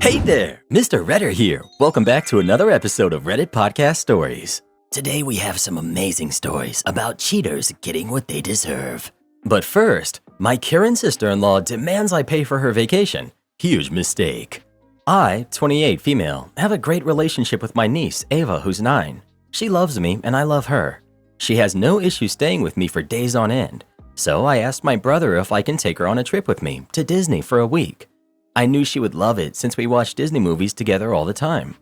Hey there, Mr. Redder here. Welcome back to another episode of Reddit Podcast Stories. Today we have some amazing stories about cheaters getting what they deserve. But first, my Karen sister-in-law demands I pay for her vacation. Huge mistake. I, 28 female, have a great relationship with my niece, Ava, who's 9. She loves me and I love her. She has no issue staying with me for days on end. So I asked my brother if I can take her on a trip with me to Disney for a week. I knew she would love it since we watch Disney movies together all the time.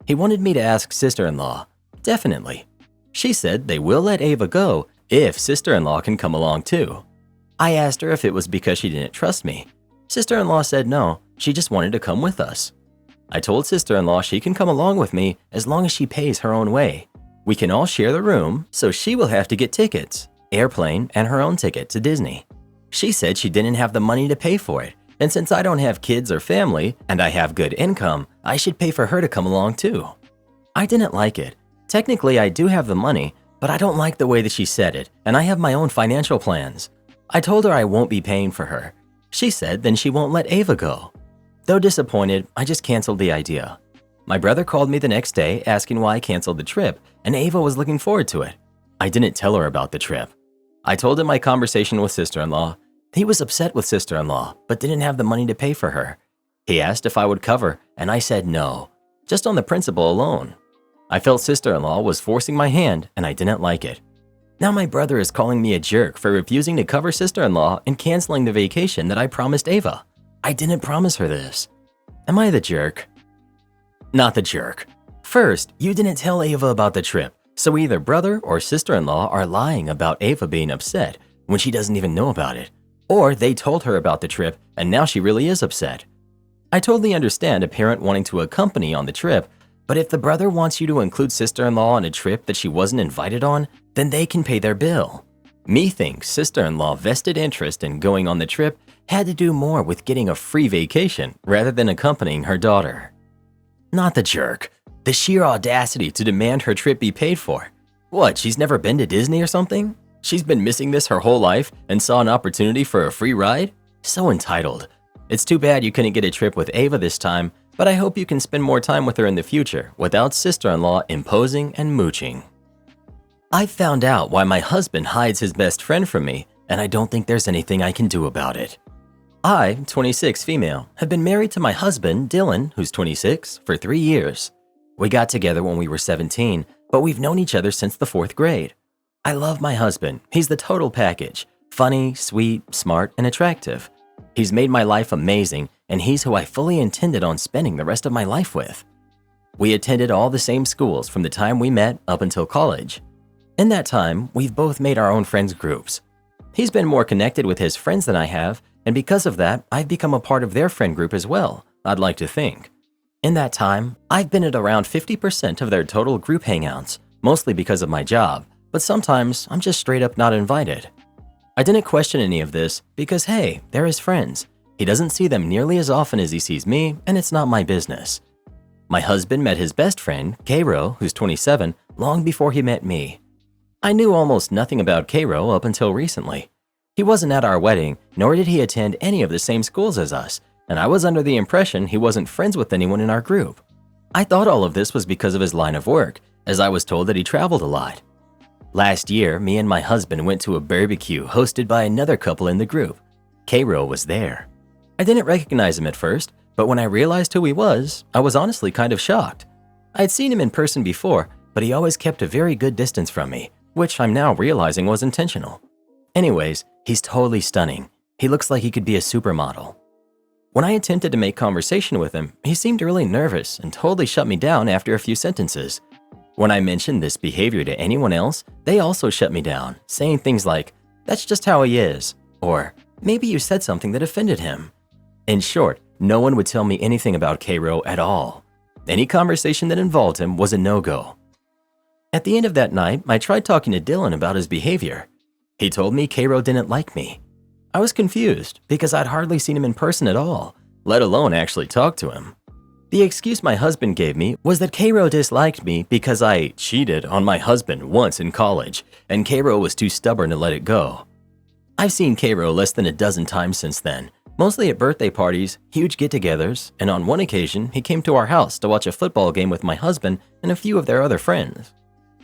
He wanted me to ask sister-in-law. Definitely. She said they will let Ava go if sister-in-law can come along too. I asked her if it was because she didn't trust me. Sister-in-law said no, she just wanted to come with us. I told sister-in-law she can come along with me as long as she pays her own way. We can all share the room, so she will have to get tickets, airplane, and her own ticket to Disney. She said she didn't have the money to pay for it, and since I don't have kids or family, and I have good income, I should pay for her to come along too. I didn't like it. Technically, I do have the money, but I don't like the way that she said it, and I have my own financial plans. I told her I won't be paying for her. She said then she won't let Ava go. Though disappointed, I just canceled the idea. My brother called me the next day asking why I canceled the trip, and Ava was looking forward to it. I didn't tell her about the trip. I told him my conversation with sister-in-law. He was upset with sister-in-law, but didn't have the money to pay for her. He asked if I would cover, and I said no, just on the principle alone. I felt sister-in-law was forcing my hand, and I didn't like it. Now my brother is calling me a jerk for refusing to cover sister-in-law and canceling the vacation that I promised Ava. I didn't promise her this. Am I the jerk? Not the jerk. First, you didn't tell Ava about the trip, so either brother or sister-in-law are lying about Ava being upset when she doesn't even know about it. Or they told her about the trip and now she really is upset. I totally understand a parent wanting to accompany on the trip, but if the brother wants you to include sister-in-law on a trip that she wasn't invited on, then they can pay their bill. Me thinks sister-in-law vested interest in going on the trip had to do more with getting a free vacation rather than accompanying her daughter. Not the jerk. The sheer audacity to demand her trip be paid for. What, she's never been to Disney or something? She's been missing this her whole life and saw an opportunity for a free ride? So entitled. It's too bad you couldn't get a trip with Ava this time, but I hope you can spend more time with her in the future without sister-in-law imposing and mooching. I found out why my husband hides his best friend from me, and I don't think there's anything I can do about it. I, 26 female, have been married to my husband, Dylan, who's 26, for 3 years. We got together when we were 17, but we've known each other since the 4th grade. I love my husband. He's the total package. Funny, sweet, smart, and attractive. He's made my life amazing, and he's who I fully intended on spending the rest of my life with. We attended all the same schools from the time we met up until college. In that time, we've both made our own friends groups. He's been more connected with his friends than I have, and because of that, I've become a part of their friend group as well, I'd like to think. In that time, I've been at around 50% of their total group hangouts, mostly because of my job, but sometimes I'm just straight up not invited. I didn't question any of this because hey, they're his friends. He doesn't see them nearly as often as he sees me, and it's not my business. My husband met his best friend, Cairo, who's 27, long before he met me. I knew almost nothing about Cairo up until recently. He wasn't at our wedding, nor did he attend any of the same schools as us, and I was under the impression he wasn't friends with anyone in our group. I thought all of this was because of his line of work, as I was told that he traveled a lot. Last year, me and my husband went to a barbecue hosted by another couple in the group. Cairo was there. I didn't recognize him at first, but when I realized who he was, I was honestly kind of shocked. I had seen him in person before, but he always kept a very good distance from me, which I'm now realizing was intentional. Anyways, he's totally stunning. He looks like he could be a supermodel. When I attempted to make conversation with him, he seemed really nervous and totally shut me down after a few sentences. When I mentioned this behavior to anyone else, they also shut me down, saying things like, "That's just how he is," or "Maybe you said something that offended him." In short, no one would tell me anything about Cairo at all. Any conversation that involved him was a no-go. At the end of that night, I tried talking to Dylan about his behavior. He told me Cairo didn't like me. I was confused because I'd hardly seen him in person at all, let alone actually talk to him. The excuse my husband gave me was that Cairo disliked me because I cheated on my husband once in college, and Cairo was too stubborn to let it go. I've seen Cairo less than a dozen times since then, Mostly at birthday parties, huge get-togethers, and on one occasion, he came to our house to watch a football game with my husband and a few of their other friends.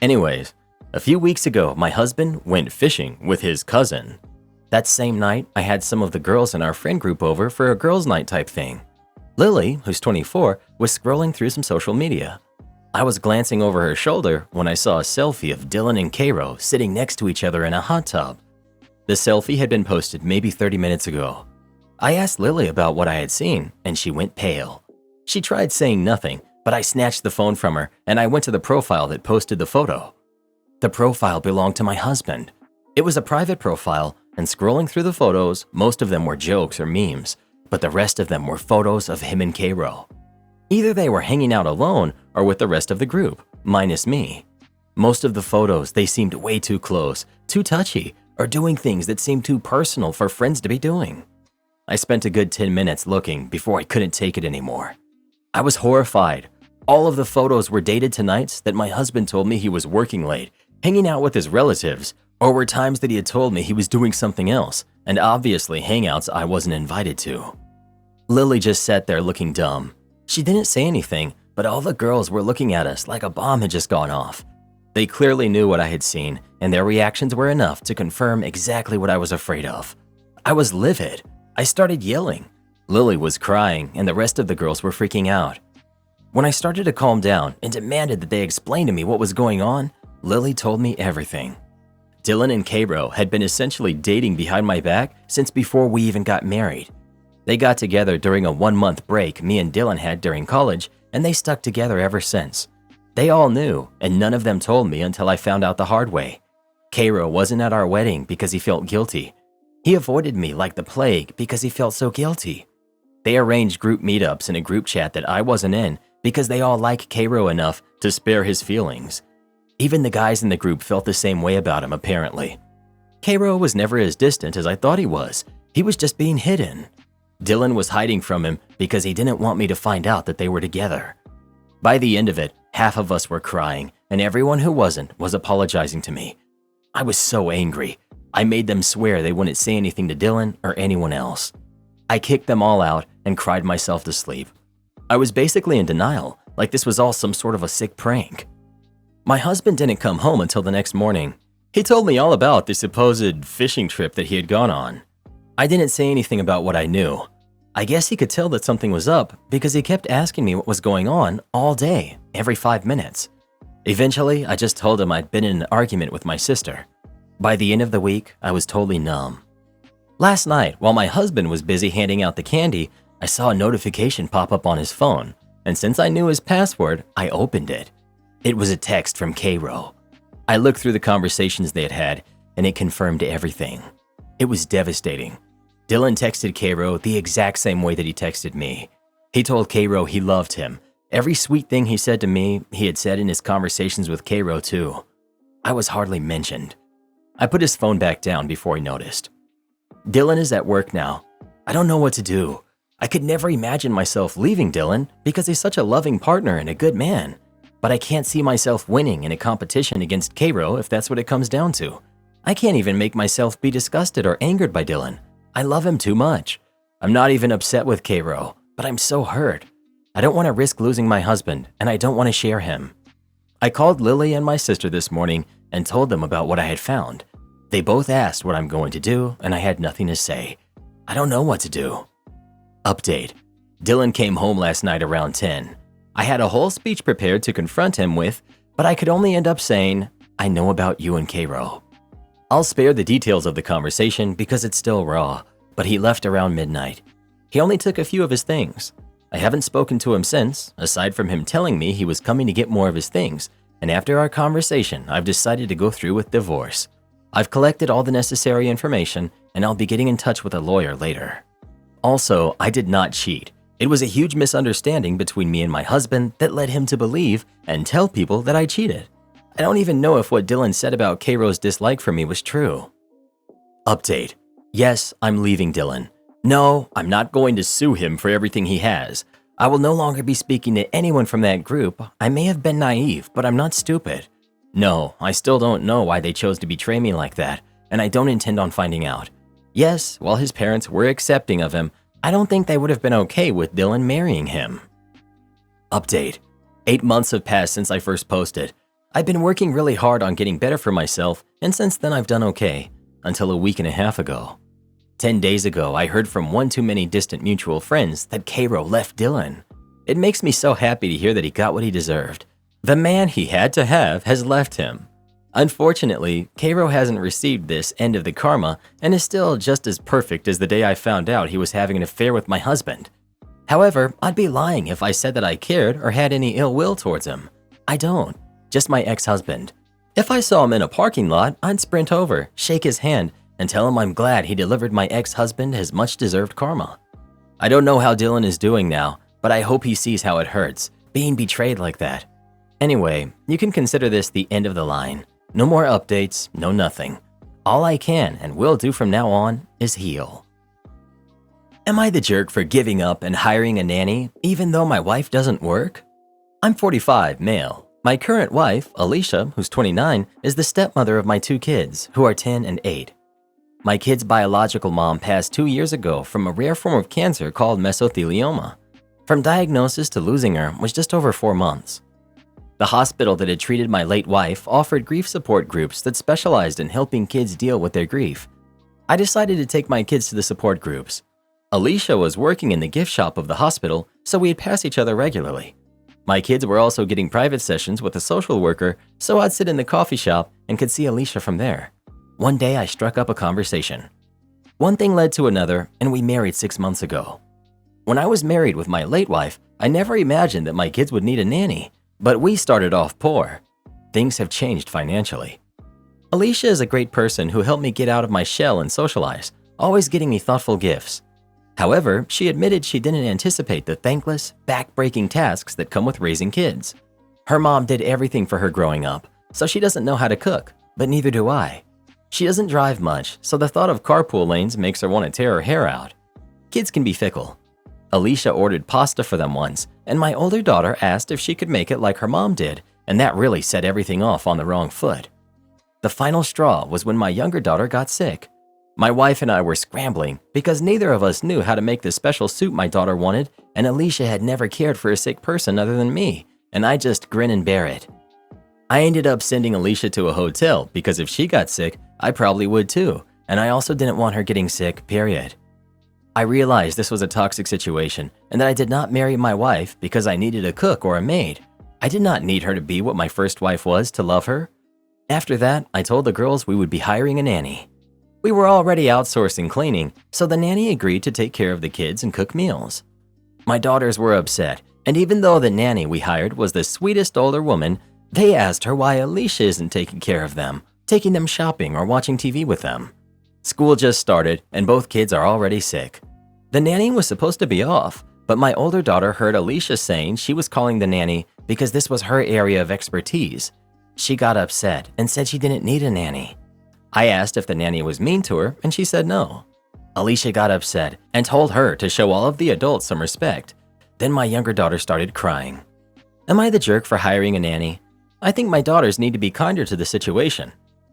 Anyways, a few weeks ago, my husband went fishing with his cousin. That same night, I had some of the girls in our friend group over for a girls' night type thing. Lily, who's 24, was scrolling through some social media. I was glancing over her shoulder when I saw a selfie of Dylan and Cairo sitting next to each other in a hot tub. The selfie had been posted maybe 30 minutes ago. I asked Lily about what I had seen, and she went pale. She tried saying nothing, but I snatched the phone from her and I went to the profile that posted the photo. The profile belonged to my husband. It was a private profile, and scrolling through the photos, most of them were jokes or memes, but the rest of them were photos of him and Cairo. Either they were hanging out alone or with the rest of the group, minus me. Most of the photos, they seemed way too close, too touchy, or doing things that seemed too personal for friends to be doing. I spent a good 10 minutes looking before I couldn't take it anymore. I was horrified. All of the photos were dated to nights that my husband told me he was working late, hanging out with his relatives, or were times that he had told me he was doing something else, and obviously hangouts I wasn't invited to. Lily just sat there looking dumb. She didn't say anything, but all the girls were looking at us like a bomb had just gone off. They clearly knew what I had seen, and their reactions were enough to confirm exactly what I was afraid of. I was livid. I started yelling. Lily was crying, and the rest of the girls were freaking out. When I started to calm down and demanded that they explain to me what was going on, Lily told me everything. Dylan and Cairo had been essentially dating behind my back since before we even got married. They got together during a 1-month break me and Dylan had during college, and they stuck together ever since. They all knew, and none of them told me until I found out the hard way. Cairo wasn't at our wedding because he felt guilty. He avoided me like the plague because he felt so guilty. They arranged group meetups in a group chat that I wasn't in because they all like Cairo enough to spare his feelings. Even the guys in the group felt the same way about him, apparently. Cairo was never as distant as I thought he was. He was just being hidden. Dylan was hiding from him because he didn't want me to find out that they were together. By the end of it, half of us were crying, and everyone who wasn't was apologizing to me. I was so angry. I made them swear they wouldn't say anything to Dylan or anyone else. I kicked them all out and cried myself to sleep. I was basically in denial, like this was all some sort of a sick prank. My husband didn't come home until the next morning. He told me all about the supposed fishing trip that he had gone on. I didn't say anything about what I knew. I guess he could tell that something was up because he kept asking me what was going on all day, every 5 minutes. Eventually, I just told him I'd been in an argument with my sister. By the end of the week, I was totally numb. Last night, while my husband was busy handing out the candy, I saw a notification pop up on his phone, and since I knew his password, I opened it. It was a text from Cairo. I looked through the conversations they had had, and it confirmed everything. It was devastating. Dylan texted Cairo the exact same way that he texted me. He told Cairo he loved him. Every sweet thing he said to me, he had said in his conversations with Cairo too. I was hardly mentioned. I put his phone back down before he noticed. Dylan is at work now. I don't know what to do. I could never imagine myself leaving Dylan because he's such a loving partner and a good man. But I can't see myself winning in a competition against Cairo if that's what it comes down to. I can't even make myself be disgusted or angered by Dylan. I love him too much. I'm not even upset with Cairo, but I'm so hurt. I don't want to risk losing my husband, and I don't want to share him. I called Lily and my sister this morning and told them about what I had found. They both asked what I'm going to do, and I had nothing to say. I don't know what to do. Update. Dylan came home last night around 10. I had a whole speech prepared to confront him with, but I could only end up saying, I know about you and Cairo. I'll spare the details of the conversation because it's still raw, but he left around midnight. He only took a few of his things. I haven't spoken to him since, aside from him telling me he was coming to get more of his things, and after our conversation, I've decided to go through with divorce. I've collected all the necessary information, and I'll be getting in touch with a lawyer later. Also, I did not cheat. It was a huge misunderstanding between me and my husband that led him to believe and tell people that I cheated. I don't even know if what Dylan said about Cairo's dislike for me was true. Update. Yes, I'm leaving Dylan. No, I'm not going to sue him for everything he has. I will no longer be speaking to anyone from that group. I may have been naive, but I'm not stupid. No, I still don't know why they chose to betray me like that, and I don't intend on finding out. Yes, while his parents were accepting of him, I don't think they would have been okay with Dylan marrying him. Update. 8 months have passed since I first posted. I've been working really hard on getting better for myself, and since then I've done okay, until a week and a half ago. 10 days ago, I heard from one too many distant mutual friends that Cairo left Dylan. It makes me so happy to hear that he got what he deserved. The man he had to have has left him. Unfortunately, Cairo hasn't received this end of the karma and is still just as perfect as the day I found out he was having an affair with my husband. However, I'd be lying if I said that I cared or had any ill will towards him. I don't, just my ex-husband. If I saw him in a parking lot, I'd sprint over, shake his hand, and tell him I'm glad he delivered my ex-husband his much-deserved karma. I don't know how Dylan is doing now, but I hope he sees how it hurts, being betrayed like that. Anyway, you can consider this the end of the line. No more updates, no nothing. All I can and will do from now on is heal. Am I the jerk for giving up and hiring a nanny even though my wife doesn't work? I'm 45, male. My current wife, Alicia, who's 29, is the stepmother of my 2 kids, who are 10 and 8. My kid's biological mom passed 2 years ago from a rare form of cancer called mesothelioma. From diagnosis to losing her was just over 4 months. The hospital that had treated my late wife offered grief support groups that specialized in helping kids deal with their grief. I decided to take my kids to the support groups. Alicia was working in the gift shop of the hospital, so we'd pass each other regularly. My kids were also getting private sessions with a social worker, so I'd sit in the coffee shop and could see Alicia from there. One day I struck up a conversation. One thing led to another, and we married 6 months ago. When I was married with my late wife, I never imagined that my kids would need a nanny, but we started off poor. Things have changed financially. Alicia is a great person who helped me get out of my shell and socialize, always getting me thoughtful gifts. However, she admitted she didn't anticipate the thankless, back-breaking tasks that come with raising kids. Her mom did everything for her growing up, so she doesn't know how to cook, but neither do I. She doesn't drive much, so the thought of carpool lanes makes her want to tear her hair out. Kids can be fickle. Alicia ordered pasta for them once, and my older daughter asked if she could make it like her mom did, and that really set everything off on the wrong foot. The final straw was when my younger daughter got sick. My wife and I were scrambling because neither of us knew how to make the special soup my daughter wanted, and Alicia had never cared for a sick person other than me, and I just grin and bear it. I ended up sending Alicia to a hotel because if she got sick, I probably would too, and I also didn't want her getting sick, period. I realized this was a toxic situation and that I did not marry my wife because I needed a cook or a maid. I did not need her to be what my first wife was to love her. After that, I told the girls we would be hiring a nanny. We were already outsourcing cleaning, so the nanny agreed to take care of the kids and cook meals. My daughters were upset, and even though the nanny we hired was the sweetest older woman, they asked her why Alicia isn't taking care of them, taking them shopping or watching TV with them. School just started, and both kids are already sick. The nanny was supposed to be off, but my older daughter heard Alicia saying she was calling the nanny because this was her area of expertise. She got upset and said she didn't need a nanny. I asked if the nanny was mean to her, and she said no. Alicia got upset and told her to show all of the adults some respect. Then my younger daughter started crying. Am I the jerk for hiring a nanny? I think my daughters need to be kinder to the situation.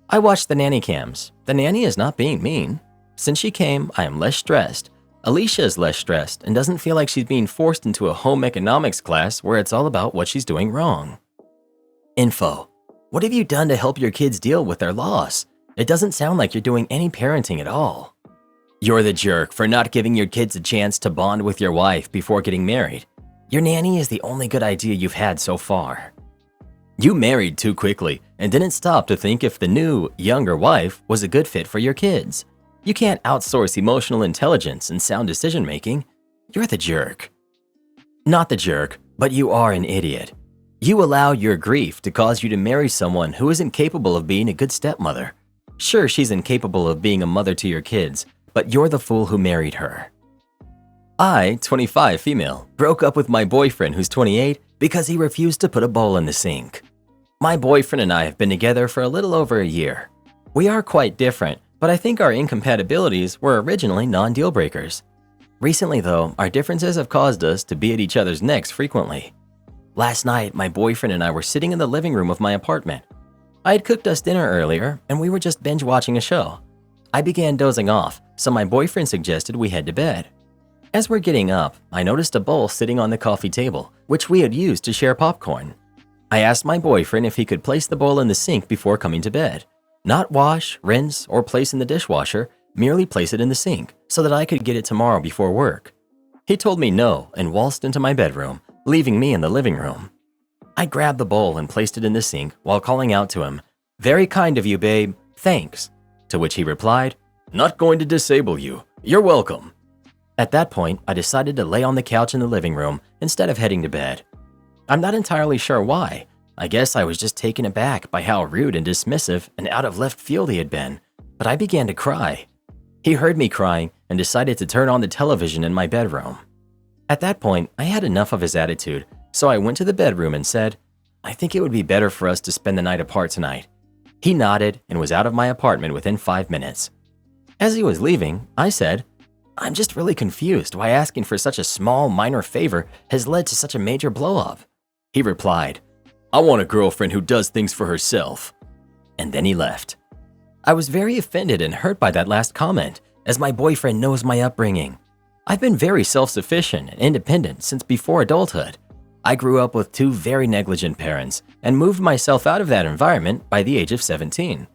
I watched the nanny cams. The nanny is not being mean. Since she came, I am less stressed. Alicia is less stressed and doesn't feel like she's being forced into a home economics class where it's all about what she's doing wrong. Info. What have you done to help your kids deal with their loss? It doesn't sound like you're doing any parenting at all. You're the jerk for not giving your kids a chance to bond with your wife before getting married. Your nanny is the only good idea you've had so far. You married too quickly and didn't stop to think if the new, younger wife was a good fit for your kids. You can't outsource emotional intelligence and sound decision-making. You're the jerk. Not the jerk, but you are an idiot. You allow your grief to cause you to marry someone who isn't capable of being a good stepmother. Sure, she's incapable of being a mother to your kids, but you're the fool who married her. I, 25 female, broke up with my boyfriend who's 28 because he refused to put a bowl in the sink. My boyfriend and I have been together for a little over a year. We are quite different, but I think our incompatibilities were originally non-deal breakers. Recently though, our differences have caused us to be at each other's necks frequently. Last night, my boyfriend and I were sitting in the living room of my apartment. I had cooked us dinner earlier, and we were just binge watching a show. I began dozing off, so my boyfriend suggested we head to bed. As we're getting up, I noticed a bowl sitting on the coffee table, which we had used to share popcorn. I asked my boyfriend if he could place the bowl in the sink before coming to bed. Not wash, rinse, or place in the dishwasher, merely place it in the sink so that I could get it tomorrow before work. He told me no and waltzed into my bedroom, leaving me in the living room. I grabbed the bowl and placed it in the sink while calling out to him, "Very kind of you, babe. Thanks." To which he replied, "Not going to disable you. You're welcome." At that point, I decided to lay on the couch in the living room instead of heading to bed. I'm not entirely sure why. I guess I was just taken aback by how rude and dismissive and out of left field he had been, but I began to cry. He heard me crying and decided to turn on the television in my bedroom. At that point, I had enough of his attitude, so I went to the bedroom and said, "I think it would be better for us to spend the night apart tonight." He nodded and was out of my apartment within 5 minutes. As he was leaving, I said, "I'm just really confused why asking for such a small, minor favor has led to such a major blow-up." He replied, "I want a girlfriend who does things for herself." And then he left. I was very offended and hurt by that last comment, as my boyfriend knows my upbringing. I've been very self-sufficient and independent since before adulthood. I grew up with 2 very negligent parents and moved myself out of that environment by the age of 17.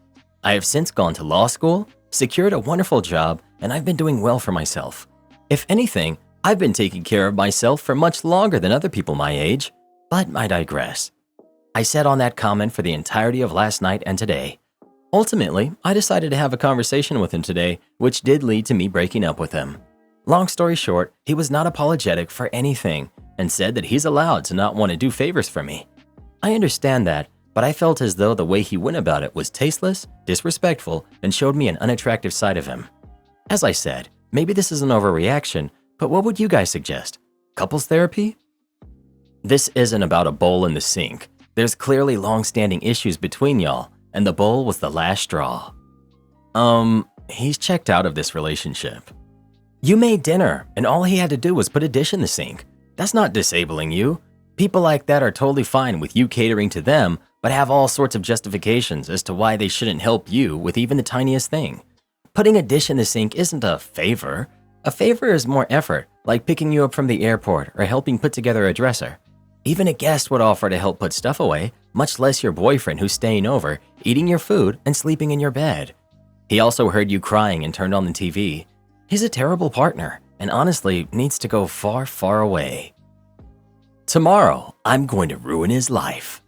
I have since gone to law school, secured a wonderful job, and I've been doing well for myself. If anything, I've been taking care of myself for much longer than other people my age, but I digress. I sat on that comment for the entirety of last night and today. Ultimately, I decided to have a conversation with him today, which did lead to me breaking up with him. Long story short, he was not apologetic for anything and said that he's allowed to not want to do favors for me. I understand that, but I felt as though the way he went about it was tasteless, disrespectful, and showed me an unattractive side of him. As I said, maybe this is an overreaction, but what would you guys suggest? Couples therapy? This isn't about a bowl in the sink. There's clearly long-standing issues between y'all, and the bowl was the last straw. He's checked out of this relationship. You made dinner, and all he had to do was put a dish in the sink. That's not disabling you. People like that are totally fine with you catering to them, but have all sorts of justifications as to why they shouldn't help you with even the tiniest thing. Putting a dish in the sink isn't a favor. A favor is more effort, like picking you up from the airport or helping put together a dresser. Even a guest would offer to help put stuff away, much less your boyfriend who's staying over, eating your food, and sleeping in your bed. He also heard you crying and turned on the TV. He's a terrible partner, and honestly needs to go far, far away. Tomorrow, I'm going to ruin his life.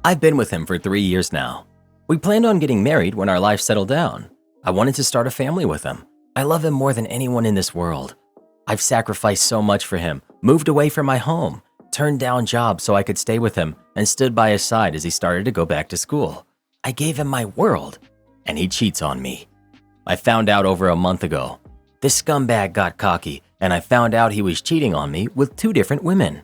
I've been with him for 3 years now. We planned on getting married when our life settled down. I wanted to start a family with him. I love him more than anyone in this world. I've sacrificed so much for him, moved away from my home, turned down jobs so I could stay with him, and stood by his side as he started to go back to school. I gave him my world, and he cheats on me. I found out over a month ago. This scumbag got cocky, and I found out he was cheating on me with 2 different women.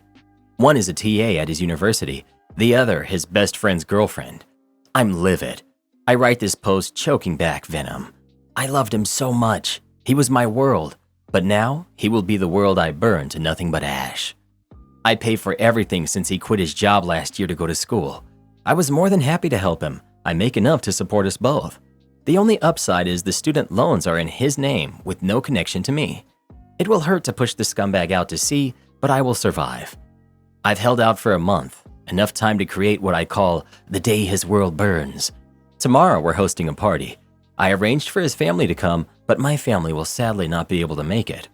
One is a TA at his university, the other his best friend's girlfriend. I'm livid. I write this post choking back venom. I loved him so much. He was my world, but now he will be the world I burn to nothing but ash. I pay for everything since he quit his job last year to go to school. I was more than happy to help him. I make enough to support us both. The only upside is the student loans are in his name with no connection to me. It will hurt to push the scumbag out to sea, but I will survive. I've held out for a month, enough time to create what I call the day his world burns. Tomorrow we're hosting a party. I arranged for his family to come, but my family will sadly not be able to make it.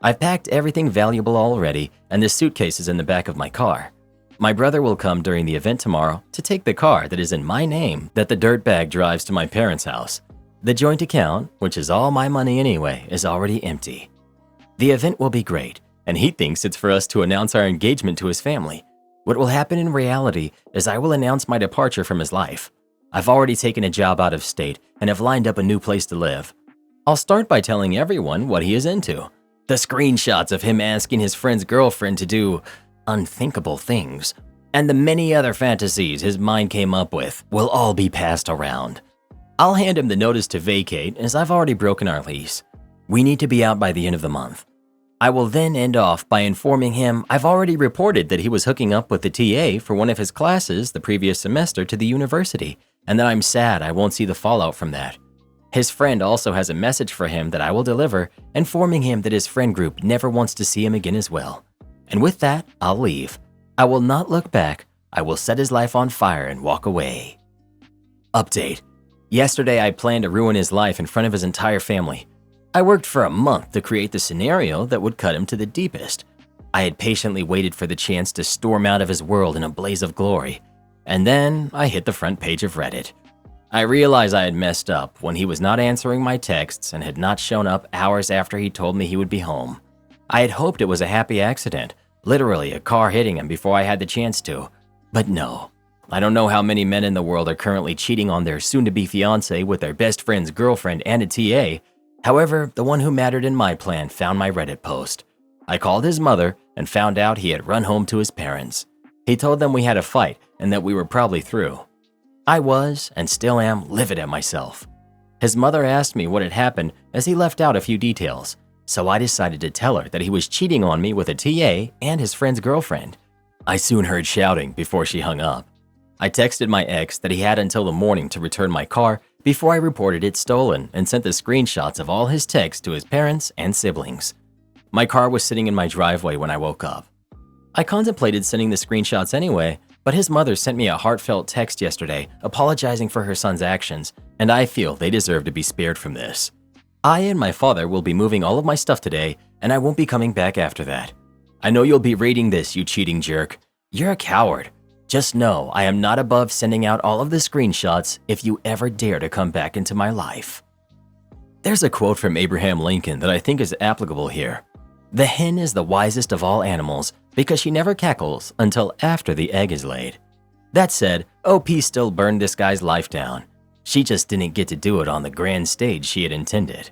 I've packed everything valuable already, and the suitcase is in the back of my car. My brother will come during the event tomorrow to take the car that is in my name that the dirtbag drives to my parents' house. The joint account, which is all my money anyway, is already empty. The event will be great, and he thinks it's for us to announce our engagement to his family. What will happen in reality is I will announce my departure from his life. I've already taken a job out of state and have lined up a new place to live. I'll start by telling everyone what he is into. The screenshots of him asking his friend's girlfriend to do unthinkable things, and the many other fantasies his mind came up with will all be passed around. I'll hand him the notice to vacate as I've already broken our lease. We need to be out by the end of the month. I will then end off by informing him I've already reported that he was hooking up with the TA for one of his classes the previous semester to the university, and that I'm sad I won't see the fallout from that. His friend also has a message for him that I will deliver, informing him that his friend group never wants to see him again as well. And with that, I'll leave. I will not look back. I will set his life on fire and walk away. Update. Yesterday, I planned to ruin his life in front of his entire family. I worked for a month to create the scenario that would cut him to the deepest. I had patiently waited for the chance to storm out of his world in a blaze of glory. And then I hit the front page of Reddit. I realized I had messed up when he was not answering my texts and had not shown up hours after he told me he would be home. I had hoped it was a happy accident, literally a car hitting him before I had the chance to. But no. I don't know how many men in the world are currently cheating on their soon-to-be fiancé with their best friend's girlfriend and a TA. However, the one who mattered in my plan found my Reddit post. I called his mother and found out he had run home to his parents. He told them we had a fight and that we were probably through. I was, and still am, livid at myself. His mother asked me what had happened as he left out a few details, so I decided to tell her that he was cheating on me with a TA and his friend's girlfriend. I soon heard shouting before she hung up. I texted my ex that he had until the morning to return my car before I reported it stolen and sent the screenshots of all his texts to his parents and siblings. My car was sitting in my driveway when I woke up. I contemplated sending the screenshots anyway, but his mother sent me a heartfelt text yesterday apologizing for her son's actions, and I feel they deserve to be spared from this. I and my father will be moving all of my stuff today, and I won't be coming back after that. I know you'll be reading this, you cheating jerk. You're a coward. Just know I am not above sending out all of the screenshots if you ever dare to come back into my life. There's a quote from Abraham Lincoln that I think is applicable here. The hen is the wisest of all animals because she never cackles until after the egg is laid. That said, OP still burned this guy's life down. She just didn't get to do it on the grand stage she had intended.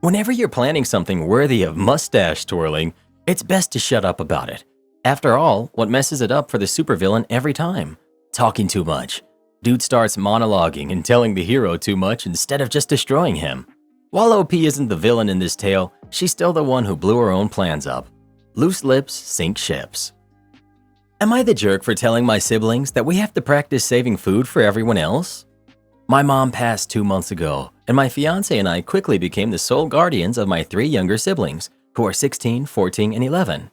Whenever you're planning something worthy of mustache twirling, it's best to shut up about it. After all, what messes it up for the supervillain every time? Talking too much. Dude starts monologuing and telling the hero too much instead of just destroying him. While OP isn't the villain in this tale, she's still the one who blew her own plans up. Loose lips sink ships. Am I the jerk for telling my siblings that we have to practice saving food for everyone else? My mom passed 2 months ago, and my fiance and I quickly became the sole guardians of my 3 younger siblings, who are 16, 14, and 11.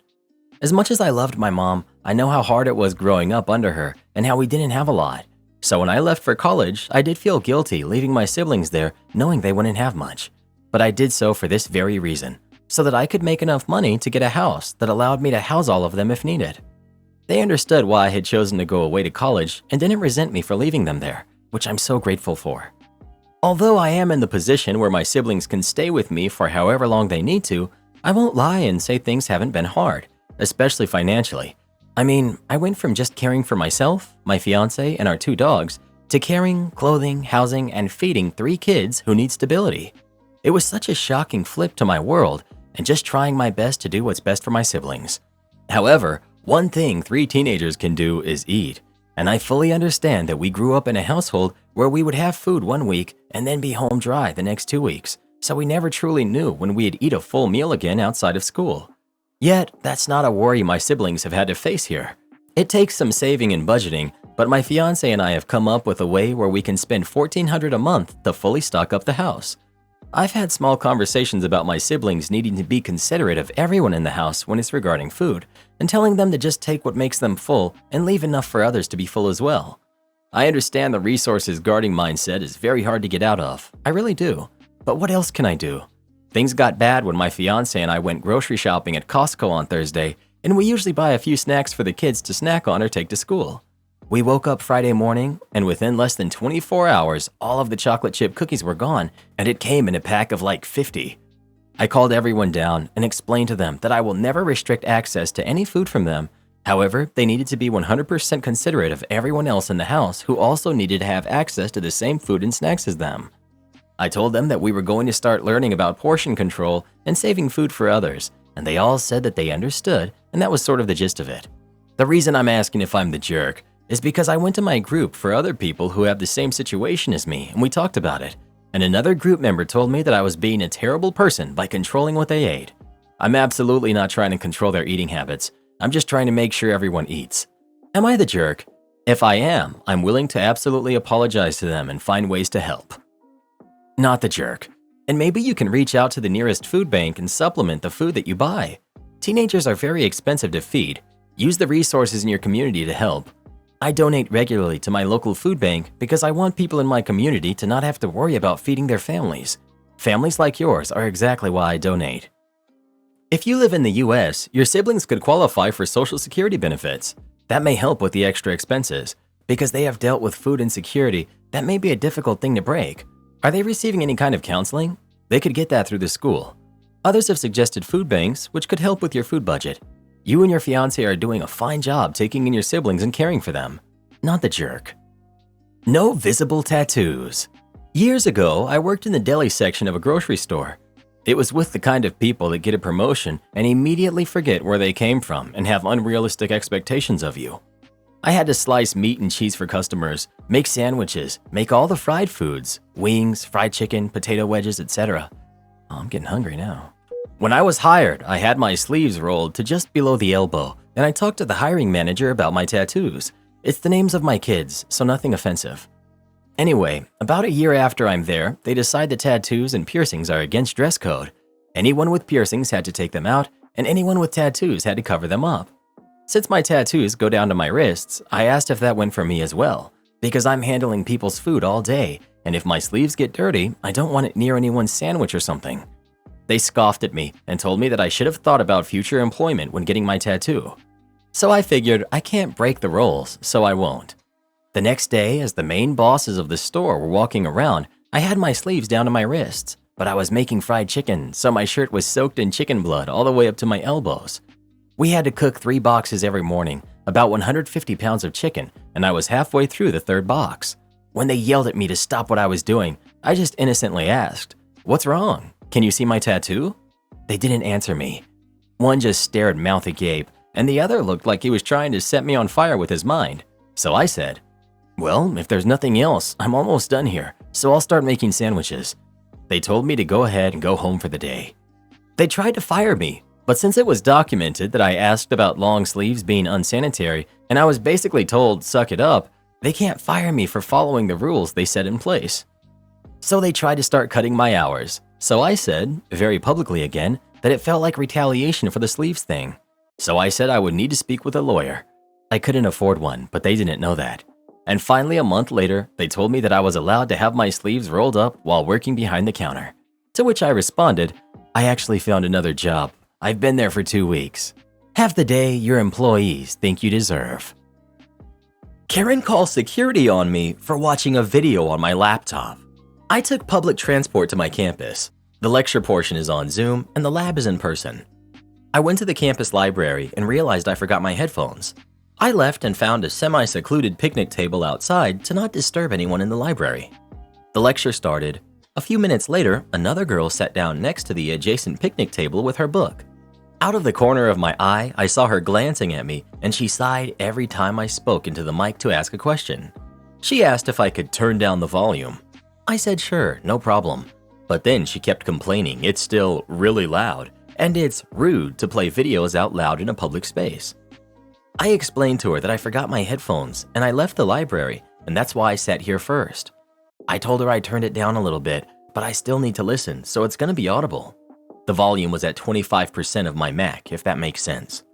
As much as I loved my mom, I know how hard it was growing up under her and how we didn't have a lot. So when I left for college, I did feel guilty leaving my siblings there knowing they wouldn't have much. But I did so for this very reason, so that I could make enough money to get a house that allowed me to house all of them if needed. They understood why I had chosen to go away to college and didn't resent me for leaving them there, which I'm so grateful for. Although I am in the position where my siblings can stay with me for however long they need to, I won't lie and say things haven't been hard, especially financially. I mean, I went from just caring for myself, my fiance, and our 2 dogs, to caring, clothing, housing, and feeding 3 kids who need stability. It was such a shocking flip to my world, and just trying my best to do what's best for my siblings. However, one thing 3 teenagers can do is eat, and I fully understand that we grew up in a household where we would have food one week and then be home dry the next 2 weeks, so we never truly knew when we'd eat a full meal again outside of school. Yet, that's not a worry my siblings have had to face here. It takes some saving and budgeting, but my fiance and I have come up with a way where we can spend $1,400 a month to fully stock up the house. I've had small conversations about my siblings needing to be considerate of everyone in the house when it's regarding food, and telling them to just take what makes them full and leave enough for others to be full as well. I understand the resources guarding mindset is very hard to get out of. I really do. But what else can I do? Things got bad when my fiance and I went grocery shopping at Costco on Thursday, and we usually buy a few snacks for the kids to snack on or take to school. We woke up Friday morning, and within less than 24 hours, all of the chocolate chip cookies were gone, and it came in a pack of like 50. I called everyone down and explained to them that I will never restrict access to any food from them. However, they needed to be 100% considerate of everyone else in the house who also needed to have access to the same food and snacks as them. I told them that we were going to start learning about portion control and saving food for others, and they all said that they understood, and that was sort of the gist of it. The reason I'm asking if I'm the jerk is because I went to my group for other people who have the same situation as me, and we talked about it, and another group member told me that I was being a terrible person by controlling what they ate. I'm absolutely not trying to control their eating habits. I'm just trying to make sure everyone eats. Am I the jerk? If I am, I'm willing to absolutely apologize to them and find ways to help. Not the jerk. And maybe you can reach out to the nearest food bank and supplement the food that you buy. Teenagers are very expensive to feed. Use the resources in your community to help. I donate regularly to my local food bank because I want people in my community to not have to worry about feeding their families. Families like yours are exactly why I donate. If you live in the US, your siblings could qualify for Social Security benefits. That may help with the extra expenses. Because they have dealt with food insecurity, that may be a difficult thing to break. Are they receiving any kind of counseling? They could get that through the school. Others have suggested food banks, which could help with your food budget. You and your fiancé are doing a fine job taking in your siblings and caring for them. Not the jerk. No visible tattoos. Years ago, I worked in the deli section of a grocery store. It was with the kind of people that get a promotion and immediately forget where they came from and have unrealistic expectations of you. I had to slice meat and cheese for customers, make sandwiches, make all the fried foods, wings, fried chicken, potato wedges, etc. Oh, I'm getting hungry now. When I was hired, I had my sleeves rolled to just below the elbow, and I talked to the hiring manager about my tattoos. It's the names of my kids, so nothing offensive. Anyway, about a year after I'm there, they decide that tattoos and piercings are against dress code. Anyone with piercings had to take them out, and anyone with tattoos had to cover them up. Since my tattoos go down to my wrists, I asked if that went for me as well, because I'm handling people's food all day, and if my sleeves get dirty, I don't want it near anyone's sandwich or something. They scoffed at me and told me that I should have thought about future employment when getting my tattoo. So I figured I can't break the rules, so I won't. The next day, as the main bosses of the store were walking around, I had my sleeves down to my wrists, but I was making fried chicken, so my shirt was soaked in chicken blood all the way up to my elbows. We had to cook 3 boxes every morning, about 150 pounds of chicken, and I was halfway through the 3rd box. When they yelled at me to stop what I was doing, I just innocently asked, "What's wrong? Can you see my tattoo?" They didn't answer me. One just stared mouth agape, and the other looked like he was trying to set me on fire with his mind. So I said, "Well, if there's nothing else, I'm almost done here, so I'll start making sandwiches." They told me to go ahead and go home for the day. They tried to fire me, but since it was documented that I asked about long sleeves being unsanitary and I was basically told, "Suck it up," they can't fire me for following the rules they set in place. So they tried to start cutting my hours. So I said, very publicly again, that it felt like retaliation for the sleeves thing. So I said I would need to speak with a lawyer. I couldn't afford one, but they didn't know that. And finally, a month later, they told me that I was allowed to have my sleeves rolled up while working behind the counter. To which I responded, "I actually found another job. I've been there for 2 weeks. Have the day your employees think you deserve." Karen calls security on me for watching a video on my laptop. I took public transport to my campus. The lecture portion is on Zoom and the lab is in person. I went to the campus library and realized I forgot my headphones. I left and found a semi-secluded picnic table outside to not disturb anyone in the library. The lecture started. A few minutes later, another girl sat down next to the adjacent picnic table with her book. Out of the corner of my eye, I saw her glancing at me, and she sighed every time I spoke into the mic to ask a question. She asked if I could turn down the volume. I said sure, no problem. But then she kept complaining it's still really loud, and it's rude to play videos out loud in a public space. I explained to her that I forgot my headphones, and I left the library, and that's why I sat here first. I told her I turned it down a little bit, but I still need to listen, so it's gonna be audible. The volume was at 25% of my Mac, if that makes sense.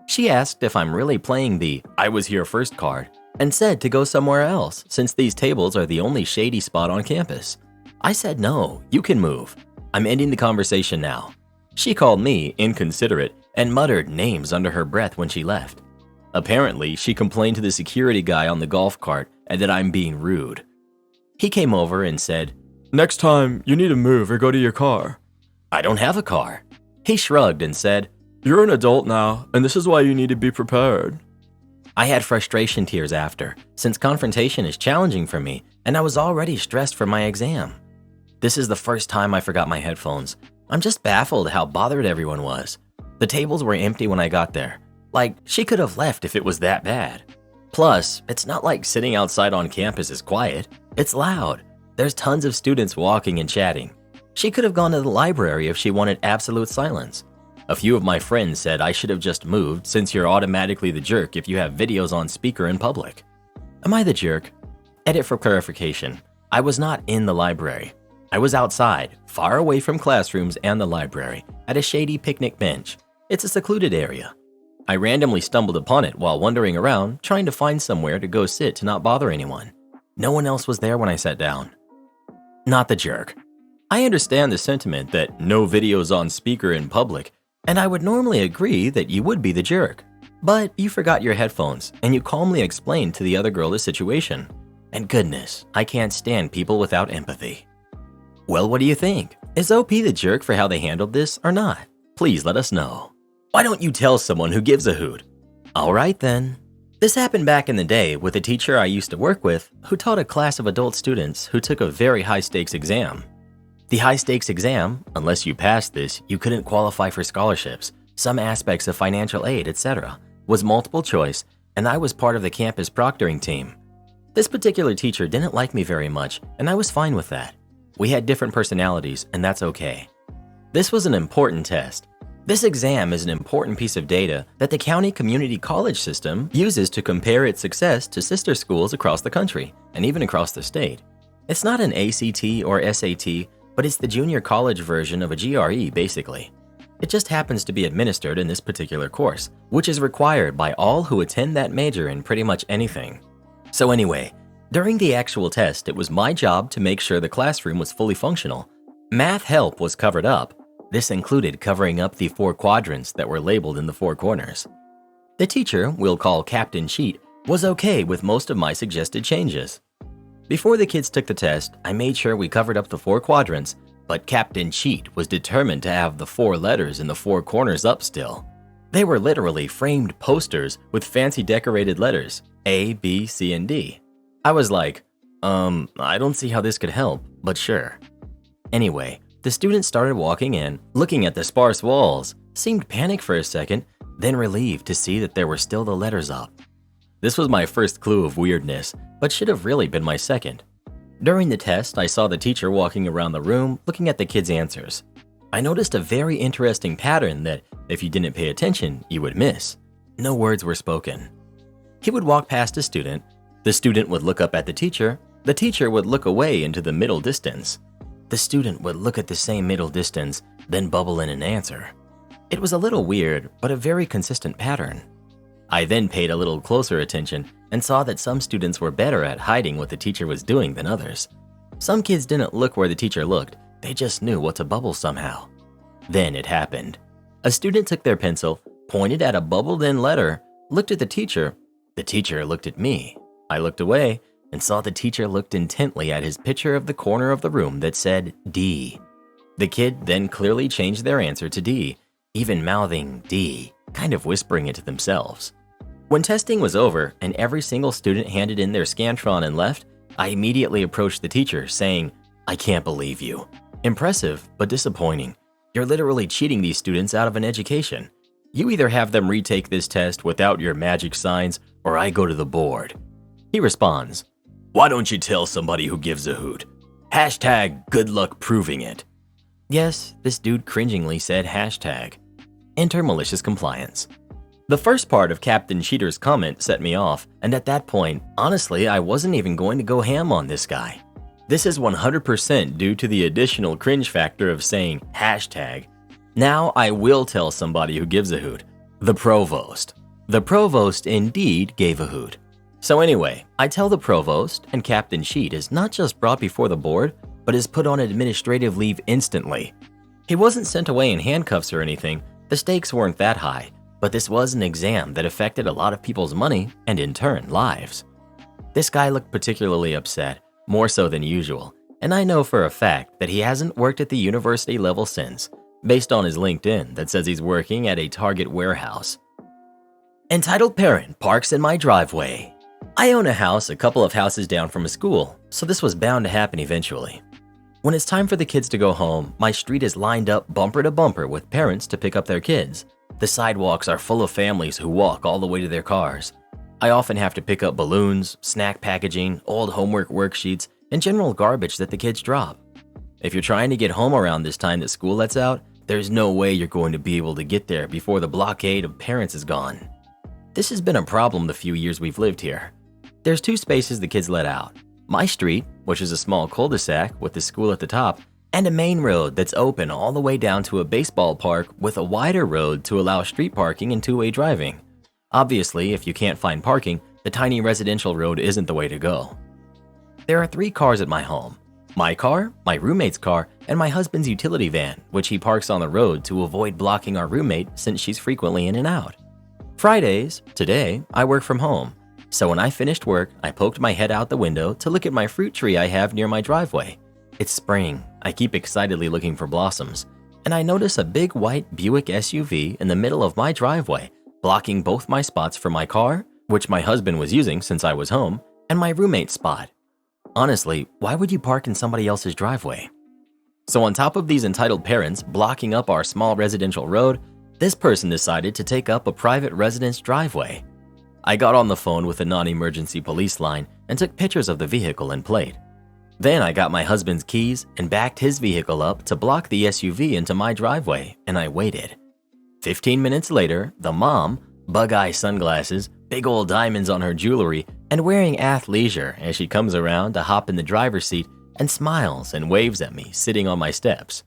She asked if I'm really playing the "I was here first" card, and said to go somewhere else since these tables are the only shady spot on campus. I said no, you can move. I'm ending the conversation now. She called me inconsiderate and muttered names under her breath when she left. Apparently, she complained to the security guy on the golf cart and that I'm being rude. He came over and said, "Next time, you need to move or go to your car." I don't have a car. He shrugged and said, "You're an adult now, and this is why you need to be prepared." I had frustration tears after, since confrontation is challenging for me, and I was already stressed for my exam. This is the first time I forgot my headphones. I'm just baffled how bothered everyone was. The tables were empty when I got there. Like, she could have left if it was that bad. Plus, it's not like sitting outside on campus is quiet. It's loud. There's tons of students walking and chatting. She could have gone to the library if she wanted absolute silence. A few of my friends said I should have just moved since you're automatically the jerk if you have videos on speaker in public. Am I the jerk? Edit for clarification. I was not in the library. I was outside, far away from classrooms and the library, at a shady picnic bench. It's a secluded area. I randomly stumbled upon it while wandering around, trying to find somewhere to go sit to not bother anyone. No one else was there when I sat down. Not the jerk. I understand the sentiment that no videos on speaker in public, and I would normally agree that you would be the jerk. But you forgot your headphones, and you calmly explained to the other girl the situation. And goodness, I can't stand people without empathy. Well, what do you think? Is OP the jerk for how they handled this or not? Please let us know. Why don't you tell someone who gives a hoot? Alright then. This happened back in the day with a teacher I used to work with who taught a class of adult students who took a very high-stakes exam. The high-stakes exam, unless you passed this, you couldn't qualify for scholarships, some aspects of financial aid, etc., was multiple choice, and I was part of the campus proctoring team. This particular teacher didn't like me very much, and I was fine with that. We had different personalities, and that's okay. This was an important test. This exam is an important piece of data that the county community college system uses to compare its success to sister schools across the country, and even across the state. It's not an ACT or SAT, but it's the junior college version of a GRE, basically. It just happens to be administered in this particular course, which is required by all who attend that major in pretty much anything. So anyway, during the actual test, it was my job to make sure the classroom was fully functional. Math help was covered up. This included covering up the 4 quadrants that were labeled in the 4 corners. The teacher, we'll call Captain Cheat, was okay with most of my suggested changes. Before the kids took the test, I made sure we covered up the 4 quadrants, but Captain Cheat was determined to have the 4 letters in the 4 corners up still. They were literally framed posters with fancy decorated letters, A, B, C, and D. I was like, I don't see how this could help, but sure. Anyway, the students started walking in, looking at the sparse walls, seemed panicked for a second, then relieved to see that there were still the letters up. This was my first clue of weirdness, but should have really been my second. During the test, I saw the teacher walking around the room looking at the kids' answers. I noticed a very interesting pattern that, if you didn't pay attention, you would miss. No words were spoken. He would walk past a student, the student would look up at the teacher would look away into the middle distance. The student would look at the same middle distance, then bubble in an answer. It was a little weird, but a very consistent pattern. I then paid a little closer attention and saw that some students were better at hiding what the teacher was doing than others. Some kids didn't look where the teacher looked, they just knew what to bubble somehow. Then it happened. A student took their pencil, pointed at a bubbled-in letter, looked at the teacher looked at me. I looked away and saw the teacher looked intently at his picture of the corner of the room that said D. The kid then clearly changed their answer to D, even mouthing D, kind of whispering it to themselves. When testing was over and every single student handed in their Scantron and left, I immediately approached the teacher saying, "I can't believe you. Impressive, but disappointing. You're literally cheating these students out of an education. You either have them retake this test without your magic signs or I go to the board." He responds, "Why don't you tell somebody who gives a hoot? Hashtag good luck proving it." Yes, this dude cringingly said hashtag. Enter malicious compliance. The first part of Captain Cheater's comment set me off, and at that point, honestly, I wasn't even going to go ham on this guy. This is 100% due to the additional cringe factor of saying hashtag. Now I will tell somebody who gives a hoot. The provost. The provost indeed gave a hoot. So anyway, I tell the provost, and Captain Cheat is not just brought before the board, but is put on administrative leave instantly. He wasn't sent away in handcuffs or anything, the stakes weren't that high, but this was an exam that affected a lot of people's money and in turn, lives. This guy looked particularly upset, more so than usual, and I know for a fact that he hasn't worked at the university level since, based on his LinkedIn that says he's working at a Target warehouse. Entitled parent parks in my driveway. I own a house a couple of houses down from a school, so this was bound to happen eventually. When it's time for the kids to go home, my street is lined up bumper to bumper with parents to pick up their kids. The sidewalks are full of families who walk all the way to their cars. I often have to pick up balloons, snack packaging, old homework worksheets, and general garbage that the kids drop. If you're trying to get home around this time that school lets out, there's no way you're going to be able to get there before the blockade of parents is gone. This has been a problem the few years we've lived here. There's 2 spaces the kids let out. My street, which is a small cul-de-sac with the school at the top, and a main road that's open all the way down to a baseball park with a wider road to allow street parking and two-way driving. Obviously, if you can't find parking, the tiny residential road isn't the way to go. There are 3 cars at my home. My car, my roommate's car, and my husband's utility van, which he parks on the road to avoid blocking our roommate since she's frequently in and out. Fridays, today, I work from home. So when I finished work, I poked my head out the window to look at my fruit tree I have near my driveway. It's spring. I keep excitedly looking for blossoms, and I notice a big white Buick SUV in the middle of my driveway, blocking both my spots for my car, which my husband was using since I was home, and my roommate's spot. Honestly, why would you park in somebody else's driveway? So on top of these entitled parents blocking up our small residential road, this person decided to take up a private residence driveway. I got on the phone with the non-emergency police line and took pictures of the vehicle and plate. Then I got my husband's keys and backed his vehicle up to block the SUV into my driveway, and I waited. 15 minutes later, the mom, bug-eye sunglasses, big old diamonds on her jewelry, and wearing athleisure as she comes around to hop in the driver's seat and smiles and waves at me sitting on my steps.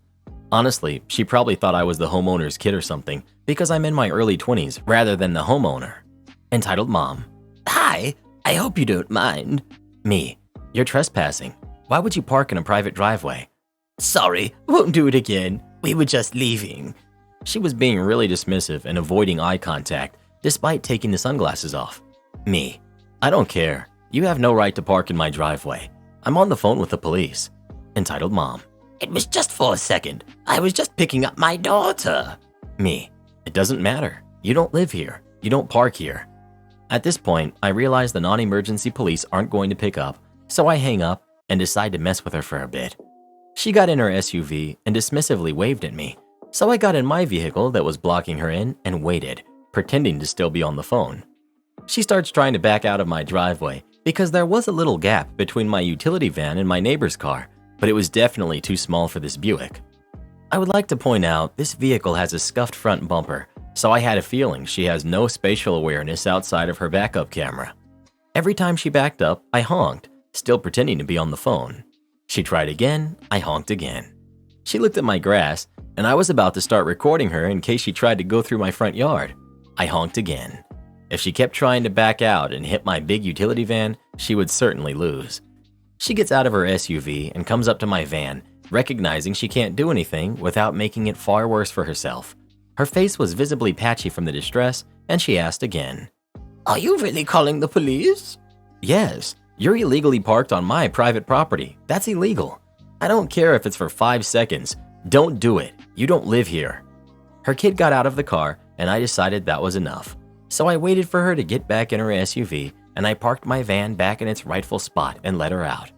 Honestly, she probably thought I was the homeowner's kid or something because I'm in my early 20s rather than the homeowner. Entitled mom. Hi, I hope you don't mind. Me. You're trespassing. Why would you park in a private driveway? Sorry, won't do it again. We were just leaving. She was being really dismissive and avoiding eye contact despite taking the sunglasses off. Me. I don't care. You have no right to park in my driveway. I'm on the phone with the police. Entitled mom. It was just for a second. I was just picking up my daughter. Me. It doesn't matter. You don't live here. You don't park here. At this point, I realize the non-emergency police aren't going to pick up, so I hang up and decide to mess with her for a bit. She got in her SUV and dismissively waved at me, so I got in my vehicle that was blocking her in and waited, pretending to still be on the phone. She starts trying to back out of my driveway because there was a little gap between my utility van and my neighbor's car, but it was definitely too small for this Buick. I would like to point out this vehicle has a scuffed front bumper, so I had a feeling she has no spatial awareness outside of her backup camera. Every time she backed up, I honked, still pretending to be on the phone. She tried again, I honked again. She looked at my grass, and I was about to start recording her in case she tried to go through my front yard. I honked again. If she kept trying to back out and hit my big utility van, she would certainly lose. She gets out of her SUV and comes up to my van, recognizing she can't do anything without making it far worse for herself. Her face was visibly patchy from the distress, and she asked again. Are you really calling the police? Yes, you're illegally parked on my private property. That's illegal. I don't care if it's for 5 seconds. Don't do it. You don't live here. Her kid got out of the car, and I decided that was enough. So I waited for her to get back in her SUV, and I parked my van back in its rightful spot and let her out.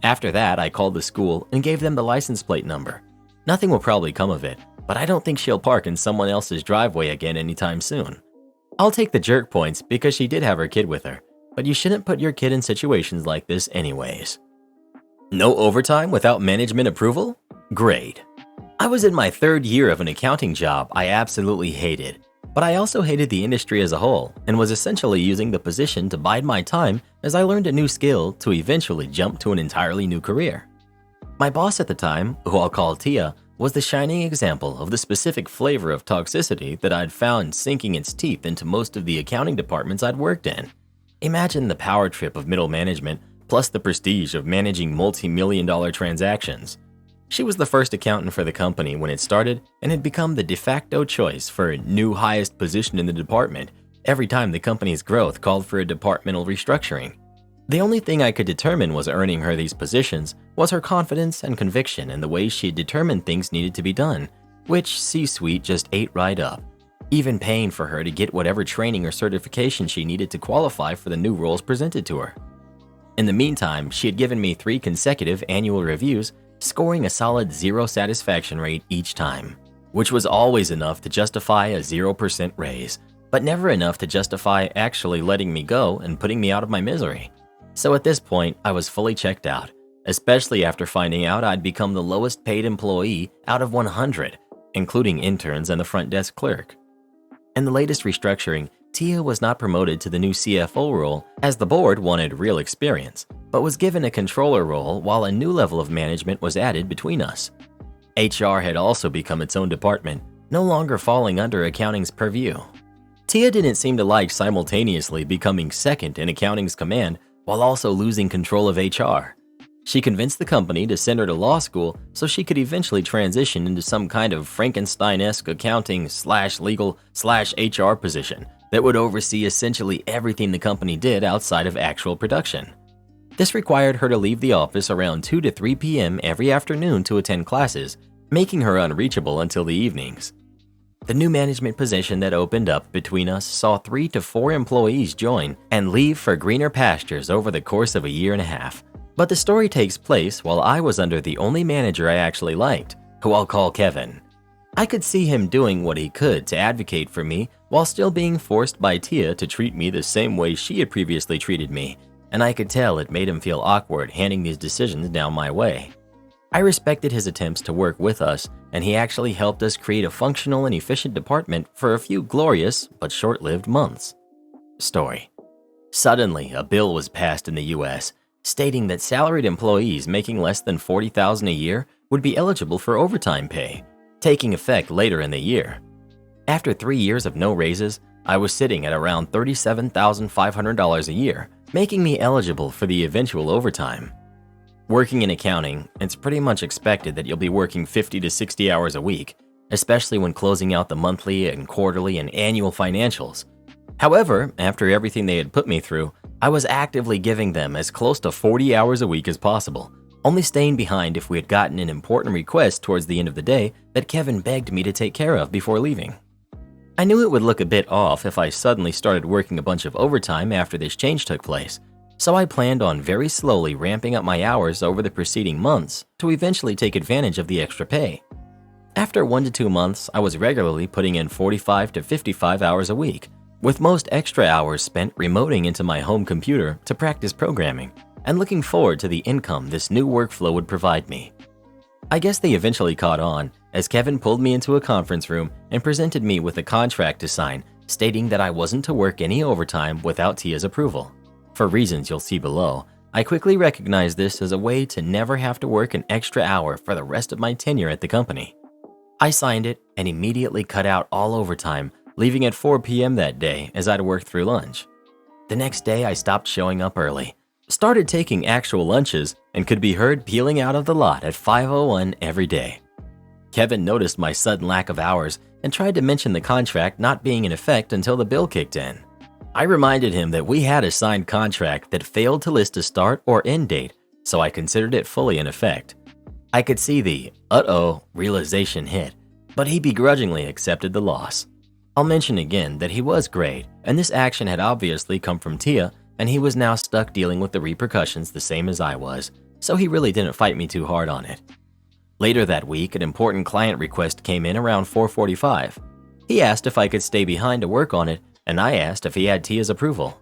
After that, I called the school and gave them the license plate number. Nothing will probably come of it, but I don't think she'll park in someone else's driveway again anytime soon. I'll take the jerk points because she did have her kid with her, but you shouldn't put your kid in situations like this anyways. No overtime without management approval? Great. I was in my 3rd year of an accounting job I absolutely hated, but I also hated the industry as a whole and was essentially using the position to bide my time as I learned a new skill to eventually jump to an entirely new career. My boss at the time, who I'll call Tia, was the shining example of the specific flavor of toxicity that I'd found sinking its teeth into most of the accounting departments I'd worked in. Imagine the power trip of middle management plus the prestige of managing multi-million-dollar transactions. She was the first accountant for the company when it started and had become the de facto choice for a new highest position in the department every time the company's growth called for a departmental restructuring. The only thing I could determine was earning her these positions was her confidence and conviction in the way she had determined things needed to be done, which C-suite just ate right up, even paying for her to get whatever training or certification she needed to qualify for the new roles presented to her. In the meantime, she had given me 3 consecutive annual reviews, scoring a solid 0 satisfaction rate each time, which was always enough to justify a 0% raise, but never enough to justify actually letting me go and putting me out of my misery. So at this point, I was fully checked out, especially after finding out I'd become the lowest paid employee out of 100, including interns and the front desk clerk. In the latest restructuring, Tia was not promoted to the new CFO role as the board wanted real experience, but was given a controller role while a new level of management was added between us. HR had also become its own department, no longer falling under accounting's purview. Tia didn't seem to like simultaneously becoming second in accounting's command while also losing control of HR. She convinced the company to send her to law school so she could eventually transition into some kind of Frankenstein-esque accounting/legal/HR position that would oversee essentially everything the company did outside of actual production. This required her to leave the office around 2 to 3 p.m. every afternoon to attend classes, making her unreachable until the evenings. The new management position that opened up between us saw 3 to 4 employees join and leave for greener pastures over the course of a year and a half. But the story takes place while I was under the only manager I actually liked, who I'll call Kevin. I could see him doing what he could to advocate for me while still being forced by Tia to treat me the same way she had previously treated me, and I could tell it made him feel awkward handing these decisions down my way. I respected his attempts to work with us, and he actually helped us create a functional and efficient department for a few glorious but short-lived months. Story. Suddenly, a bill was passed in the US stating that salaried employees making less than $40,000 a year would be eligible for overtime pay, taking effect later in the year. After 3 years of no raises, I was sitting at around $37,500 a year, making me eligible for the eventual overtime. Working in accounting, it's pretty much expected that you'll be working 50 to 60 hours a week, especially when closing out the monthly and quarterly and annual financials. However, after everything they had put me through, I was actively giving them as close to 40 hours a week as possible, only staying behind if we had gotten an important request towards the end of the day that Kevin begged me to take care of before leaving. I knew it would look a bit off if I suddenly started working a bunch of overtime after this change took place, so I planned on very slowly ramping up my hours over the preceding months to eventually take advantage of the extra pay. After 1 to 2 months, I was regularly putting in 45 to 55 hours a week, with most extra hours spent remoting into my home computer to practice programming, and looking forward to the income this new workflow would provide me. I guess they eventually caught on, as Kevin pulled me into a conference room and presented me with a contract to sign stating that I wasn't to work any overtime without Tia's approval. For reasons you'll see below, I quickly recognized this as a way to never have to work an extra hour for the rest of my tenure at the company. I signed it and immediately cut out all overtime, leaving at 4 p.m. that day as I'd worked through lunch. The next day I stopped showing up early, started taking actual lunches, and could be heard peeling out of the lot at 5:01 every day. Kevin noticed my sudden lack of hours and tried to mention the contract not being in effect until the bill kicked in. I reminded him that we had a signed contract that failed to list a start or end date, so I considered it fully in effect. I could see the uh-oh realization hit, but he begrudgingly accepted the loss. I'll mention again that he was great, and this action had obviously come from Tia, and he was now stuck dealing with the repercussions the same as I was, so he really didn't fight me too hard on it. Later that week, an important client request came in around 4:45. He asked if I could stay behind to work on it, and I asked if he had Tia's approval.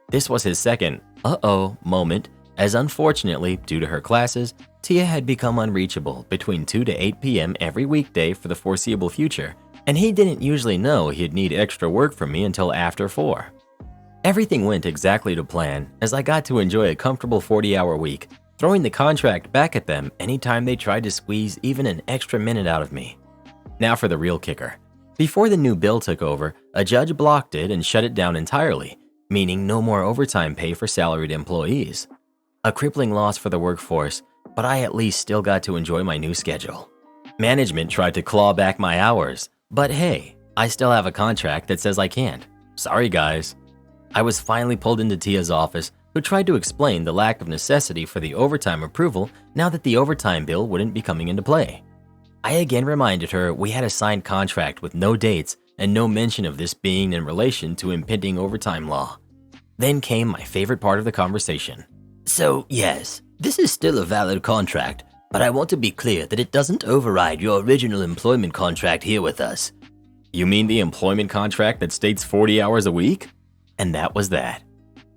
This was his second uh-oh moment, as unfortunately, due to her classes, Tia had become unreachable between 2 to 8 p.m. every weekday for the foreseeable future, and he didn't usually know he'd need extra work from me until after 4. Everything went exactly to plan, as I got to enjoy a comfortable 40-hour week, throwing the contract back at them anytime they tried to squeeze even an extra minute out of me. Now for the real kicker. Before the new bill took over, a judge blocked it and shut it down entirely, meaning no more overtime pay for salaried employees. A crippling loss for the workforce, but I at least still got to enjoy my new schedule. Management tried to claw back my hours, but hey, I still have a contract that says I can't. Sorry guys. I was finally pulled into Tia's office, who tried to explain the lack of necessity for the overtime approval now that the overtime bill wouldn't be coming into play. I again reminded her we had a signed contract with no dates and no mention of this being in relation to impending overtime law. Then came my favorite part of the conversation. So yes, this is still a valid contract, but I want to be clear that it doesn't override your original employment contract here with us. You mean the employment contract that states 40 hours a week? And that was that.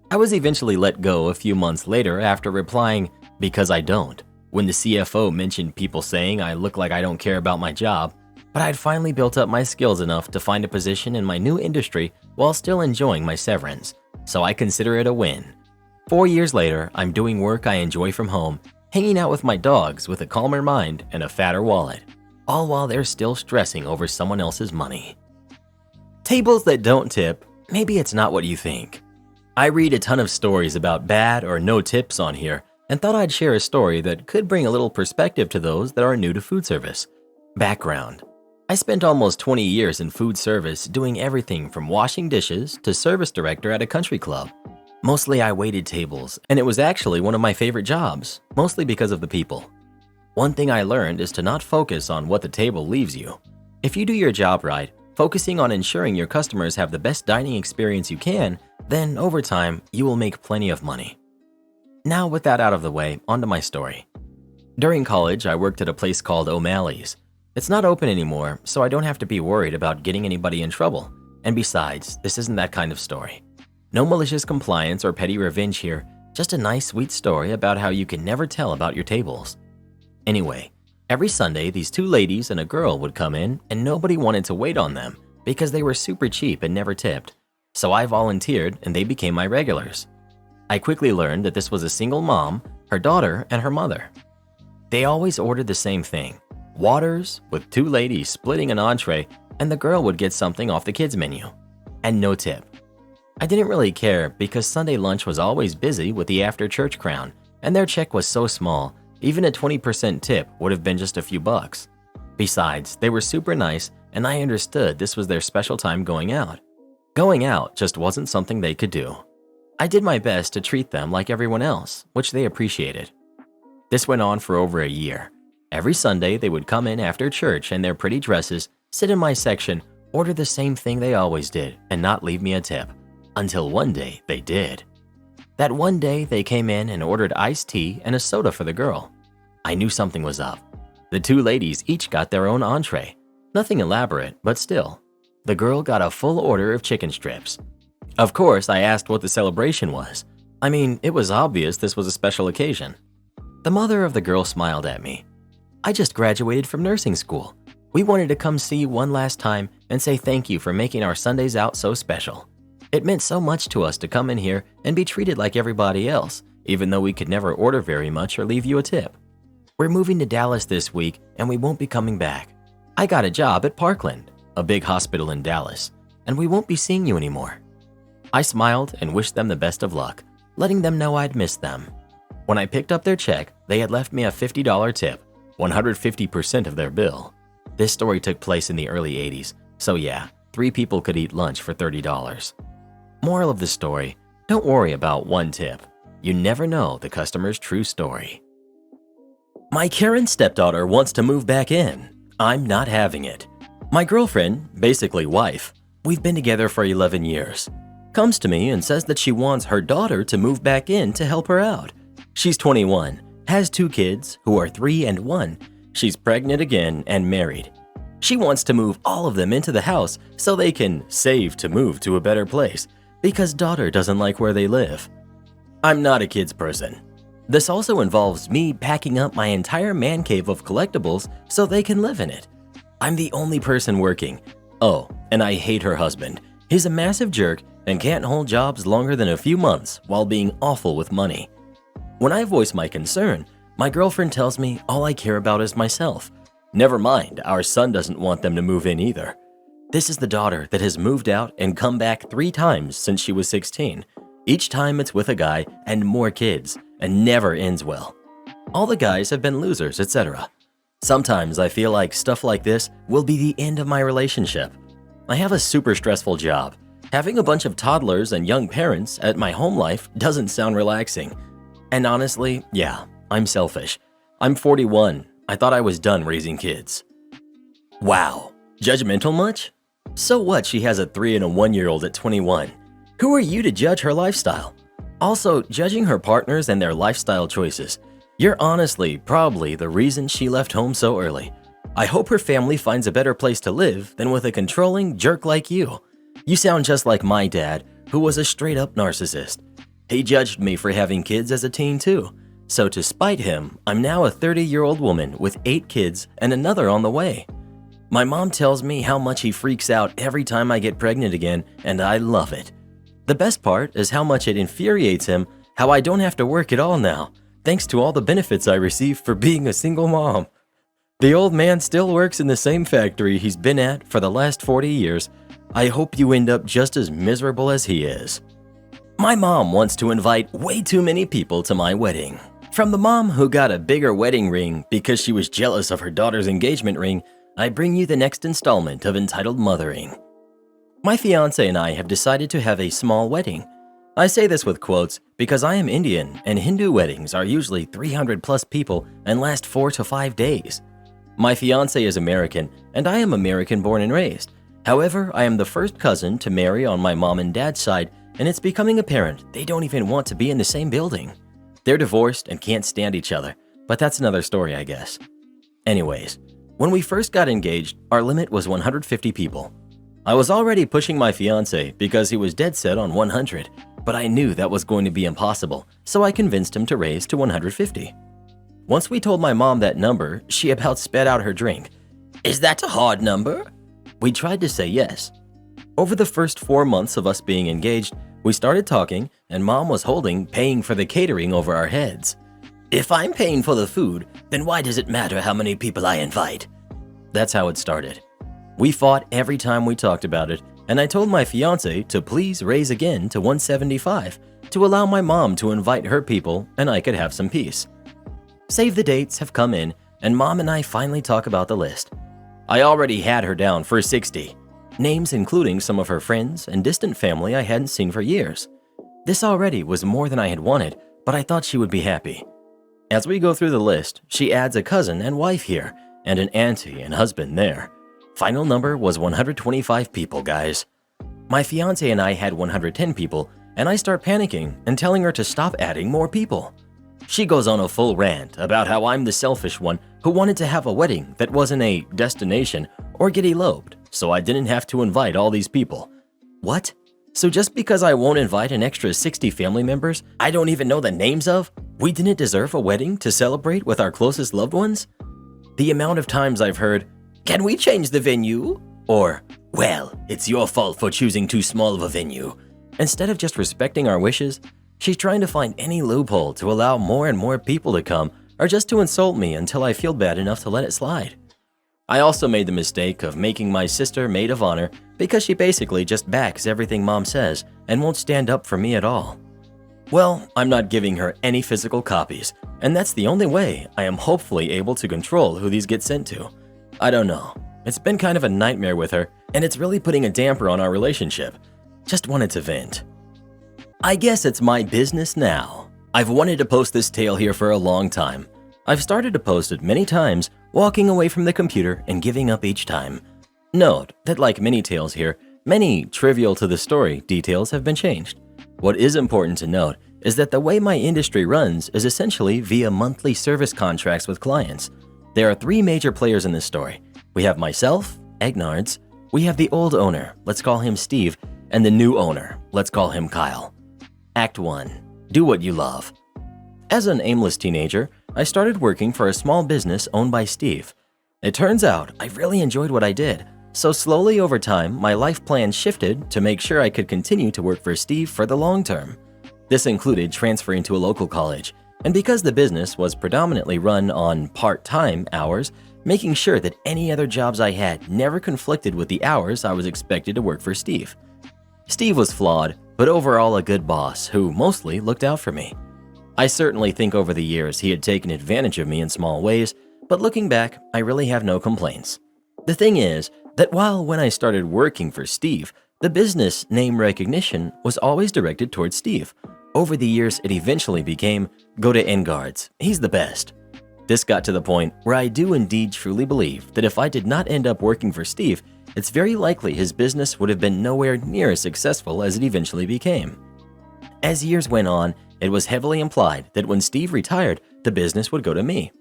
I was eventually let go a few months later after replying, because I don't, when the CFO mentioned people saying I look like I don't care about my job, but I'd finally built up my skills enough to find a position in my new industry while still enjoying my severance, so I consider it a win. 4 years later, I'm doing work I enjoy from home, hanging out with my dogs with a calmer mind and a fatter wallet, all while they're still stressing over someone else's money. Tables that don't tip, maybe it's not what you think. I read a ton of stories about bad or no tips on here and thought I'd share a story that could bring a little perspective to those that are new to food service. Background: I spent almost 20 years in food service doing everything from washing dishes to service director at a country club. Mostly I waited tables, and it was actually one of my favorite jobs, mostly because of the people. One thing I learned is to not focus on what the table leaves you. If you do your job right, focusing on ensuring your customers have the best dining experience you can, then over time, you will make plenty of money. Now with that out of the way, onto my story. During college, I worked at a place called O'Malley's. It's not open anymore, so I don't have to be worried about getting anybody in trouble. And besides, this isn't that kind of story. No malicious compliance or petty revenge here, just a nice sweet story about how you can never tell about your tables. Anyway, every Sunday these two ladies and a girl would come in and nobody wanted to wait on them because they were super cheap and never tipped. So I volunteered and they became my regulars. I quickly learned that this was a single mom, her daughter, and her mother. They always ordered the same thing: waters, with two ladies splitting an entree, and the girl would get something off the kids' menu. And no tip. I didn't really care because Sunday lunch was always busy with the after-church crown, and their check was so small, even a 20% tip would have been just a few bucks. Besides, they were super nice, and I understood this was their special time going out. Going out just wasn't something they could do. I did my best to treat them like everyone else, which they appreciated. This went on for over a year. Every Sunday, they would come in after church in their pretty dresses, sit in my section, order the same thing they always did, and not leave me a tip. Until one day, they did. That one day, they came in and ordered iced tea and a soda for the girl. I knew something was up. The two ladies each got their own entree. Nothing elaborate, but still. The girl got a full order of chicken strips. Of course, I asked what the celebration was. I mean, it was obvious this was a special occasion. The mother of the girl smiled at me. "I just graduated from nursing school. We wanted to come see you one last time and say thank you for making our Sundays out so special. It meant so much to us to come in here and be treated like everybody else, even though we could never order very much or leave you a tip. We're moving to Dallas this week and we won't be coming back. I got a job at Parkland, a big hospital in Dallas, and we won't be seeing you anymore." I smiled and wished them the best of luck, letting them know I'd missed them. When I picked up their check, they had left me a $50 tip, 150% of their bill. This story took place in the early 80s, so yeah, 3 people could eat lunch for $30. Moral of the story: don't worry about one tip. You never know the customer's true story. My Karen stepdaughter wants to move back in. I'm not having it. My girlfriend, basically wife, we've been together for 11 years, comes to me and says that she wants her daughter to move back in to help her out. She's 21, has 2 kids who are 3 and 1. She's pregnant again and married. She wants to move all of them into the house so they can save to move to a better place because daughter doesn't like where they live. I'm not a kids person. This also involves me packing up my entire man cave of collectibles so they can live in it. I'm the only person working. Oh, and I hate her husband. He's a massive jerk and can't hold jobs longer than a few months while being awful with money. When I voice my concern, my girlfriend tells me all I care about is myself. Never mind, our son doesn't want them to move in either. This is the daughter that has moved out and come back 3 times since she was 16. Each time it's with a guy and more kids, and never ends well. All the guys have been losers, etc. Sometimes I feel like stuff like this will be the end of my relationship. I have a super stressful job. Having a bunch of toddlers and young parents at my home life doesn't sound relaxing. And honestly, yeah, I'm selfish. I'm 41. I thought I was done raising kids. Wow, judgmental much? So what she has a 3 and a 1-year-old at 21? Who are you to judge her lifestyle? Also, judging her partners and their lifestyle choices. You're honestly probably the reason she left home so early. I hope her family finds a better place to live than with a controlling jerk like you. You sound just like my dad, who was a straight-up narcissist. He judged me for having kids as a teen too. So to spite him, I'm now a 30-year-old woman with 8 kids and another on the way. My mom tells me how much he freaks out every time I get pregnant again, and I love it. The best part is how much it infuriates him how I don't have to work at all now, thanks to all the benefits I receive for being a single mom. The old man still works in the same factory he's been at for the last 40 years. I hope you end up just as miserable as he is. My mom wants to invite way too many people to my wedding. From the mom who got a bigger wedding ring because she was jealous of her daughter's engagement ring, I bring you the next installment of Entitled Mothering. My fiance and I have decided to have a small wedding. I say this with quotes because I am Indian and Hindu weddings are usually 300 plus people and last 4 to 5 days. My fiance is American and I am American born and raised. However, I am the first cousin to marry on my mom and dad's side, and it's becoming apparent they don't even want to be in the same building. They're divorced and can't stand each other, but that's another story, I guess. Anyways, when we first got engaged, our limit was 150 people. I was already pushing my fiance because he was dead set on 100, but I knew that was going to be impossible, so I convinced him to raise to 150. Once we told my mom that number, she about spat out her drink. "Is that a hard number?" We tried to say yes. Over the first 4 months of us being engaged, we started talking and mom was paying for the catering over our heads. "If I'm paying for the food, then why does it matter how many people I invite?" That's how it started. We fought every time we talked about it, and I told my fiance to please raise again to 175 to allow my mom to invite her people and I could have some peace. Save the dates have come in, and mom and I finally talk about the list. I already had her down for 60. Names including some of her friends and distant family I hadn't seen for years. This already was more than I had wanted, but I thought she would be happy. As we go through the list, she adds a cousin and wife here, and an auntie and husband there. Final number was 125 people, guys. My fiance and I had 110 people, and I start panicking and telling her to stop adding more people. She goes on a full rant about how I'm the selfish one who wanted to have a wedding that wasn't a destination or get eloped, so I didn't have to invite all these people. What? So just because I won't invite an extra 60 family members I don't even know the names of, we didn't deserve a wedding to celebrate with our closest loved ones? The amount of times I've heard, "Can we change the venue?" Or, "Well, it's your fault for choosing too small of a venue." Instead of just respecting our wishes, she's trying to find any loophole to allow more and more people to come or just to insult me until I feel bad enough to let it slide. I also made the mistake of making my sister maid of honor because she basically just backs everything mom says and won't stand up for me at all. Well, I'm not giving her any physical copies, and that's the only way I am hopefully able to control who these get sent to. I don't know. It's been kind of a nightmare with her, and it's really putting a damper on our relationship. Just wanted to vent. I guess it's my business now. I've wanted to post this tale here for a long time. I've started to post it many times, walking away from the computer and giving up each time. Note that like many tales here, many trivial to the story details have been changed. What is important to note is that the way my industry runs is essentially via monthly service contracts with clients. There are 3 major players in this story. We have myself, Egnards, we have the old owner, let's call him Steve, and the new owner, let's call him Kyle. Act 1. Do what you love. As an aimless teenager, I started working for a small business owned by Steve. It turns out I really enjoyed what I did, so slowly over time, my life plan shifted to make sure I could continue to work for Steve for the long term. This included transferring to a local college, and because the business was predominantly run on part-time hours, making sure that any other jobs I had never conflicted with the hours I was expected to work for Steve. Steve was flawed, but overall a good boss who mostly looked out for me. I certainly think over the years he had taken advantage of me in small ways, but looking back, I really have no complaints. The thing is that while when I started working for Steve, the business name recognition was always directed towards Steve. Over the years, it eventually became, "Go to Engards, he's the best." This got to the point where I do indeed truly believe that if I did not end up working for Steve, it's very likely his business would have been nowhere near as successful as it eventually became. As years went on, it was heavily implied that when Steve retired, the business would go to me.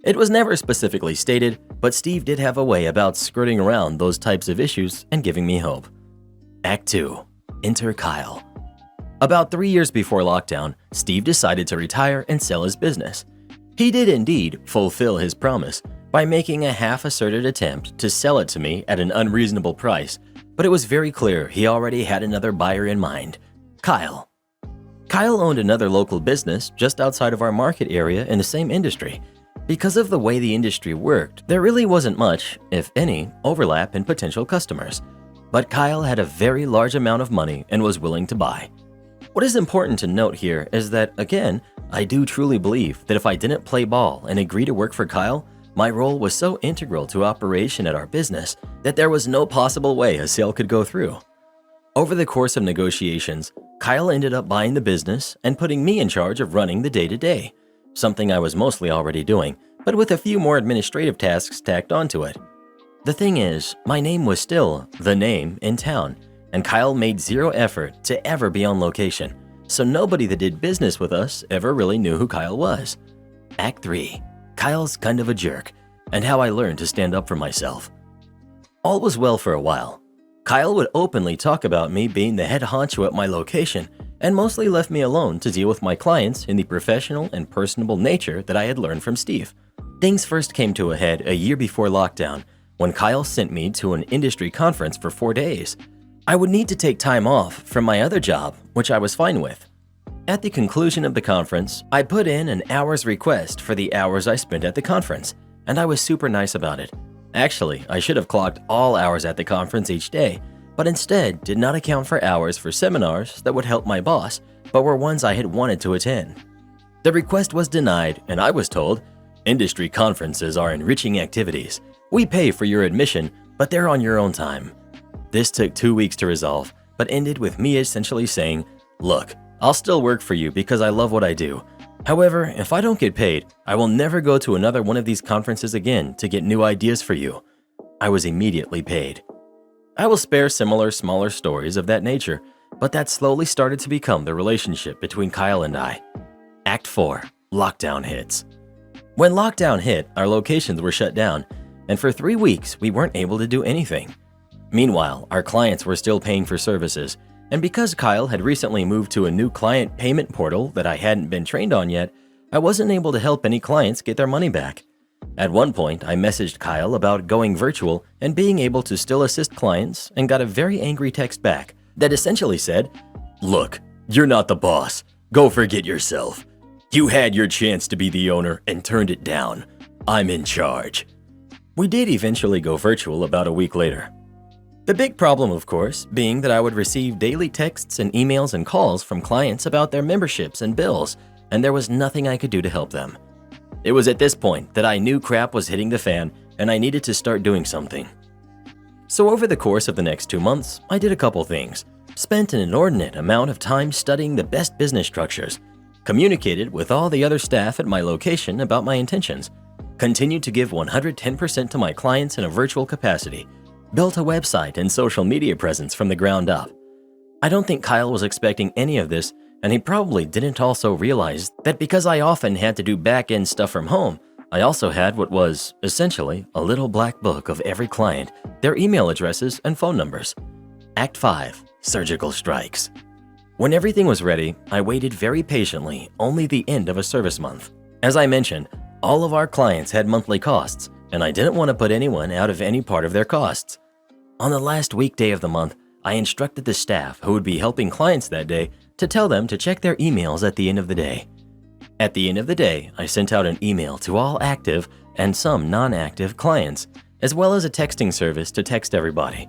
It was never specifically stated, but Steve did have a way about skirting around those types of issues and giving me hope. Act 2. Enter Kyle. About 3 years before lockdown, Steve decided to retire and sell his business. He did indeed fulfill his promise by making a half-asserted attempt to sell it to me at an unreasonable price, but it was very clear he already had another buyer in mind, Kyle. Kyle owned another local business just outside of our market area in the same industry. Because of the way the industry worked, there really wasn't much, if any, overlap in potential customers. But Kyle had a very large amount of money and was willing to buy. What is important to note here is that, again, I do truly believe that if I didn't play ball and agree to work for Kyle, my role was so integral to operation at our business that there was no possible way a sale could go through. Over the course of negotiations, Kyle ended up buying the business and putting me in charge of running the day-to-day, something I was mostly already doing, but with a few more administrative tasks tacked onto it. The thing is, my name was still the name in town, and Kyle made zero effort to ever be on location, so nobody that did business with us ever really knew who Kyle was. Act 3. Kyle's kind of a jerk, and how I learned to stand up for myself. All was well for a while. Kyle would openly talk about me being the head honcho at my location and mostly left me alone to deal with my clients in the professional and personable nature that I had learned from Steve. Things first came to a head a year before lockdown when Kyle sent me to an industry conference for 4 days. I would need to take time off from my other job, which I was fine with. At the conclusion of the conference, I put in an hour's request for the hours I spent at the conference, and I was super nice about it. Actually, I should have clocked all hours at the conference each day, but instead did not account for hours for seminars that would help my boss, but were ones I had wanted to attend. The request was denied, and I was told, "Industry conferences are enriching activities. We pay for your admission, but they're on your own time." This took 2 weeks to resolve, but ended with me essentially saying, "Look, I'll still work for you because I love what I do. However, if I don't get paid, I will never go to another one of these conferences again to get new ideas for you." I was immediately paid. I will spare similar smaller stories of that nature, but that slowly started to become the relationship between Kyle and I. Act 4. Lockdown hits. When lockdown hit, our locations were shut down, and for 3 weeks we weren't able to do anything. Meanwhile, our clients were still paying for services, and because Kyle had recently moved to a new client payment portal that I hadn't been trained on yet, I wasn't able to help any clients get their money back. At one point, I messaged Kyle about going virtual and being able to still assist clients and got a very angry text back that essentially said, "Look, you're not the boss. Go forget yourself. You had your chance to be the owner and turned it down. I'm in charge." We did eventually go virtual about a week later. The big problem, of course, being that I would receive daily texts and emails and calls from clients about their memberships and bills, and there was nothing I could do to help them. It was at this point that I knew crap was hitting the fan and I needed to start doing something. So over the course of the next 2 months, I did a couple things. Spent an inordinate amount of time studying the best business structures, communicated with all the other staff at my location about my intentions, continued to give 110% to my clients in a virtual capacity, built a website and social media presence from the ground up. I don't think Kyle was expecting any of this, and he probably didn't also realize that because I often had to do back-end stuff from home, I also had what was, essentially, a little black book of every client, their email addresses and phone numbers. Act 5. Surgical strikes. When everything was ready, I waited very patiently only the end of a service month. As I mentioned, all of our clients had monthly costs, and I didn't want to put anyone out of any part of their costs. On the last weekday of the month, I instructed the staff who would be helping clients that day to tell them to check their emails at the end of the day. At the end of the day, I sent out an email to all active and some non-active clients, as well as a texting service to text everybody.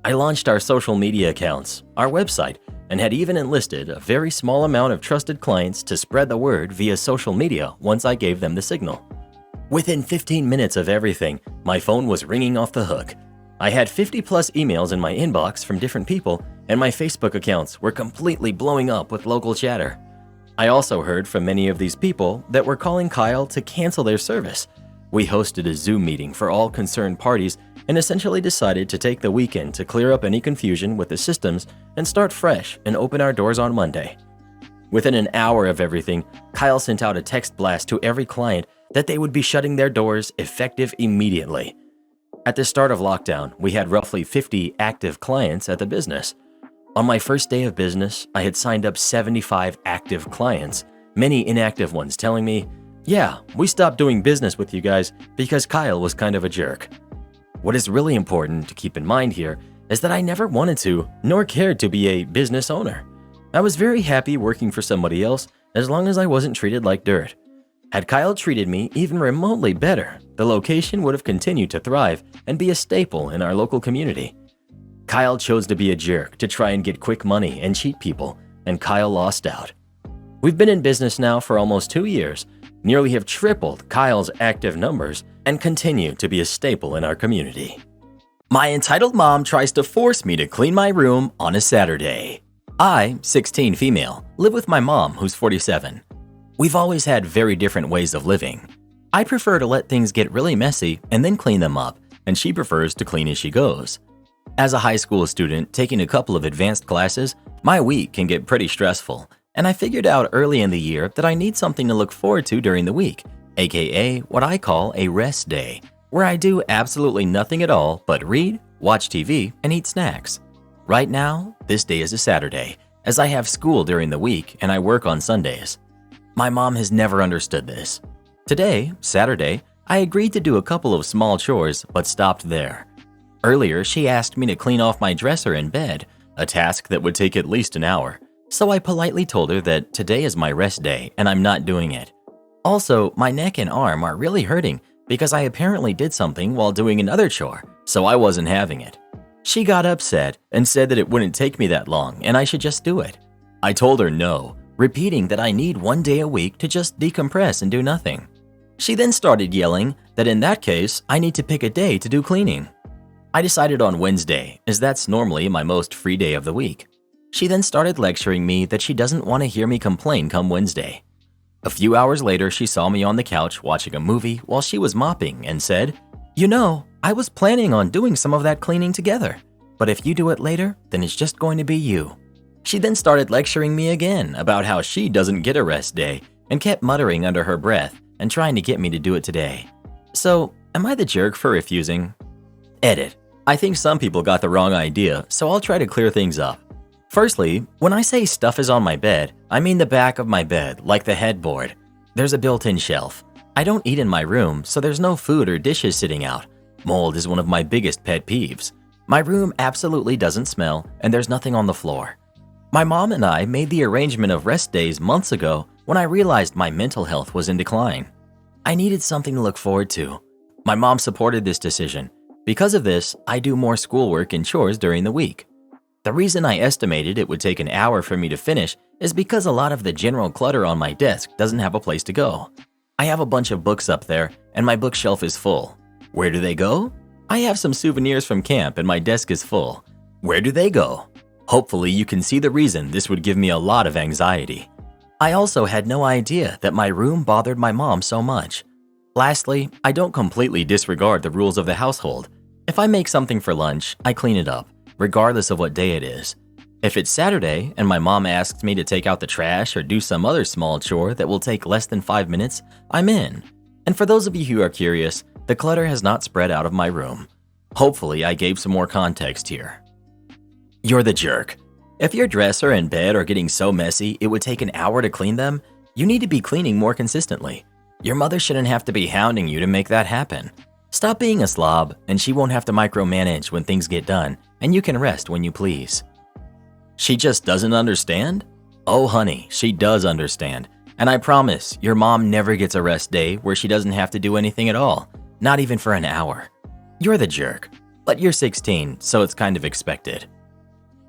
I launched our social media accounts, our website, and had even enlisted a very small amount of trusted clients to spread the word via social media once I gave them the signal. Within 15 minutes of everything, my phone was ringing off the hook. I had 50 plus emails in my inbox from different people, and my Facebook accounts were completely blowing up with local chatter. I also heard from many of these people that were calling Kyle to cancel their service. We hosted a Zoom meeting for all concerned parties and essentially decided to take the weekend to clear up any confusion with the systems and start fresh and open our doors on Monday. Within an hour of everything, Kyle sent out a text blast to every client that they would be shutting their doors effective immediately. At the start of lockdown, we had roughly 50 active clients at the business. On my first day of business, I had signed up 75 active clients, many inactive ones telling me, "Yeah, we stopped doing business with you guys because Kyle was kind of a jerk." What is really important to keep in mind here is that I never wanted to, nor cared to be a business owner. I was very happy working for somebody else as long as I wasn't treated like dirt. Had Kyle treated me even remotely better, the location would have continued to thrive and be a staple in our local community. Kyle chose to be a jerk to try and get quick money and cheat people, and Kyle lost out. We've been in business now for almost 2 years, nearly have tripled Kyle's active numbers, and continue to be a staple in our community. My entitled mom tries to force me to clean my room on a Saturday. I, 16 female, live with my mom who's 47. We've always had very different ways of living. I prefer to let things get really messy and then clean them up, and she prefers to clean as she goes. As a high school student taking a couple of advanced classes, my week can get pretty stressful, and I figured out early in the year that I need something to look forward to during the week, aka what I call a rest day, where I do absolutely nothing at all but read, watch TV, and eat snacks. Right now, this day is a Saturday, as I have school during the week and I work on Sundays. My mom has never understood this. Today, Saturday, I agreed to do a couple of small chores, but stopped there. Earlier, she asked me to clean off my dresser in bed, a task that would take at least an hour, so I politely told her that today is my rest day and I'm not doing it. Also, my neck and arm are really hurting because I apparently did something while doing another chore, so I wasn't having it. She got upset and said that it wouldn't take me that long and I should just do it. I told her no, repeating that I need 1 day a week to just decompress and do nothing. She then started yelling that in that case, I need to pick a day to do cleaning. I decided on Wednesday, as that's normally my most free day of the week. She then started lecturing me that she doesn't want to hear me complain come Wednesday. A few hours later, she saw me on the couch watching a movie while she was mopping and said, "You know, I was planning on doing some of that cleaning together, but if you do it later, then it's just going to be you." She then started lecturing me again about how she doesn't get a rest day and kept muttering under her breath and trying to get me to do it today. So, am I the jerk for refusing? Edit. I think some people got the wrong idea, so I'll try to clear things up. Firstly, when I say stuff is on my bed, I mean the back of my bed, like the headboard. There's a built-in shelf. I don't eat in my room, so there's no food or dishes sitting out. Mold is one of my biggest pet peeves. My room absolutely doesn't smell, and there's nothing on the floor. My mom and I made the arrangement of rest days months ago when I realized my mental health was in decline. I needed something to look forward to. My mom supported this decision. Because of this, I do more schoolwork and chores during the week. The reason I estimated it would take an hour for me to finish is because a lot of the general clutter on my desk doesn't have a place to go. I have a bunch of books up there, and my bookshelf is full. Where do they go? I have some souvenirs from camp and my desk is full. Where do they go? Hopefully you can see the reason this would give me a lot of anxiety. I also had no idea that my room bothered my mom so much. Lastly, I don't completely disregard the rules of the household. If I make something for lunch, I clean it up, regardless of what day it is. If it's Saturday and my mom asks me to take out the trash or do some other small chore that will take less than 5 minutes, I'm in. And for those of you who are curious, the clutter has not spread out of my room. Hopefully, I gave some more context here. You're the jerk. If your dresser and bed are getting so messy it would take an hour to clean them, you need to be cleaning more consistently. Your mother shouldn't have to be hounding you to make that happen. Stop being a slob, and she won't have to micromanage when things get done, and you can rest when you please. She just doesn't understand? Oh honey, she does understand. And I promise, your mom never gets a rest day where she doesn't have to do anything at all, not even for an hour. You're the jerk, but you're 16, so it's kind of expected.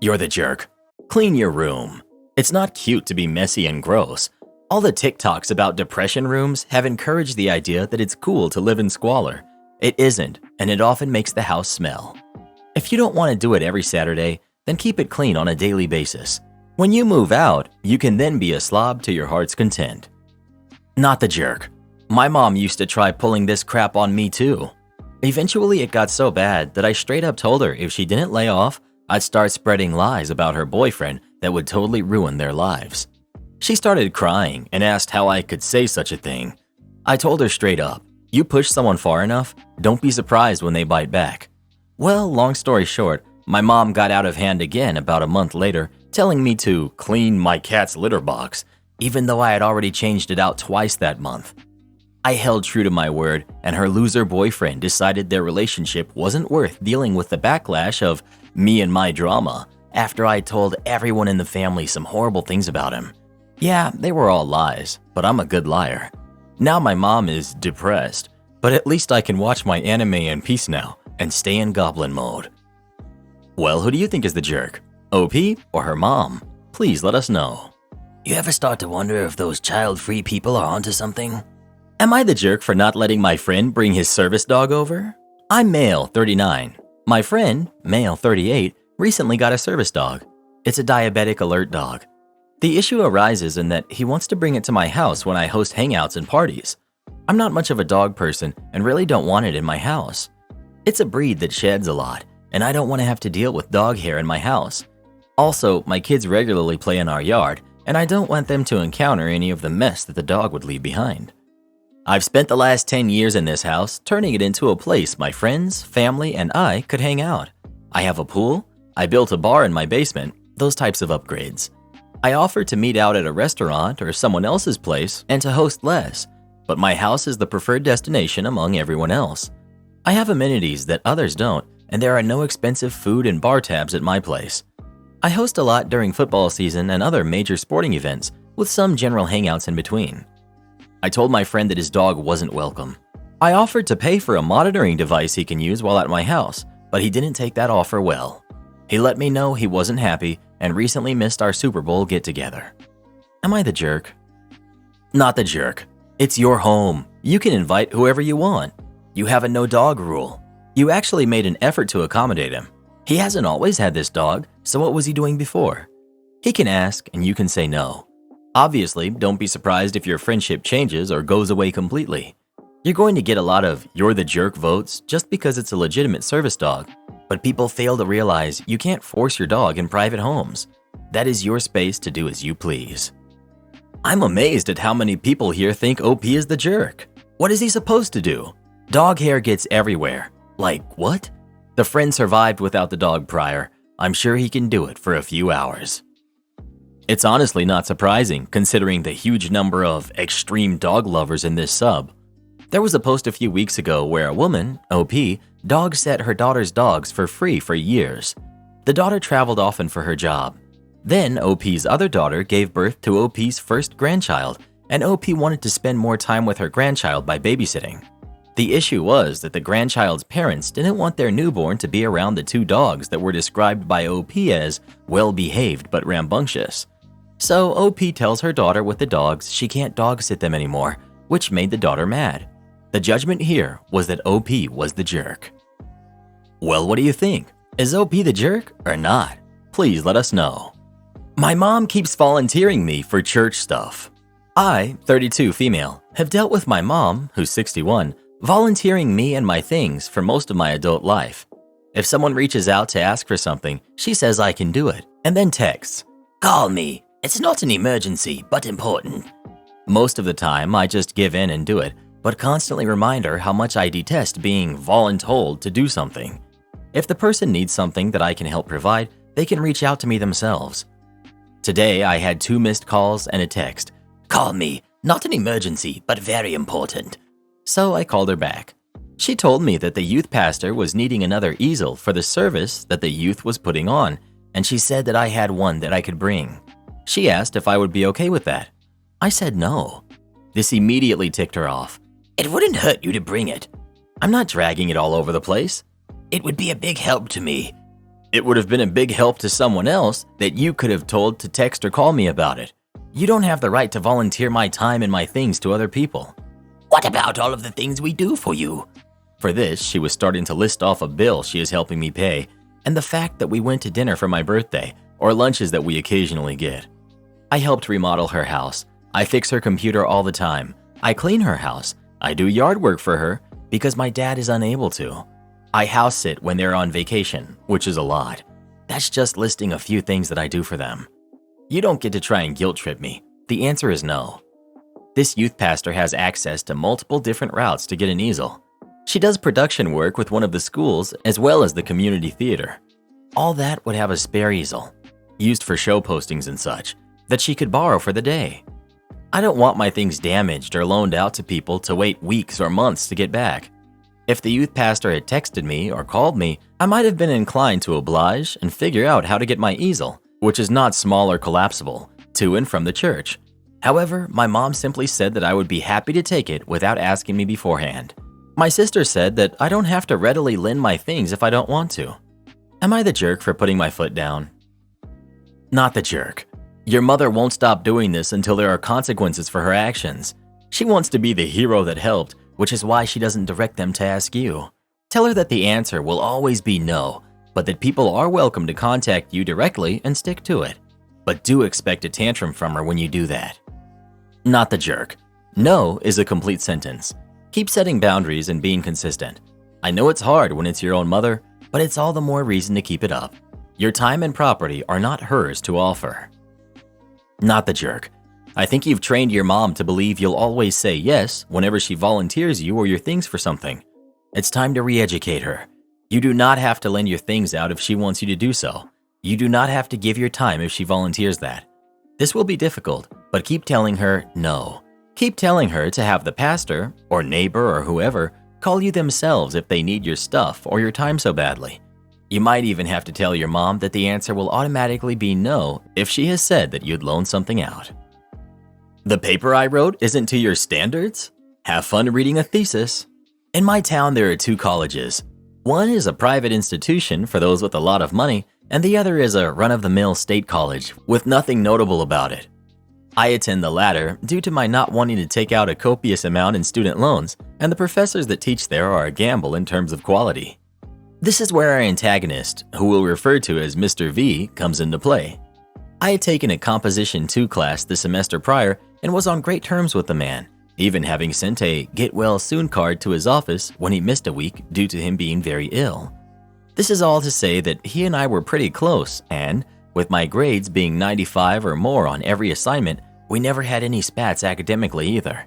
You're the jerk. Clean your room. It's not cute to be messy and gross. All the TikToks about depression rooms have encouraged the idea that it's cool to live in squalor. It isn't, and it often makes the house smell. If you don't want to do it every Saturday, then keep it clean on a daily basis. When you move out, you can then be a slob to your heart's content. Not the jerk. My mom used to try pulling this crap on me too. Eventually it got so bad that I straight up told her if she didn't lay off, I'd start spreading lies about her boyfriend that would totally ruin their lives. She started crying and asked how I could say such a thing. I told her straight up, you push someone far enough, don't be surprised when they bite back. Well, long story short, my mom got out of hand again about a month later, telling me to clean my cat's litter box, even though I had already changed it out twice that month. I held true to my word, and her loser boyfriend decided their relationship wasn't worth dealing with the backlash of me and my drama, after I told everyone in the family some horrible things about him. Yeah, they were all lies, but I'm a good liar. Now my mom is depressed, but at least I can watch my anime in peace now and stay in goblin mode. Well, who do you think is the jerk? OP or her mom? Please let us know. You ever start to wonder if those child-free people are onto something? Am I the jerk for not letting my friend bring his service dog over? I'm male, 39. My friend, male, 38, recently got a service dog. It's a diabetic alert dog. The issue arises in that he wants to bring it to my house when I host hangouts and parties. I'm not much of a dog person and really don't want it in my house. It's a breed that sheds a lot, and I don't want to have to deal with dog hair in my house. Also, my kids regularly play in our yard, and I don't want them to encounter any of the mess that the dog would leave behind. I've spent the last 10 years in this house turning it into a place my friends, family, and I could hang out. I have a pool, I built a bar in my basement, those types of upgrades. I offered to meet out at a restaurant or someone else's place and to host less, but my house is the preferred destination among everyone else. I have amenities that others don't, and there are no expensive food and bar tabs at my place. I host a lot during football season and other major sporting events, with some general hangouts in between. I told my friend that his dog wasn't welcome. I offered to pay for a monitoring device he can use while at my house, but he didn't take that offer well. He let me know he wasn't happy and recently missed our Super Bowl get-together. Am I the jerk? Not the jerk. It's your home. You can invite whoever you want. You have a no-dog rule. You actually made an effort to accommodate him. He hasn't always had this dog, so what was he doing before? He can ask and you can say no. Obviously, don't be surprised if your friendship changes or goes away completely. You're going to get a lot of "you're the jerk" votes just because it's a legitimate service dog, but people fail to realize you can't force your dog in private homes. That is your space to do as you please. I'm amazed at how many people here think OP is the jerk. What is he supposed to do? Dog hair gets everywhere. Like what? The friend survived without the dog prior. I'm sure he can do it for a few hours. It's honestly not surprising considering the huge number of extreme dog lovers in this sub. There was a post a few weeks ago where a woman, OP, dog sat her daughter's dogs for free for years. The daughter traveled often for her job. Then OP's other daughter gave birth to OP's first grandchild, and OP wanted to spend more time with her grandchild by babysitting. The issue was that the grandchild's parents didn't want their newborn to be around the two dogs that were described by OP as well-behaved but rambunctious. So OP tells her daughter with the dogs she can't dog sit them anymore, which made the daughter mad. The judgment here was that OP was the jerk. Well, what do you think? Is OP the jerk or not? Please let us know. My mom keeps volunteering me for church stuff. I, 32 female, have dealt with my mom, who's 61, volunteering me and my things for most of my adult life. If someone reaches out to ask for something, she says I can do it, and then texts, "Call me. It's not an emergency, but important." Most of the time, I just give in and do it, but constantly remind her how much I detest being voluntold to do something. If the person needs something that I can help provide, they can reach out to me themselves. Today, I had 2 missed calls and a text. "Call me. Not an emergency, but very important." So I called her back. She told me that the youth pastor was needing another easel for the service that the youth was putting on, and she said that I had one that I could bring. She asked if I would be okay with that. I said no. This immediately ticked her off. "It wouldn't hurt you to bring it. I'm not dragging it all over the place. It would be a big help to me." It would have been a big help to someone else that you could have told to text or call me about it. You don't have the right to volunteer my time and my things to other people. "What about all of the things we do for you?" For this, she was starting to list off a bill she is helping me pay, and the fact that we went to dinner for my birthday, or lunches that we occasionally get. I helped remodel her house. I fix her computer all the time. I clean her house. I do yard work for her because my dad is unable to. I house sit when they're on vacation, which is a lot. That's just listing a few things that I do for them. You don't get to try and guilt trip me. The answer is no. This youth pastor has access to multiple different routes to get an easel. She does production work with one of the schools as well as the community theater. All that would have a spare easel, used for show postings and such, that she could borrow for the day. I don't want my things damaged or loaned out to people to wait weeks or months to get back. If the youth pastor had texted me or called me, I might have been inclined to oblige and figure out how to get my easel, which is not small or collapsible, to and from the church. However, my mom simply said that I would be happy to take it without asking me beforehand. My sister said that I don't have to readily lend my things if I don't want to. Am I the jerk for putting my foot down? Not the jerk. Your mother won't stop doing this until there are consequences for her actions. She wants to be the hero that helped, which is why she doesn't direct them to ask you. Tell her that the answer will always be no, but that people are welcome to contact you directly and stick to it. But do expect a tantrum from her when you do that. Not the jerk. No is a complete sentence. Keep setting boundaries and being consistent. I know it's hard when it's your own mother, but it's all the more reason to keep it up. Your time and property are not hers to offer. Not the jerk. I think you've trained your mom to believe you'll always say yes whenever she volunteers you or your things for something. It's time to re-educate her. You do not have to lend your things out if she wants you to do so. You do not have to give your time if she volunteers that. This will be difficult, but keep telling her no. Keep telling her to have the pastor, or neighbor, or whoever call you themselves if they need your stuff or your time so badly. You might even have to tell your mom that the answer will automatically be no if she has said that you'd loan something out. The paper I wrote isn't to your standards? Have fun reading a thesis. In my town, there are 2 colleges. One is a private institution for those with a lot of money, and the other is a run-of-the-mill state college with nothing notable about it. I attend the latter due to my not wanting to take out a copious amount in student loans, and the professors that teach there are a gamble in terms of quality. This is where our antagonist, who we'll refer to as Mr. V, comes into play. I had taken a Composition 2 class the semester prior and was on great terms with the man, even having sent a get-well-soon card to his office when he missed a week due to him being very ill. This is all to say that he and I were pretty close, and, with my grades being 95 or more on every assignment, we never had any spats academically either.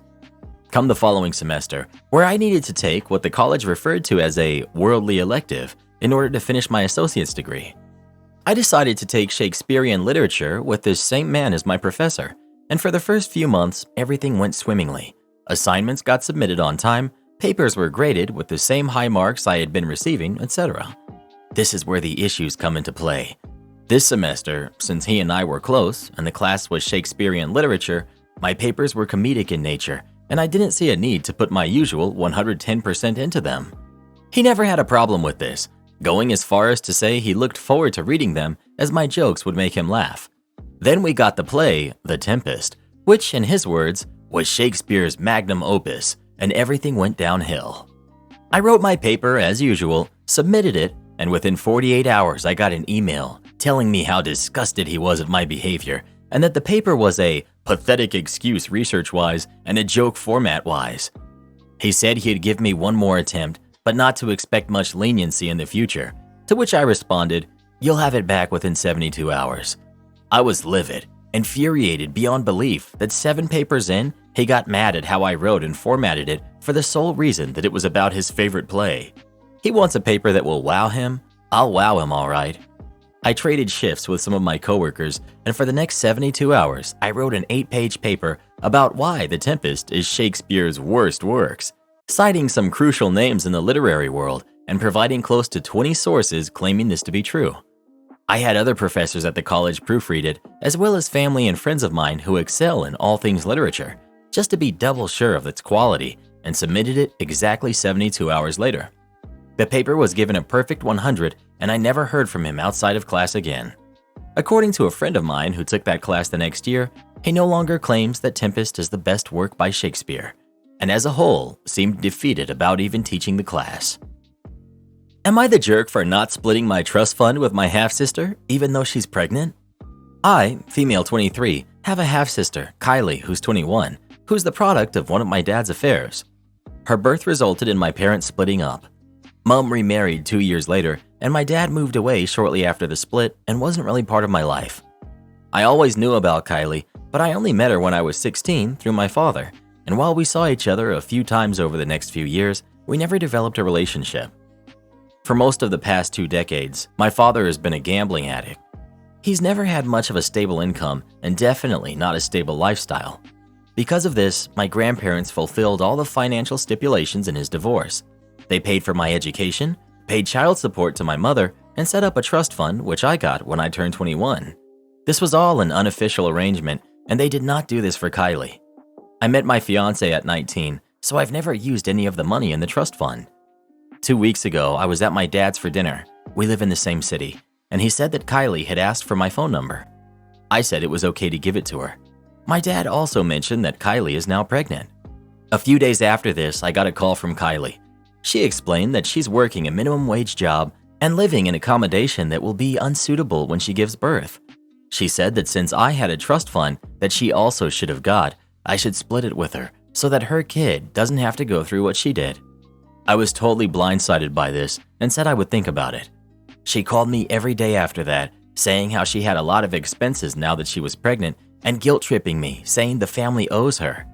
Come the following semester, where I needed to take what the college referred to as a worldly elective in order to finish my associate's degree. I decided to take Shakespearean literature with this same man as my professor, and for the first few months, everything went swimmingly. Assignments got submitted on time, papers were graded with the same high marks I had been receiving, etc. This is where the issues come into play. This semester, since he and I were close and the class was Shakespearean literature, my papers were comedic in nature, and I didn't see a need to put my usual 110% into them. He never had a problem with this, going as far as to say he looked forward to reading them as my jokes would make him laugh. Then we got the play, The Tempest, which, in his words, was Shakespeare's magnum opus, and everything went downhill. I wrote my paper as usual, submitted it, and within 48 hours I got an email telling me how disgusted he was at my behavior and that the paper was a pathetic excuse research-wise and a joke format-wise. He said he'd give me one more attempt, but not to expect much leniency in the future, to which I responded, "You'll have it back within 72 hours. I was livid, infuriated beyond belief that 7 papers in, he got mad at how I wrote and formatted it for the sole reason that it was about his favorite play. He wants a paper that will wow him. I'll wow him all right. I traded shifts with some of my coworkers, and for the next 72 hours, I wrote an 8-page paper about why The Tempest is Shakespeare's worst works, citing some crucial names in the literary world and providing close to 20 sources claiming this to be true. I had other professors at the college proofread it, as well as family and friends of mine who excel in all things literature, just to be double sure of its quality, and submitted it exactly 72 hours later. The paper was given a perfect 100, and I never heard from him outside of class again. According to a friend of mine who took that class the next year, he no longer claims that Tempest is the best work by Shakespeare, and as a whole, seemed defeated about even teaching the class. Am I the jerk for not splitting my trust fund with my half-sister, even though she's pregnant? I, female 23, have a half-sister, Kylie, who's 21, who's the product of one of my dad's affairs. Her birth resulted in my parents splitting up. Mom remarried 2 years later, and my dad moved away shortly after the split and wasn't really part of my life. I always knew about Kylie, but I only met her when I was 16 through my father, and while we saw each other a few times over the next few years, we never developed a relationship. For most of the past 2 decades, my father has been a gambling addict. He's never had much of a stable income and definitely not a stable lifestyle. Because of this, my grandparents fulfilled all the financial stipulations in his divorce. They paid for my education, paid child support to my mother, and set up a trust fund which I got when I turned 21. This was all an unofficial arrangement, and they did not do this for Kylie. I met my fiance at 19, so I've never used any of the money in the trust fund. 2 weeks ago, I was at my dad's for dinner. We live in the same city, and he said that Kylie had asked for my phone number. I said it was okay to give it to her. My dad also mentioned that Kylie is now pregnant. A few days after this, I got a call from Kylie. She explained that she's working a minimum wage job and living in accommodation that will be unsuitable when she gives birth. She said that since I had a trust fund that she also should have got, I should split it with her so that her kid doesn't have to go through what she did. I was totally blindsided by this and said I would think about it. She called me every day after that, saying how she had a lot of expenses now that she was pregnant and guilt-tripping me, saying the family owes her.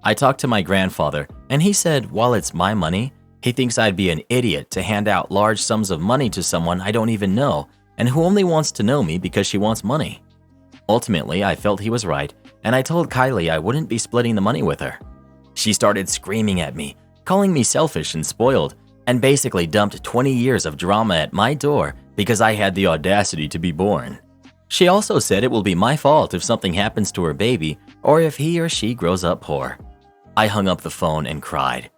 I talked to my grandfather, and he said while it's my money, he thinks I'd be an idiot to hand out large sums of money to someone I don't even know and who only wants to know me because she wants money. Ultimately, I felt he was right, and I told Kylie I wouldn't be splitting the money with her. She started screaming at me, calling me selfish and spoiled, and basically dumped 20 years of drama at my door because I had the audacity to be born. She also said it will be my fault if something happens to her baby or if he or she grows up poor. I hung up the phone and cried.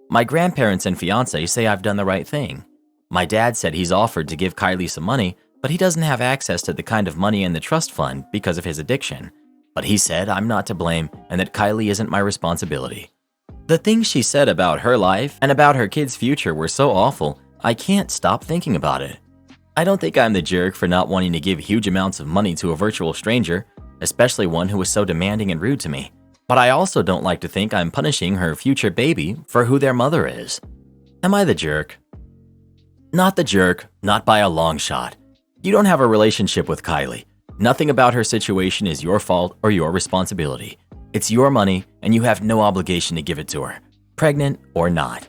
My grandparents and fiance say I've done the right thing. My dad said he's offered to give Kylie some money, but he doesn't have access to the kind of money in the trust fund because of his addiction. But he said I'm not to blame and that Kylie isn't my responsibility. The things she said about her life and about her kid's future were so awful, I can't stop thinking about it. I don't think I'm the jerk for not wanting to give huge amounts of money to a virtual stranger, especially one who was so demanding and rude to me. But I also don't like to think I'm punishing her future baby for who their mother is. Am I the jerk? Not the jerk, not by a long shot. You don't have a relationship with Kylie. Nothing about her situation is your fault or your responsibility. It's your money and you have no obligation to give it to her, pregnant or not.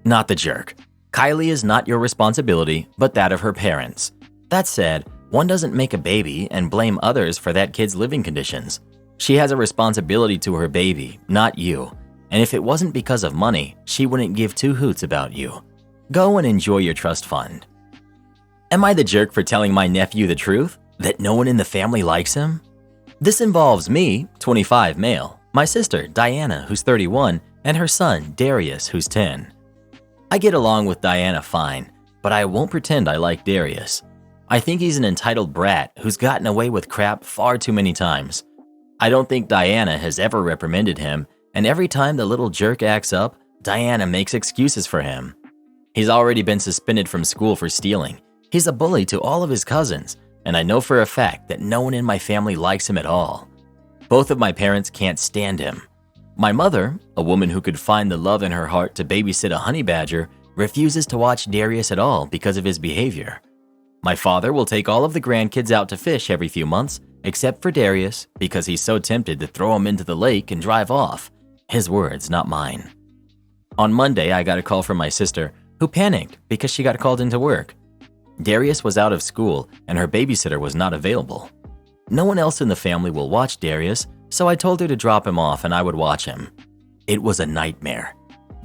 Not the jerk. Kylie is not your responsibility, but that of her parents. That said, one doesn't make a baby and blame others for that kid's living conditions. She has a responsibility to her baby, not you. And if it wasn't because of money, she wouldn't give two hoots about you. Go and enjoy your trust fund. Am I the jerk for telling my nephew the truth? That no one in the family likes him? This involves me, 25 male, my sister, Diana, who's 31, and her son, Darius, who's 10. I get along with Diana fine, but I won't pretend I like Darius. I think he's an entitled brat who's gotten away with crap far too many times. I don't think Diana has ever reprimanded him, and every time the little jerk acts up, Diana makes excuses for him. He's already been suspended from school for stealing. He's a bully to all of his cousins, and I know for a fact that no one in my family likes him at all. Both of my parents can't stand him. My mother, a woman who could find the love in her heart to babysit a honey badger, refuses to watch Darius at all because of his behavior. My father will take all of the grandkids out to fish every few months, except for Darius, because he's so tempted to throw him into the lake and drive off. His words, not mine. On Monday, I got a call from my sister, who panicked because she got called into work. Darius was out of school and her babysitter was not available. No one else in the family will watch Darius, so I told her to drop him off and I would watch him. It was a nightmare.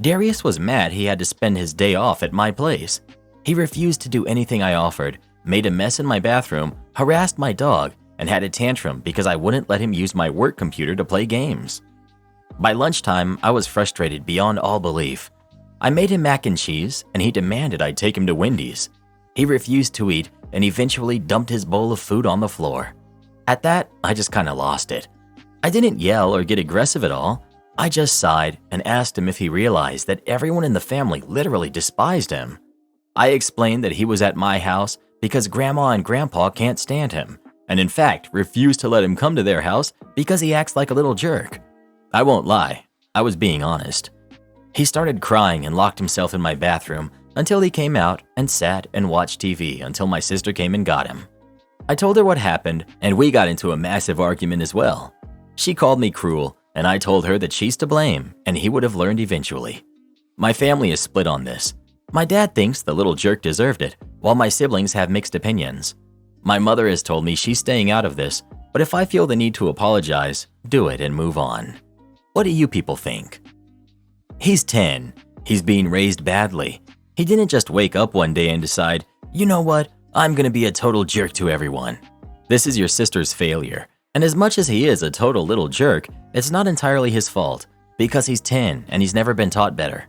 Darius was mad he had to spend his day off at my place. He refused to do anything I offered, made a mess in my bathroom, harassed my dog, and had a tantrum because I wouldn't let him use my work computer to play games. By lunchtime, I was frustrated beyond all belief. I made him mac and cheese, and he demanded I take him to Wendy's. He refused to eat and eventually dumped his bowl of food on the floor. At that, I just kinda lost it. I didn't yell or get aggressive at all. I just sighed and asked him if he realized that everyone in the family literally despised him. I explained that he was at my house because Grandma and Grandpa can't stand him, and in fact refused to let him come to their house because he acts like a little jerk. I won't lie, I was being honest. He started crying and locked himself in my bathroom until he came out and sat and watched TV until my sister came and got him. I told her what happened, and we got into a massive argument as well. She called me cruel, and I told her that she's to blame, and he would have learned eventually. My family is split on this. My dad thinks the little jerk deserved it, while my siblings have mixed opinions. My mother has told me she's staying out of this, but if I feel the need to apologize, do it and move on. What do you people think? He's 10. He's being raised badly. He didn't just wake up one day and decide, you know what, I'm gonna be a total jerk to everyone. This is your sister's failure. And as much as he is a total little jerk, it's not entirely his fault, because he's 10 and he's never been taught better.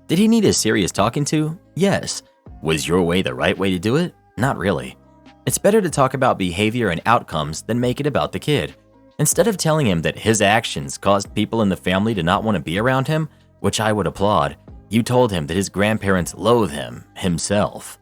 Did he need a serious talking to? Yes. Was your way the right way to do it? Not really. It's better to talk about behavior and outcomes than make it about the kid. Instead of telling him that his actions caused people in the family to not want to be around him, which I would applaud, you told him that his grandparents loathe him, himself.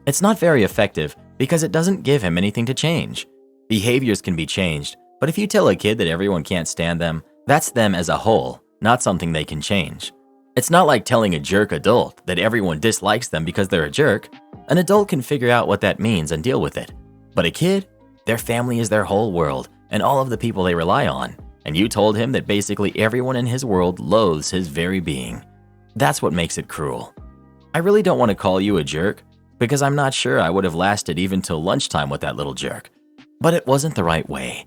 It's not very effective because it doesn't give him anything to change. Behaviors can be changed, but if you tell a kid that everyone can't stand them, that's them as a whole, not something they can change. It's not like telling a jerk adult that everyone dislikes them because they're a jerk. An adult can figure out what that means and deal with it. But a kid, their family is their whole world and all of the people they rely on. And you told him that basically everyone in his world loathes his very being. That's what makes it cruel. I really don't want to call you a jerk because I'm not sure I would have lasted even till lunchtime with that little jerk. But it wasn't the right way.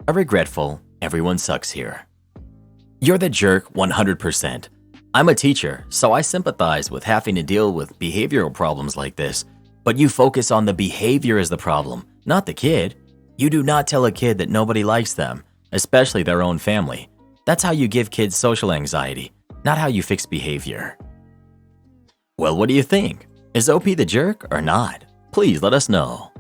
A regretful, everyone sucks here. You're the jerk 100%. I'm a teacher, so I sympathize with having to deal with behavioral problems like this, but you focus on the behavior as the problem, not the kid. You do not tell a kid that nobody likes them, especially their own family. That's how you give kids social anxiety, not how you fix behavior. Well, what do you think? Is OP the jerk or not? Please let us know.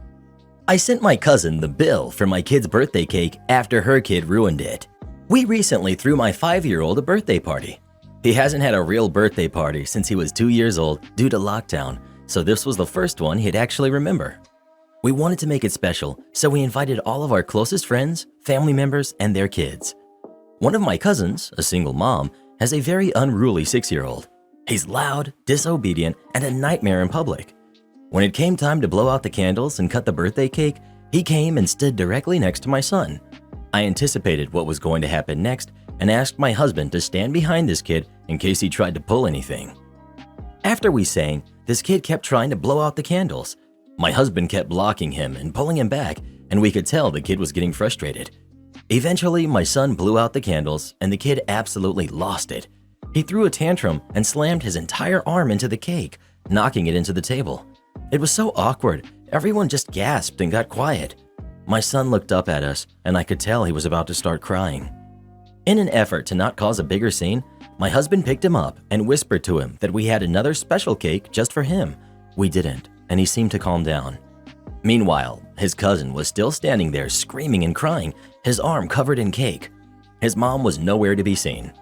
I sent my cousin the bill for my kid's birthday cake after her kid ruined it. We recently threw my 5-year-old a birthday party. He hasn't had a real birthday party since he was 2 years old due to lockdown, so this was the first one he'd actually remember. We wanted to make it special, so we invited all of our closest friends, family members, and their kids. One of my cousins, a single mom, has a very unruly 6-year-old. He's loud, disobedient, and a nightmare in public. When it came time to blow out the candles and cut the birthday cake, he came and stood directly next to my son. I anticipated what was going to happen next and asked my husband to stand behind this kid in case he tried to pull anything. After we sang, this kid kept trying to blow out the candles. My husband kept blocking him and pulling him back, and we could tell the kid was getting frustrated. Eventually, my son blew out the candles and the kid absolutely lost it. He threw a tantrum and slammed his entire arm into the cake, knocking it into the table. It was so awkward, everyone just gasped and got quiet. My son looked up at us, and I could tell he was about to start crying. In an effort to not cause a bigger scene, my husband picked him up and whispered to him that we had another special cake just for him. We didn't, and he seemed to calm down. Meanwhile, his cousin was still standing there screaming and crying, his arm covered in cake. His mom was nowhere to be seen.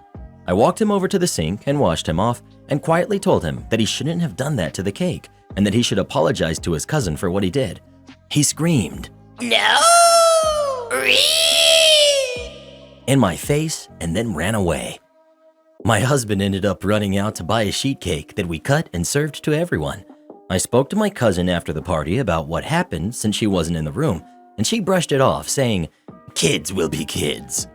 I walked him over to the sink and washed him off and quietly told him that he shouldn't have done that to the cake and that he should apologize to his cousin for what he did. He screamed, "No!" in my face and then ran away. My husband ended up running out to buy a sheet cake that we cut and served to everyone. I spoke to my cousin after the party about what happened since she wasn't in the room, and she brushed it off, saying, "Kids will be kids."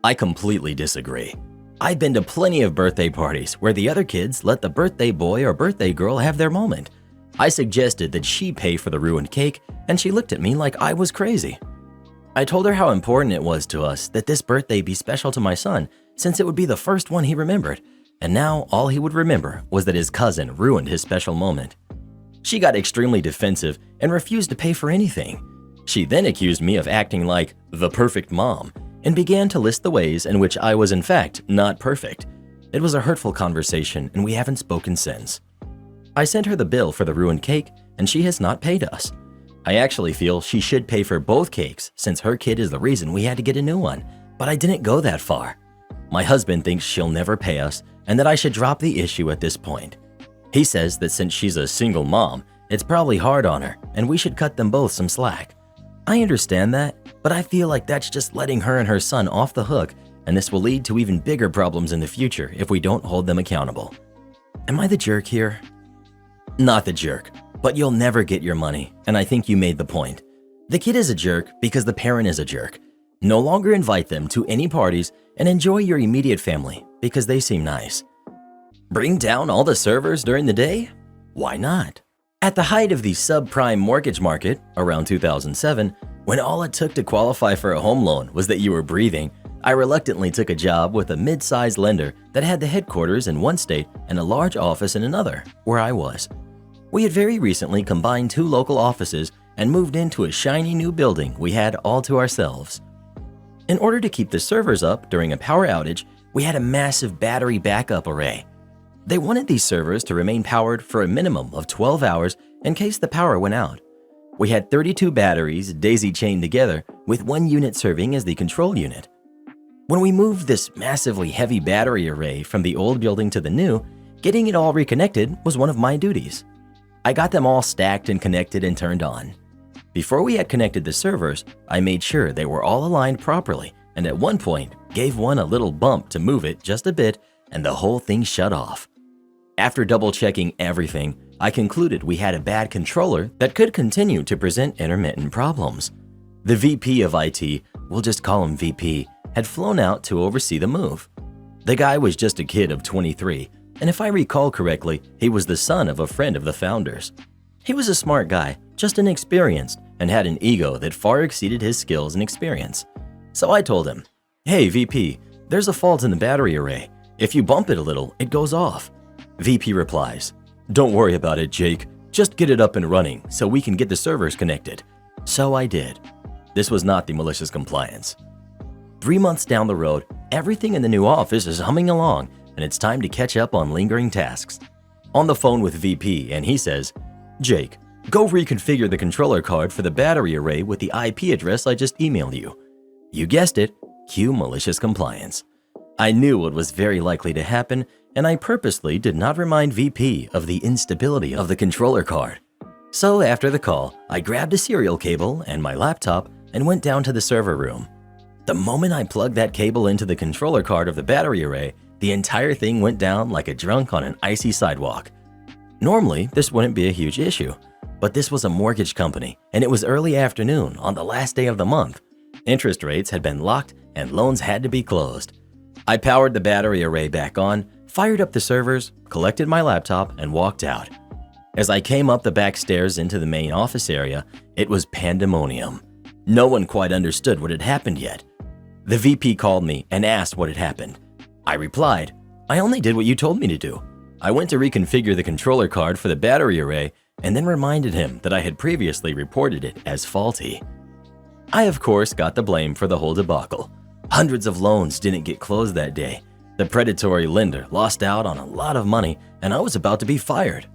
I completely disagree. I've been to plenty of birthday parties where the other kids let the birthday boy or birthday girl have their moment. I suggested that she pay for the ruined cake, and she looked at me like I was crazy. I told her how important it was to us that this birthday be special to my son, since it would be the first one he remembered, and now all he would remember was that his cousin ruined his special moment. She got extremely defensive and refused to pay for anything. She then accused me of acting like the perfect mom and began to list the ways in which I was in fact not perfect. It was a hurtful conversation and we haven't spoken since. I sent her the bill for the ruined cake and she has not paid us. I actually feel she should pay for both cakes since her kid is the reason we had to get a new one, but I didn't go that far. My husband thinks she'll never pay us and that I should drop the issue at this point. He says that since she's a single mom, it's probably hard on her and we should cut them both some slack. I understand that, but I feel like that's just letting her and her son off the hook, and this will lead to even bigger problems in the future if we don't hold them accountable. Am I the jerk here? Not the jerk, but you'll never get your money, and I think you made the point. The kid is a jerk because the parent is a jerk. No longer invite them to any parties and enjoy your immediate family because they seem nice. Bring down all the servers during the day? Why not? At the height of the subprime mortgage market, around 2007, when all it took to qualify for a home loan was that you were breathing, I reluctantly took a job with a mid-sized lender that had the headquarters in one state and a large office in another, where I was. We had very recently combined two local offices and moved into a shiny new building we had all to ourselves. In order to keep the servers up during a power outage, we had a massive battery backup array. They wanted these servers to remain powered for a minimum of 12 hours in case the power went out. We had 32 batteries daisy-chained together, with one unit serving as the control unit. When we moved this massively heavy battery array from the old building to the new, getting it all reconnected was one of my duties. I got them all stacked and connected and turned on. Before we had connected the servers, I made sure they were all aligned properly, and at one point gave one a little bump to move it just a bit, and the whole thing shut off. After double-checking everything, I concluded we had a bad controller that could continue to present intermittent problems. The VP of IT, we'll just call him VP, had flown out to oversee the move. The guy was just a kid of 23, and if I recall correctly, he was the son of a friend of the founders. He was a smart guy, just inexperienced, and had an ego that far exceeded his skills and experience. So I told him, "Hey VP, there's a fault in the battery array. If you bump it a little, it goes off." VP replies, "Don't worry about it, Jake. Just get it up and running so we can get the servers connected." So I did. This was not the malicious compliance. 3 months down the road, everything in the new office is humming along, and it's time to catch up on lingering tasks. On the phone with VP, and he says, "Jake, go reconfigure the controller card for the battery array with the IP address I just emailed you." You guessed it, cue malicious compliance. I knew what was very likely to happen, and I purposely did not remind VP of the instability of the controller card. So after the call, I grabbed a serial cable and my laptop and went down to the server room. The moment I plugged that cable into the controller card of the battery array, the entire thing went down like a drunk on an icy sidewalk. Normally, this wouldn't be a huge issue, but this was a mortgage company, and it was early afternoon on the last day of the month. Interest rates had been locked and loans had to be closed. I powered the battery array back on, fired up the servers, collected my laptop, and walked out. As I came up the back stairs into the main office area, it was pandemonium. No one quite understood what had happened yet. The VP called me and asked what had happened. I replied, "I only did what you told me to do. I went to reconfigure the controller card for the battery array and then reminded him that I had previously reported it as faulty." I, of course, got the blame for the whole debacle. Hundreds of loans didn't get closed that day. The predatory lender lost out on a lot of money, and I was about to be fired.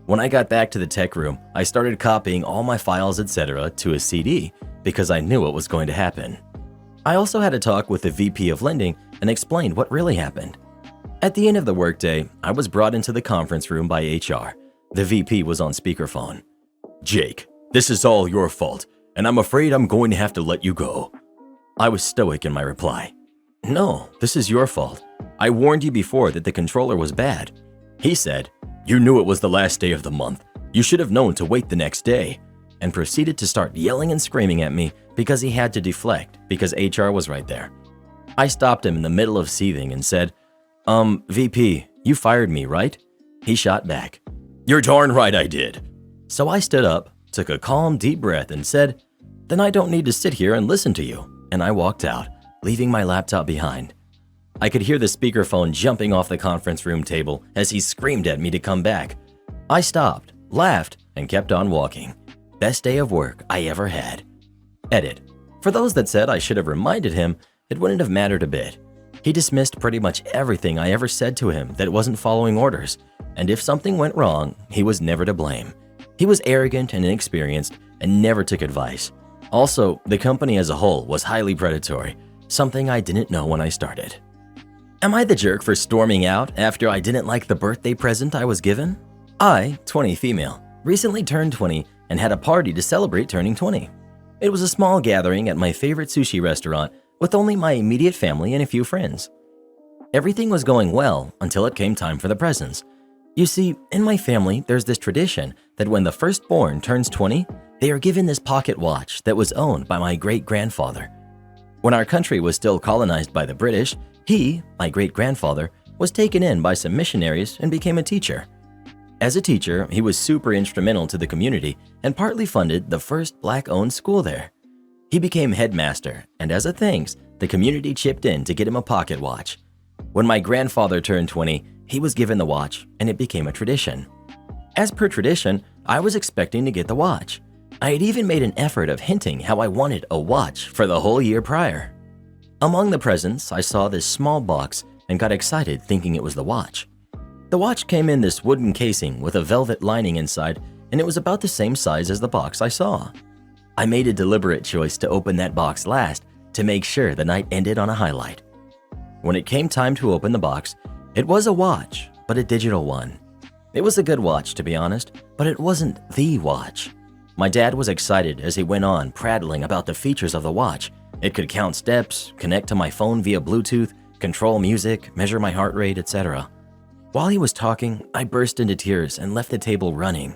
When I got back to the tech room, I started copying all my files, etc. to a CD because I knew what was going to happen. I also had a talk with the VP of lending and explained what really happened. At the end of the workday, I was brought into the conference room by HR. The VP was on speakerphone. "Jake, this is all your fault, and I'm afraid I'm going to have to let you go." I was stoic in my reply. "No, this is your fault. I warned you before that the controller was bad." He said, "You knew it was the last day of the month. You should have known to wait the next day," and proceeded to start yelling and screaming at me because he had to deflect because HR was right there. I stopped him in the middle of seething and said, VP, you fired me, right?" He shot back, "You're darn right I did." So I stood up, took a calm, deep breath and said, "Then I don't need to sit here and listen to you," and I walked out, leaving my laptop behind. I could hear the speakerphone jumping off the conference room table as he screamed at me to come back. I stopped, laughed, and kept on walking. Best day of work I ever had. Edit. For those that said I should have reminded him, it wouldn't have mattered a bit. He dismissed pretty much everything I ever said to him that wasn't following orders, and if something went wrong, he was never to blame. He was arrogant and inexperienced and never took advice. Also, the company as a whole was highly predatory, something I didn't know when I started. Am I the jerk for storming out after I didn't like the birthday present I was given? I, 20 female, recently turned 20 and had a party to celebrate turning 20. It was a small gathering at my favorite sushi restaurant with only my immediate family and a few friends. Everything was going well until it came time for the presents. You see, in my family, there's this tradition that when the firstborn turns 20, they are given this pocket watch that was owned by my great-grandfather. When our country was still colonized by the British, he, my great-grandfather, was taken in by some missionaries and became a teacher. As a teacher, he was super instrumental to the community and partly funded the first Black-owned school there. He became headmaster, and as a thanks, the community chipped in to get him a pocket watch. When my grandfather turned 20, he was given the watch, and it became a tradition. As per tradition, I was expecting to get the watch. I had even made an effort of hinting how I wanted a watch for the whole year prior. Among the presents, I saw this small box and got excited thinking it was the watch. The watch came in this wooden casing with a velvet lining inside, and it was about the same size as the box I saw. I made a deliberate choice to open that box last to make sure the night ended on a highlight. When it came time to open the box, it was a watch, but a digital one. It was a good watch, to be honest, but it wasn't the watch. My dad was excited as he went on prattling about the features of the watch. It could count steps, connect to my phone via Bluetooth, control music, measure my heart rate, etc. While he was talking, I burst into tears and left the table running.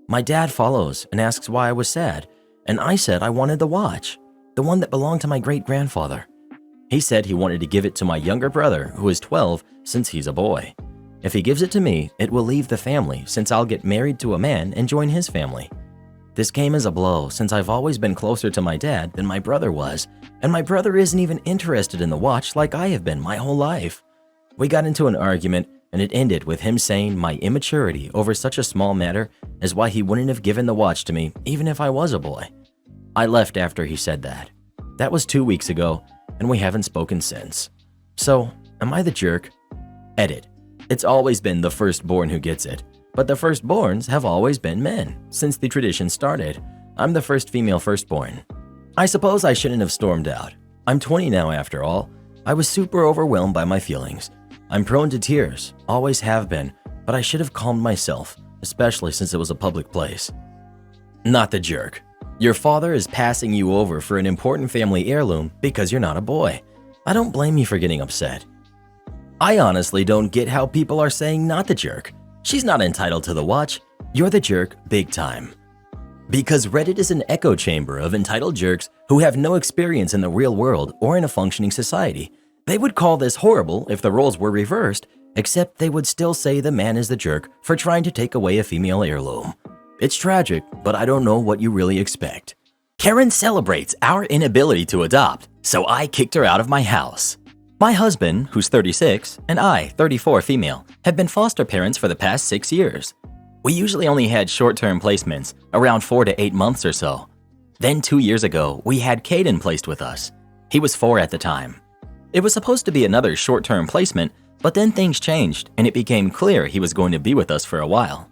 My dad follows and asks why I was sad, and I said I wanted the watch, the one that belonged to my great-grandfather. He said he wanted to give it to my younger brother, who is 12, since he's a boy. If he gives it to me, it will leave the family since I'll get married to a man and join his family. This came as a blow since I've always been closer to my dad than my brother was, and my brother isn't even interested in the watch like I have been my whole life. We got into an argument, and it ended with him saying my immaturity over such a small matter is why he wouldn't have given the watch to me even if I was a boy. I left after he said that. That was 2 weeks ago, and we haven't spoken since. So, am I the jerk? Edit. It's always been the firstborn who gets it, but the firstborns have always been men since the tradition started. I'm the first female firstborn. I suppose I shouldn't have stormed out. I'm 20 now after all. I was super overwhelmed by my feelings. I'm prone to tears, always have been, but I should have calmed myself, especially since it was a public place. Not the jerk. Your father is passing you over for an important family heirloom because you're not a boy. I don't blame you for getting upset. I honestly don't get how people are saying not the jerk. She's not entitled to the watch. You're the jerk big time. Because Reddit is an echo chamber of entitled jerks who have no experience in the real world or in a functioning society. They would call this horrible if the roles were reversed, except they would still say the man is the jerk for trying to take away a female heirloom. It's tragic, but I don't know what you really expect. Karen celebrates our inability to adopt, so I kicked her out of my house. My husband, who's 36, and I, 34 female, have been foster parents for the past 6 years. We usually only had short-term placements, around 4 to 8 months or so. Then 2 years ago, we had Caden placed with us. He was 4 at the time. It was supposed to be another short-term placement, but then things changed and it became clear he was going to be with us for a while.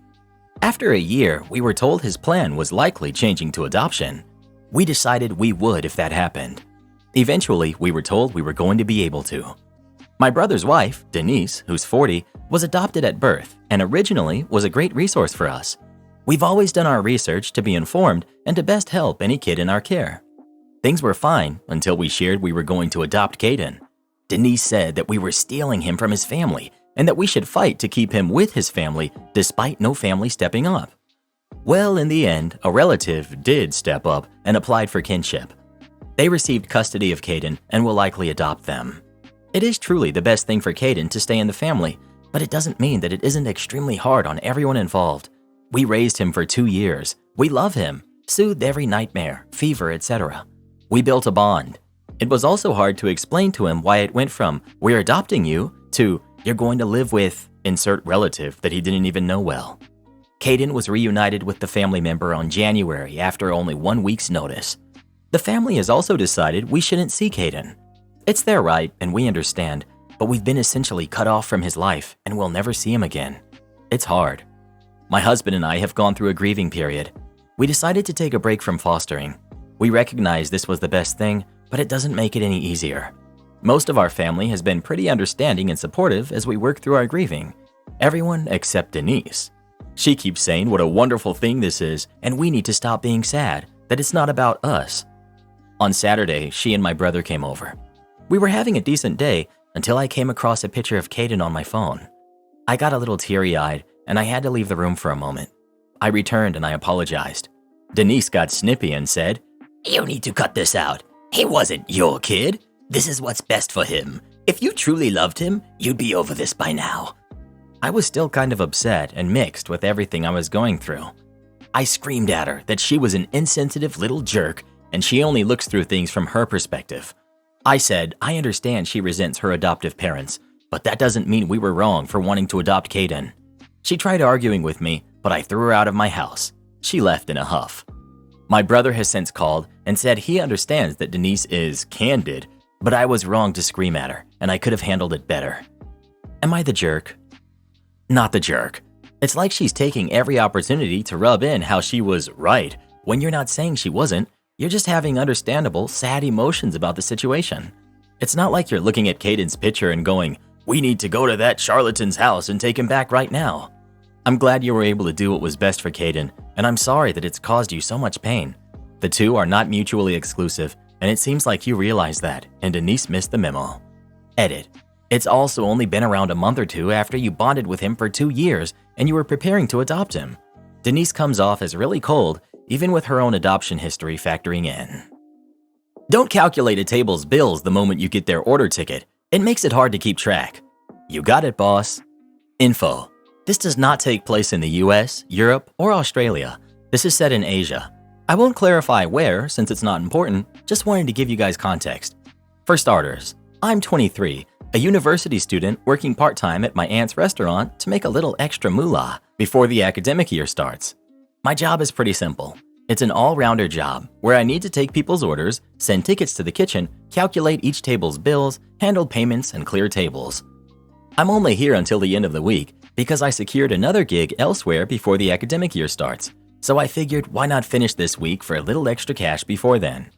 After a year, we were told his plan was likely changing to adoption. We decided we would if that happened. Eventually, we were told we were going to be able to. My brother's wife, Denise, who's 40, was adopted at birth and originally was a great resource for us. We've always done our research to be informed and to best help any kid in our care. Things were fine until we shared we were going to adopt Caden. Denise said that we were stealing him from his family and that we should fight to keep him with his family despite no family stepping up. Well, in the end, a relative did step up and applied for kinship. They received custody of Caden and will likely adopt them. It is truly the best thing for Caden to stay in the family, but it doesn't mean that it isn't extremely hard on everyone involved. We raised him for 2 years. We love him, soothed every nightmare, fever, etc. We built a bond. It was also hard to explain to him why it went from, "We're adopting you," to, "You're going to live with," insert relative that he didn't even know well. Caden was reunited with the family member on January after only 1 week's notice. The family has also decided we shouldn't see Caden. It's their right, and we understand, but we've been essentially cut off from his life and we'll never see him again. It's hard. My husband and I have gone through a grieving period. We decided to take a break from fostering. We recognize this was the best thing, but it doesn't make it any easier. Most of our family has been pretty understanding and supportive as we work through our grieving. Everyone except Denise. She keeps saying what a wonderful thing this is, and we need to stop being sad, that it's not about us. On Saturday, she and my brother came over. We were having a decent day until I came across a picture of Caden on my phone. I got a little teary-eyed, and I had to leave the room for a moment. I returned and I apologized. Denise got snippy and said, "You need to cut this out. He wasn't your kid. This is what's best for him. If you truly loved him, you'd be over this by now." I was still kind of upset and mixed with everything I was going through. I screamed at her that she was an insensitive little jerk and she only looks through things from her perspective. I said, I understand she resents her adoptive parents, but that doesn't mean we were wrong for wanting to adopt Caden. She tried arguing with me, but I threw her out of my house. She left in a huff. My brother has since called and said he understands that Denise is candid, but I was wrong to scream at her, and I could have handled it better. Am I the jerk? Not the jerk. It's like she's taking every opportunity to rub in how she was right when you're not saying she wasn't. You're just having understandable, sad emotions about the situation. It's not like you're looking at Caden's picture and going, we need to go to that charlatan's house and take him back right now. I'm glad you were able to do what was best for Caden, and I'm sorry that it's caused you so much pain. The two are not mutually exclusive, and it seems like you realize that, and Denise missed the memo. Edit. It's also only been around a month or two after you bonded with him for 2 years and you were preparing to adopt him. Denise comes off as really cold, even with her own adoption history factoring in. Don't calculate a table's bills the moment you get their order ticket. It makes it hard to keep track. You got it, boss. Info. This does not take place in the US, Europe, or Australia. This is set in Asia. I won't clarify where since it's not important, just wanted to give you guys context. For starters, I'm 23, a university student working part-time at my aunt's restaurant to make a little extra moolah before the academic year starts. My job is pretty simple. It's an all-rounder job where I need to take people's orders, send tickets to the kitchen, calculate each table's bills, handle payments, and clear tables. I'm only here until the end of the week because I secured another gig elsewhere before the academic year starts, so I figured why not finish this week for a little extra cash before then.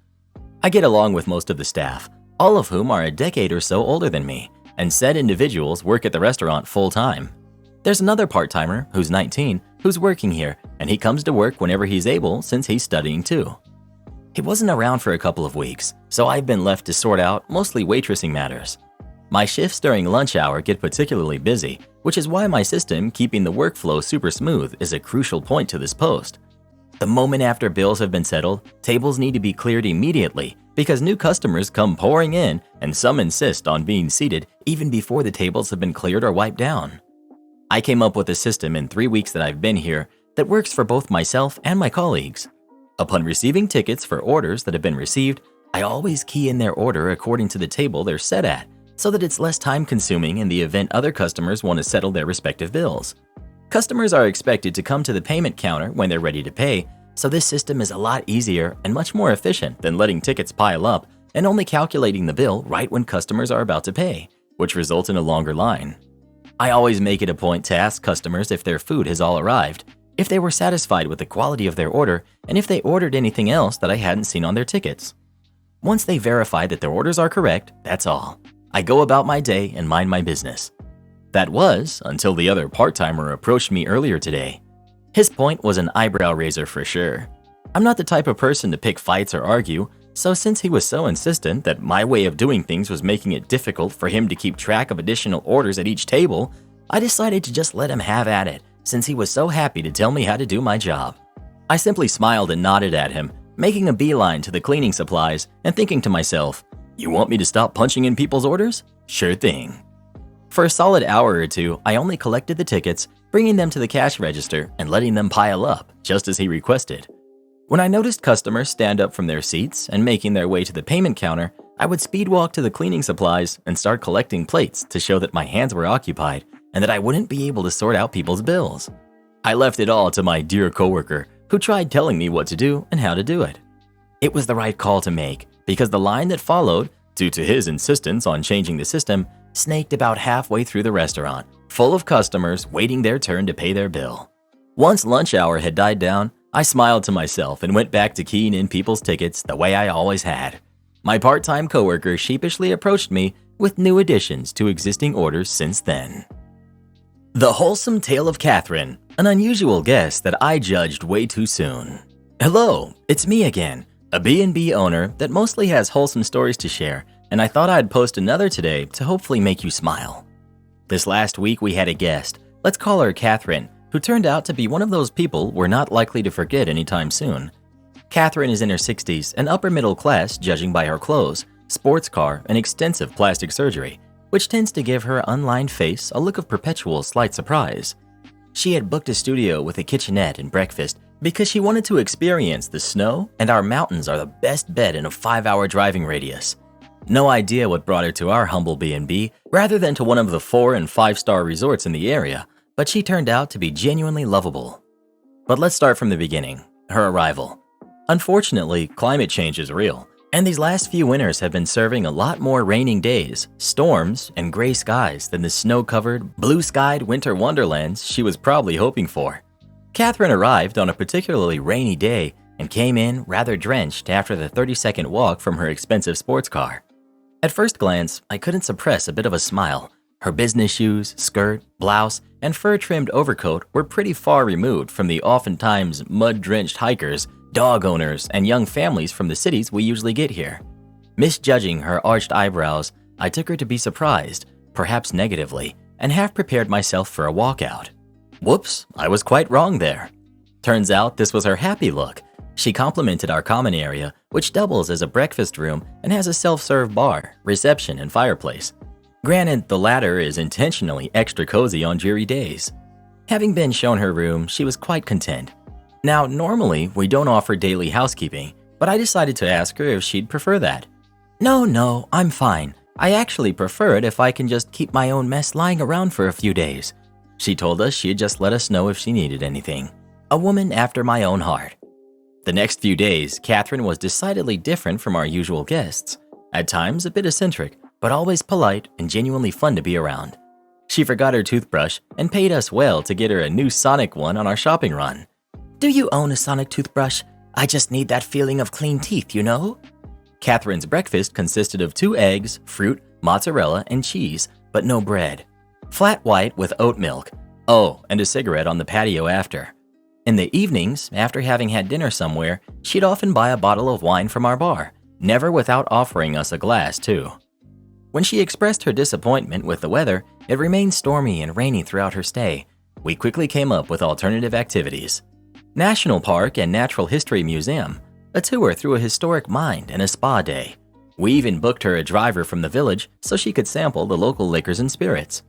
I get along with most of the staff, all of whom are a decade or so older than me, and said individuals work at the restaurant full-time. There's another part-timer who's 19 who's working here, and he comes to work whenever he's able since he's studying too. He wasn't around for a couple of weeks, so I've been left to sort out mostly waitressing matters. My shifts during lunch hour get particularly busy, which is why my system keeping the workflow super smooth is a crucial point to this post. The moment after bills have been settled, tables need to be cleared immediately because new customers come pouring in and some insist on being seated even before the tables have been cleared or wiped down. I came up with a system in 3 weeks that I've been here that works for both myself and my colleagues. Upon receiving tickets for orders that have been received, I always key in their order according to the table they're set at so that it's less time-consuming in the event other customers want to settle their respective bills. Customers are expected to come to the payment counter when they're ready to pay, so this system is a lot easier and much more efficient than letting tickets pile up and only calculating the bill right when customers are about to pay, which results in a longer line. I always make it a point to ask customers if their food has all arrived, if they were satisfied with the quality of their order, and if they ordered anything else that I hadn't seen on their tickets. Once they verify that their orders are correct, that's all. I go about my day and mind my business. That was until the other part-timer approached me earlier today. His point was an eyebrow raiser for sure. I'm not the type of person to pick fights or argue, so since he was so insistent that my way of doing things was making it difficult for him to keep track of additional orders at each table, I decided to just let him have at it since he was so happy to tell me how to do my job. I simply smiled and nodded at him, making a beeline to the cleaning supplies and thinking to myself, you want me to stop punching in people's orders? Sure thing. For a solid hour or two, I only collected the tickets, bringing them to the cash register and letting them pile up, just as he requested. When I noticed customers stand up from their seats and making their way to the payment counter, I would speed walk to the cleaning supplies and start collecting plates to show that my hands were occupied and that I wouldn't be able to sort out people's bills. I left it all to my dear coworker, who tried telling me what to do and how to do it. It was the right call to make, because the line that followed, due to his insistence on changing the system, snaked about halfway through the restaurant, full of customers waiting their turn to pay their bill. Once lunch hour had died down, I smiled to myself and went back to keying in people's tickets the way I always had. My part-time coworker sheepishly approached me with new additions to existing orders since then. The Wholesome Tale of Catherine, an unusual guest that I judged way too soon. Hello, it's me again, a B&B owner that mostly has wholesome stories to share, and I thought I'd post another today to hopefully make you smile. This last week we had a guest, let's call her Catherine, who turned out to be one of those people we're not likely to forget anytime soon. Catherine is in her 60s and upper middle class judging by her clothes, sports car, and extensive plastic surgery, which tends to give her unlined face a look of perpetual slight surprise. She had booked a studio with a kitchenette and breakfast Because she wanted to experience the snow, and our mountains are the best bet in a 5-hour driving radius. No idea what brought her to our humble B&B rather than to one of the 4- and 5-star resorts in the area, but she turned out to be genuinely lovable. But let's start from the beginning, her arrival. Unfortunately, climate change is real, and these last few winters have been serving a lot more raining days, storms, and gray skies than the snow-covered, blue-skied winter wonderlands she was probably hoping for. Catherine arrived on a particularly rainy day and came in rather drenched after the 30-second walk from her expensive sports car. At first glance, I couldn't suppress a bit of a smile. Her business shoes, skirt, blouse, and fur-trimmed overcoat were pretty far removed from the oftentimes mud-drenched hikers, dog owners, and young families from the cities we usually get here. Misjudging her arched eyebrows, I took her to be surprised, perhaps negatively, and half prepared myself for a walkout. Whoops, I was quite wrong there. Turns out this was her happy look. She complimented our common area, which doubles as a breakfast room and has a self-serve bar, reception, and fireplace. Granted, the latter is intentionally extra cozy on dreary days. Having been shown her room, she was quite content. Now, normally, we don't offer daily housekeeping, but I decided to ask her if she'd prefer that. No, I'm fine. I actually prefer it if I can just keep my own mess lying around for a few days. She told us she'd just let us know if she needed anything. A woman after my own heart. The next few days, Catherine was decidedly different from our usual guests. At times, a bit eccentric, but always polite and genuinely fun to be around. She forgot her toothbrush and paid us well to get her a new Sonic one on our shopping run. Do you own a Sonic toothbrush? I just need that feeling of clean teeth, you know? Catherine's breakfast consisted of 2 eggs, fruit, mozzarella, and cheese, but no bread. Flat white with oat milk. Oh, and a cigarette on the patio after. In the evenings, after having had dinner somewhere, she'd often buy a bottle of wine from our bar, never without offering us a glass, too. When she expressed her disappointment with the weather, it remained stormy and rainy throughout her stay. We quickly came up with alternative activities. National Park and Natural History Museum, a tour through a historic mine, and a spa day. We even booked her a driver from the village so she could sample the local liquors and spirits.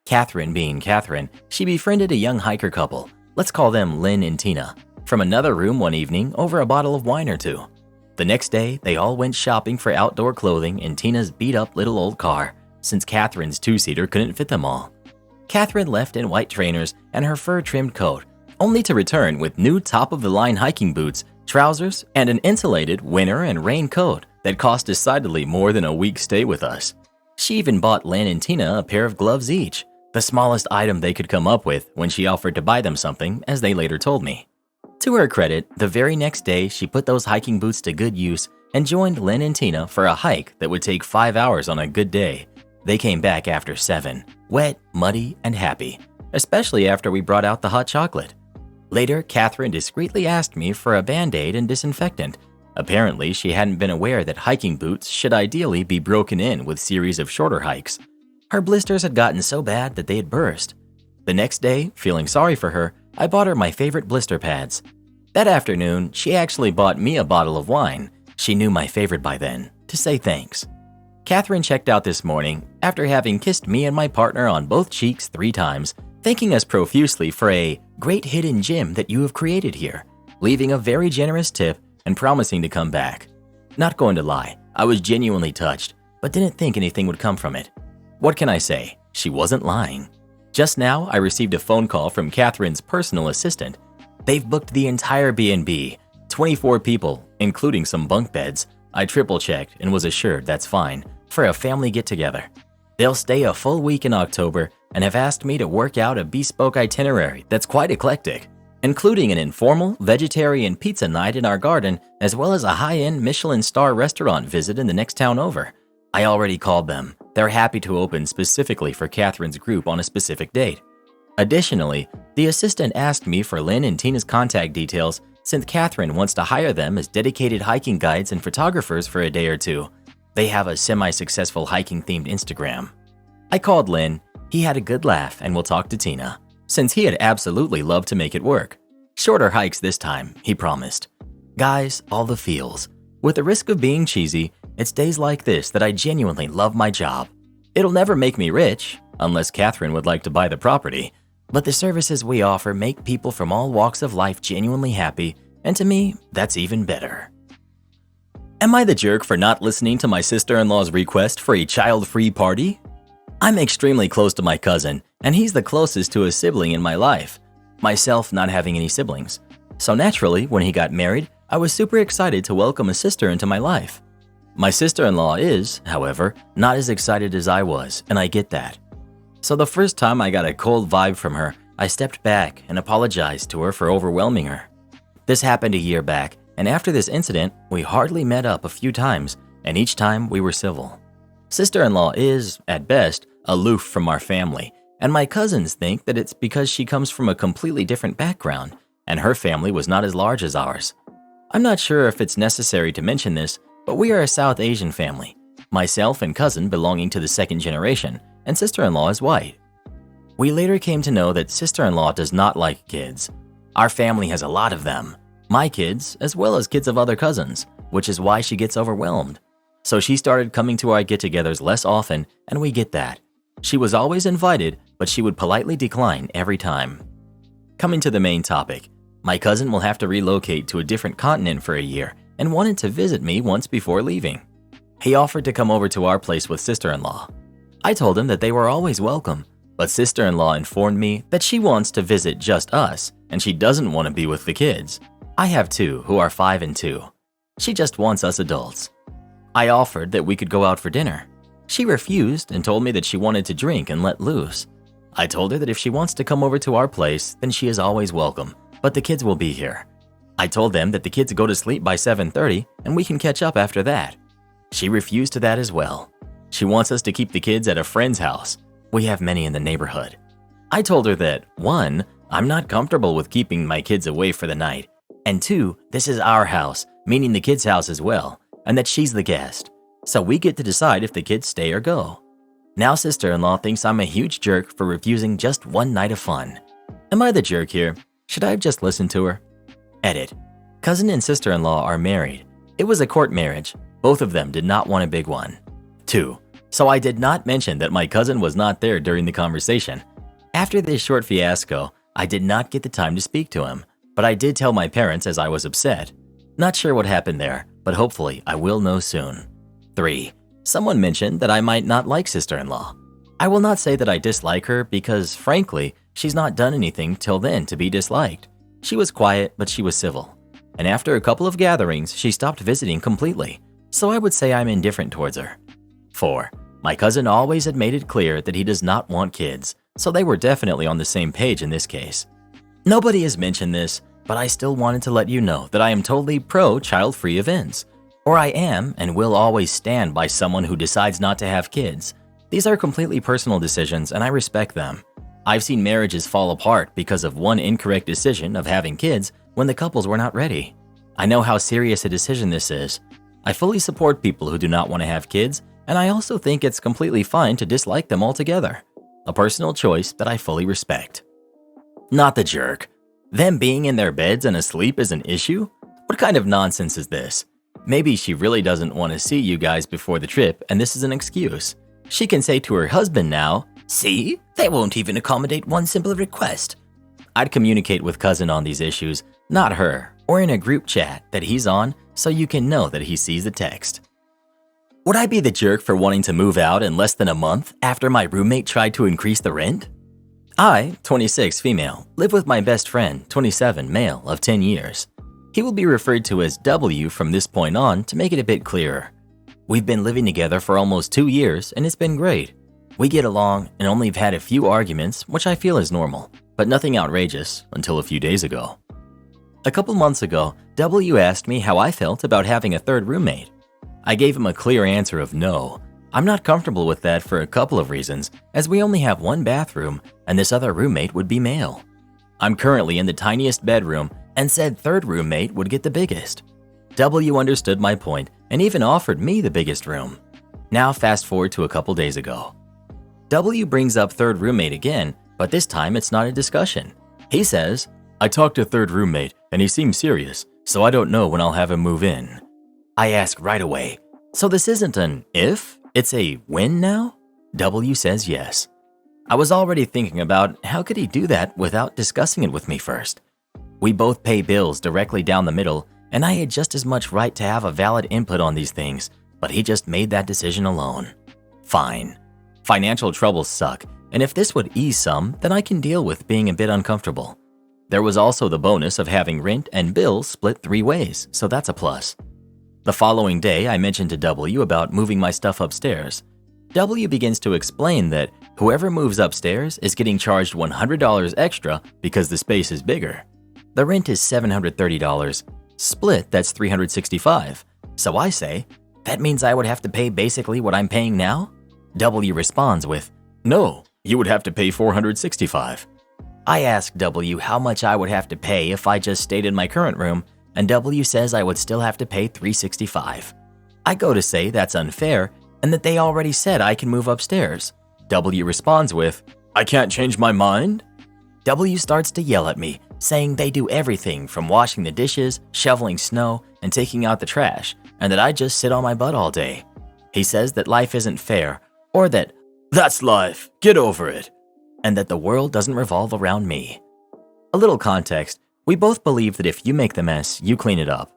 Catherine being Catherine, she befriended a young hiker couple, let's call them Lynn and Tina, from another room one evening over a bottle of wine or two. The next day, they all went shopping for outdoor clothing in Tina's beat-up little old car, since Catherine's 2-seater couldn't fit them all. Catherine left in white trainers and her fur-trimmed coat, only to return with new top-of-the-line hiking boots, trousers, and an insulated winter and rain coat that cost decidedly more than a week's stay with us. She even bought Lynn and Tina a pair of gloves each, the smallest item they could come up with when she offered to buy them something, as they later told me. To her credit, the very next day she put those hiking boots to good use and joined Lynn and Tina for a hike that would take 5 hours on a good day. They came back after 7, wet, muddy, and happy, especially after we brought out the hot chocolate. Later, Catherine discreetly asked me for a Band-Aid and disinfectant. Apparently, she hadn't been aware that hiking boots should ideally be broken in with series of shorter hikes. Her blisters had gotten so bad that they had burst. The next day, feeling sorry for her, I bought her my favorite blister pads. That afternoon, she actually bought me a bottle of wine, she knew my favorite by then, to say thanks. Catherine checked out this morning after having kissed me and my partner on both cheeks 3 times, thanking us profusely for a great hidden gem that you have created here, leaving a very generous tip and promising to come back. Not going to lie, I was genuinely touched, but didn't think anything would come from it. What can I say? She wasn't lying. Just now, I received a phone call from Catherine's personal assistant. They've booked the entire B&B, 24 people, including some bunk beds. I triple-checked and was assured that's fine, for a family get-together. They'll stay a full week in October and have asked me to work out a bespoke itinerary that's quite eclectic, including an informal vegetarian pizza night in our garden, as well as a high-end Michelin star restaurant visit in the next town over. I already called them. They're happy to open specifically for Catherine's group on a specific date. Additionally, the assistant asked me for Lynn and Tina's contact details since Catherine wants to hire them as dedicated hiking guides and photographers for a day or two. They have a semi-successful hiking-themed Instagram. I called Lynn. He had a good laugh and will talk to Tina, since he had absolutely loved to make it work. Shorter hikes this time, he promised. Guys, all the feels. With the risk of being cheesy, it's days like this that I genuinely love my job. It'll never make me rich, unless Catherine would like to buy the property, But the services we offer make people from all walks of life genuinely happy, and to me, that's even better. Am I the jerk for not listening to my sister-in-law's request for a child-free party? I'm extremely close to my cousin, and he's the closest to a sibling in my life, myself not having any siblings. So naturally, when he got married, I was super excited to welcome a sister into my life. My sister-in-law is, however, not as excited as I was, and I get that. So the first time I got a cold vibe from her, I stepped back and apologized to her for overwhelming her. This happened a year back, and after this incident, we hardly met up a few times, and each time we were civil. Sister-in-law is, at best, aloof from our family, and my cousins think that it's because she comes from a completely different background, and her family was not as large as ours. I'm not sure if it's necessary to mention this, but we are a South Asian family, myself and cousin belonging to the second generation, and sister-in-law is white. We later came to know that sister-in-law does not like kids. Our family has a lot of them, my kids as well as kids of other cousins, which is why she gets overwhelmed. So she started coming to our get-togethers less often, and we get that. She was always invited, but she would politely decline every time. Coming to the main topic, my cousin will have to relocate to a different continent for a year and wanted to visit me once before leaving. He offered to come over to our place with sister-in-law. I told him that they were always welcome, but sister-in-law informed me that she wants to visit just us and she doesn't want to be with the kids. I have two who are 5 and 2. She just wants us adults. I offered that we could go out for dinner. She refused and told me that she wanted to drink and let loose. I told her that if she wants to come over to our place, then she is always welcome, but the kids will be here. I told them that the kids go to sleep by 7:30 and we can catch up after that. She refused to that as well. She wants us to keep the kids at a friend's house. We have many in the neighborhood. I told her that 1, I'm not comfortable with keeping my kids away for the night, and 2, this is our house, meaning the kids' house as well, and that she's the guest. So we get to decide if the kids stay or go. Now sister-in-law thinks I'm a huge jerk for refusing just one night of fun. Am I the jerk here? Should I have just listened to her? Edit. Cousin and sister-in-law are married. It was a court marriage. Both of them did not want a big one. 2. So I did not mention that my cousin was not there during the conversation. After this short fiasco, I did not get the time to speak to him, but I did tell my parents as I was upset. Not sure what happened there, but hopefully I will know soon. 3. Someone mentioned that I might not like sister-in-law. I will not say that I dislike her because, frankly, she's not done anything till then to be disliked. She was quiet, but she was civil. And after a couple of gatherings, she stopped visiting completely, so I would say I'm indifferent towards her. 4. My cousin always had made it clear that he does not want kids, so they were definitely on the same page in this case. Nobody has mentioned this, but I still wanted to let you know that I am totally pro-child-free events. Or I am and will always stand by someone who decides not to have kids. These are completely personal decisions and I respect them. I've seen marriages fall apart because of one incorrect decision of having kids when the couples were not ready. I know how serious a decision this is. I fully support people who do not want to have kids, and I also think it's completely fine to dislike them altogether. A personal choice that I fully respect. Not the jerk. Them being in their beds and asleep is an issue? What kind of nonsense is this? Maybe she really doesn't want to see you guys before the trip and this is an excuse. She can say to her husband now, "See, they won't even accommodate one simple request." I'd communicate with cousin on these issues, not her, or in a group chat that he's on so you can know that he sees the text. Would I be the jerk for wanting to move out in less than a month after my roommate tried to increase the rent? I, 26 female, live with my best friend, 27 male, of 10 years. He will be referred to as W from this point on to make it a bit clearer. We've been living together for almost 2 years and it's been great. We get along and only have had a few arguments, which I feel is normal, but nothing outrageous until a few days ago. A couple months ago, W asked me how I felt about having a third roommate. I gave him a clear answer of no. I'm not comfortable with that for a couple of reasons, as we only have one bathroom and this other roommate would be male. I'm currently in the tiniest bedroom and said third roommate would get the biggest. W understood my point and even offered me the biggest room. Now fast forward to a couple days ago. W brings up third roommate again, but this time it's not a discussion. He says, "I talked to third roommate and he seems serious, so I don't know when I'll have him move in." I ask right away, "So this isn't an if, it's a when now?" W says yes. I was already thinking about how could he do that without discussing it with me first. We both pay bills directly down the middle, and I had just as much right to have a valid input on these things, but he just made that decision alone. Fine. Financial troubles suck, and if this would ease some, then I can deal with being a bit uncomfortable. There was also the bonus of having rent and bills split 3 ways, so that's a plus. The following day, I mentioned to W about moving my stuff upstairs. W begins to explain that whoever moves upstairs is getting charged $100 extra because the space is bigger. The rent is $730. Split, that's $365. So I say, that means I would have to pay basically what I'm paying now? W responds with, no, you would have to pay $465. I ask W how much I would have to pay if I just stayed in my current room, and W says I would still have to pay $365. I go to say that's unfair and that they already said I can move upstairs. W responds with, I can't change my mind? W starts to yell at me, saying they do everything from washing the dishes, shoveling snow, and taking out the trash, and that I just sit on my butt all day. He says that life isn't fair, or that, that's life, get over it, and that the world doesn't revolve around me. A little context, we both believe that if you make the mess, you clean it up.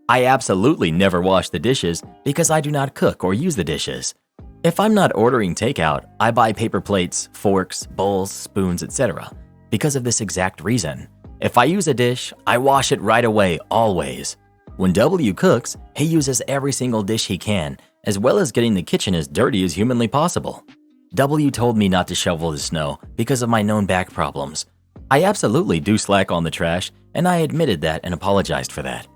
I absolutely never wash the dishes because I do not cook or use the dishes. If I'm not ordering takeout, I buy paper plates, forks, bowls, spoons, etc. because of this exact reason. If I use a dish, I wash it right away, always. When W cooks, he uses every single dish he can, as well as getting the kitchen as dirty as humanly possible. W told me not to shovel the snow because of my known back problems. I absolutely do slack on the trash, and I admitted that and apologized for that.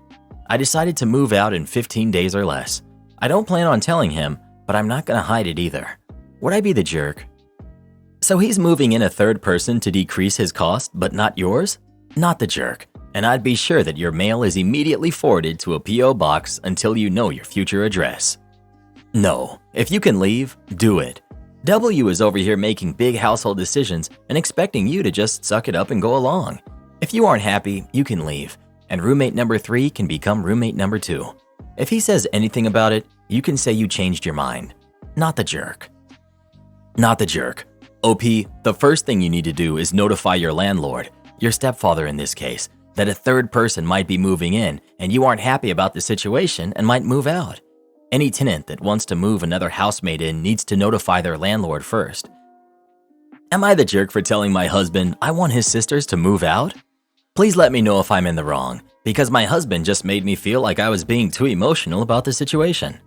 I decided to move out in 15 days or less. I don't plan on telling him, but I'm not gonna hide it either. Would I be the jerk? So he's moving in a third person to decrease his cost, but not yours? Not the jerk. And I'd be sure that your mail is immediately forwarded to a P.O. box until you know your future address. No, if you can leave, do it. W is over here making big household decisions and expecting you to just suck it up and go along. If you aren't happy, you can leave, and roommate number 3 can become roommate number 2. If he says anything about it, you can say you changed your mind. Not the jerk. Not the jerk. OP, the first thing you need to do is notify your landlord, your stepfather in this case, that a third person might be moving in and you aren't happy about the situation and might move out. Any tenant that wants to move another housemate in needs to notify their landlord first. Am I the jerk for telling my husband I want his sisters to move out? Please let me know if I'm in the wrong, because my husband just made me feel like I was being too emotional about the situation.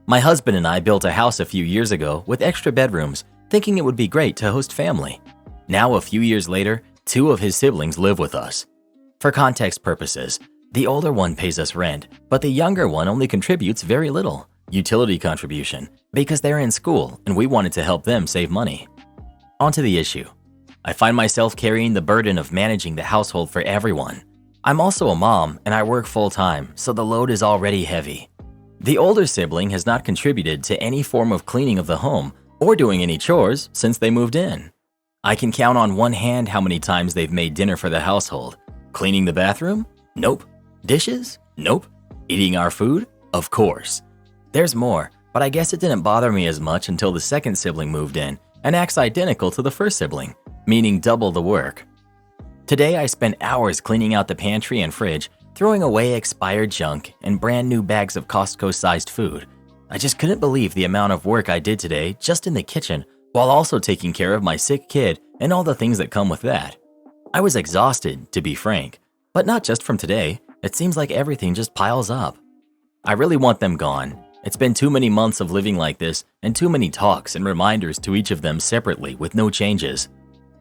My husband and I built a house a few years ago with extra bedrooms, thinking it would be great to host family. Now, a few years later, 2 of his siblings live with us. For context purposes, the older one pays us rent, but the younger one only contributes very little, utility contribution, because they're in school and we wanted to help them save money. On to the issue. I find myself carrying the burden of managing the household for everyone. I'm also a mom and I work full-time, so the load is already heavy. The older sibling has not contributed to any form of cleaning of the home or doing any chores since they moved in. I can count on one hand how many times they've made dinner for the household. Cleaning the bathroom? Nope. Dishes? Nope. Eating our food? Of course. There's more, but I guess it didn't bother me as much until the second sibling moved in and acts identical to the first sibling, meaning double the work. Today I spent hours cleaning out the pantry and fridge, throwing away expired junk and brand new bags of Costco-sized food. I just couldn't believe the amount of work I did today just in the kitchen, while also taking care of my sick kid and all the things that come with that. I was exhausted, to be frank, but not just from today. It seems like everything just piles up. I really want them gone. It's been too many months of living like this and too many talks and reminders to each of them separately with no changes.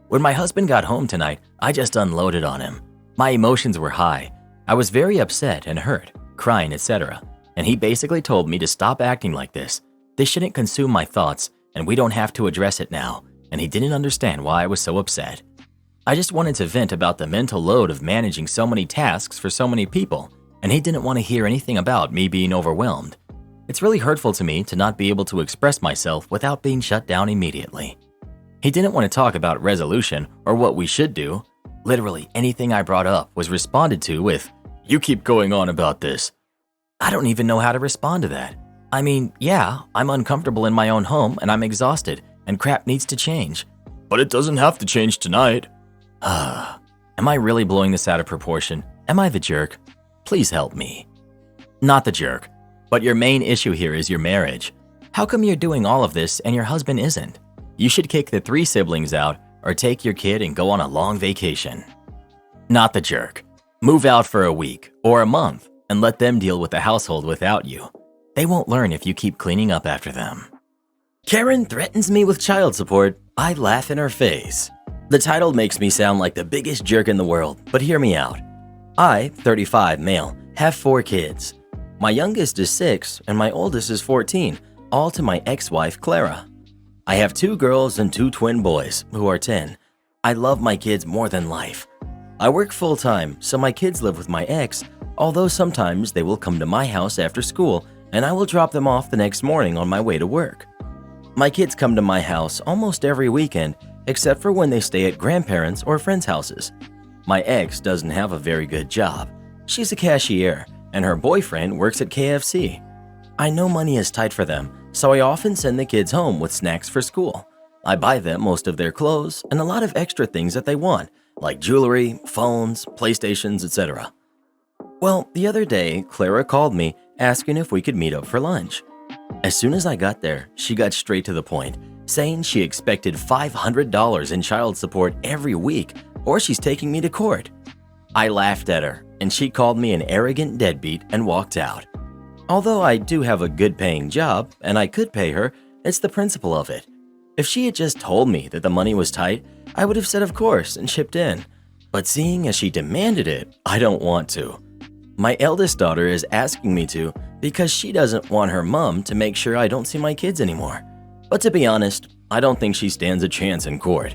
When my husband got home tonight, I just unloaded on him. My emotions were high. I was very upset and hurt, crying, etc. And he basically told me to stop acting like this. This shouldn't consume my thoughts, and we don't have to address it now, and he didn't understand why I was so upset. I just wanted to vent about the mental load of managing so many tasks for so many people, and he didn't want to hear anything about me being overwhelmed. It's really hurtful to me to not be able to express myself without being shut down immediately. He didn't want to talk about resolution or what we should do. Literally anything I brought up was responded to with, "You keep going on about this." I don't even know how to respond to that. I mean, yeah, I'm uncomfortable in my own home and I'm exhausted and crap needs to change. but it doesn't have to change tonight. Am I really blowing this out of proportion? Am I the jerk? Please help me. Not the jerk, but your main issue here is your marriage. How come you're doing all of this and your husband isn't? You should kick the 3 siblings out or take your kid and go on a long vacation. Not the jerk. Move out for a week or a month and let them deal with the household without you. They won't learn if you keep cleaning up after them. Karen threatens me with child support. I laugh in her face. The title makes me sound like the biggest jerk in the world, but hear me out. I, 35 male, have 4 kids. My youngest is 6 and my oldest is 14, all to my ex-wife Clara. I have 2 girls and 2 twin boys who are 10. I love my kids more than life. I work full-time, so my kids live with my ex, although sometimes they will come to my house after school and I will drop them off the next morning on my way to work. My kids come to my house almost every weekend, except for when they stay at grandparents' or friends' houses. My ex doesn't have a very good job. She's a cashier, and her boyfriend works at KFC. I know money is tight for them, so I often send the kids home with snacks for school. I buy them most of their clothes and a lot of extra things that they want, like jewelry, phones, PlayStations, etc. Well, the other day, Clara called me asking if we could meet up for lunch. As soon as I got there, she got straight to the point, saying she expected $500 in child support every week or she's taking me to court. I laughed at her and she called me an arrogant deadbeat and walked out. Although I do have a good paying job and I could pay her, it's the principle of it. If she had just told me that the money was tight, I would have said of course and chipped in. But seeing as she demanded it, I don't want to. My eldest daughter is asking me to because she doesn't want her mom to make sure I don't see my kids anymore. But to be honest, I don't think she stands a chance in court.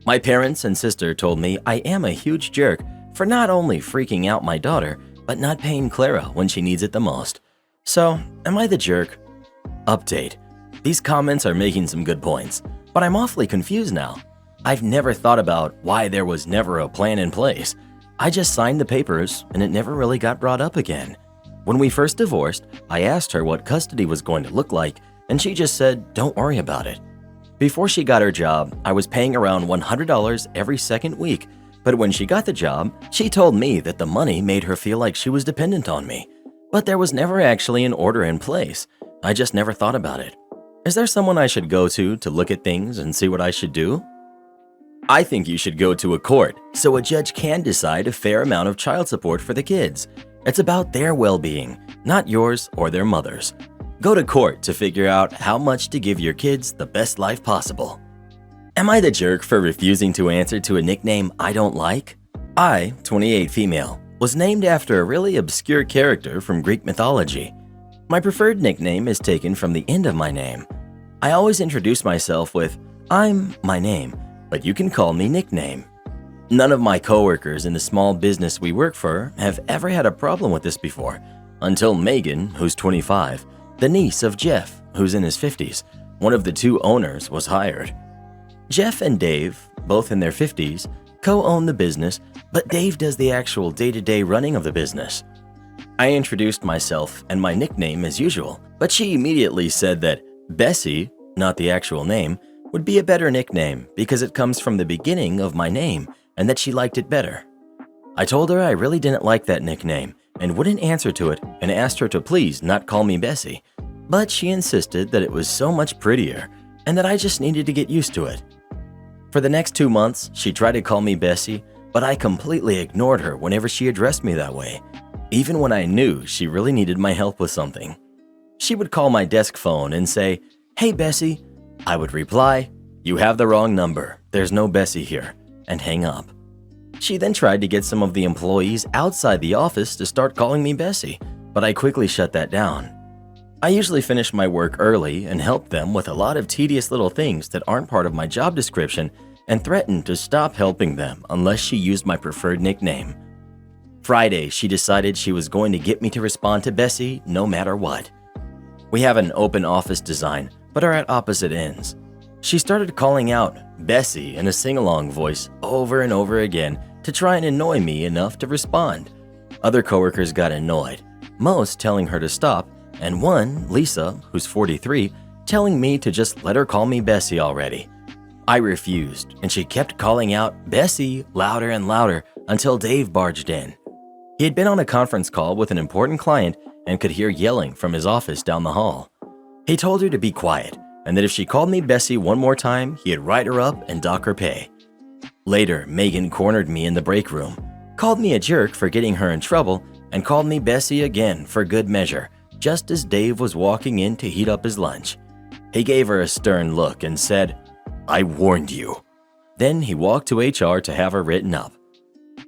My parents and sister told me I am a huge jerk for not only freaking out my daughter, but not paying Clara when she needs it the most. So, am I the jerk? Update. These comments are making some good points, but I'm awfully confused now. I've never thought about why there was never a plan in place. I just signed the papers and it never really got brought up again. When we first divorced, I asked her what custody was going to look like, and she just said, don't worry about it. Before she got her job, I was paying around $100 every second week, but when she got the job, she told me that the money made her feel like she was dependent on me. But there was never actually an order in place. I just never thought about it. Is there someone I should go to look at things and see what I should do? I think you should go to a court so a judge can decide a fair amount of child support for the kids. It's about their well-being, not yours or their mother's. Go to court to figure out how much to give your kids the best life possible. Am I the jerk for refusing to answer to a nickname I don't like? I, 28 female, was named after a really obscure character from Greek mythology. My preferred nickname is taken from the end of my name. I always introduce myself with, I'm my name, but you can call me nickname. None of my coworkers in the small business we work for have ever had a problem with this before, until Megan, who's 25, the niece of Jeff, who's in his 50s, one of the 2 owners, was hired. Jeff and Dave, both in their 50s, co-own the business, but Dave does the actual day-to-day running of the business. I introduced myself and my nickname as usual, but she immediately said that Bessie, not the actual name, would be a better nickname because it comes from the beginning of my name and that she liked it better. I told her I really didn't like that nickname and wouldn't answer to it and asked her to please not call me Bessie, but she insisted that it was so much prettier and that I just needed to get used to it. For the next 2 months, she tried to call me Bessie, but I completely ignored her whenever she addressed me that way, even when I knew she really needed my help with something. She would call my desk phone and say, "Hey Bessie." I would reply, "You have the wrong number, there's no Bessie here," and hang up. She then tried to get some of the employees outside the office to start calling me Bessie, but I quickly shut that down. I usually finish my work early and help them with a lot of tedious little things that aren't part of my job description and threatened to stop helping them unless she used my preferred nickname. Friday, she decided she was going to get me to respond to Bessie no matter what. We have an open office design, but are at opposite ends. She started calling out Bessie in a sing-along voice over and over again to try and annoy me enough to respond. Other coworkers got annoyed, most telling her to stop, and one, Lisa, who's 43, telling me to just let her call me Bessie already. I refused, and she kept calling out, "Bessie," louder and louder until Dave barged in. He had been on a conference call with an important client and could hear yelling from his office down the hall. He told her to be quiet and that if she called me Bessie one more time, he'd write her up and dock her pay. Later, Megan cornered me in the break room, called me a jerk for getting her in trouble, and called me Bessie again for good measure, just as Dave was walking in to heat up his lunch. He gave her a stern look and said, "I warned you." Then he walked to HR to have her written up.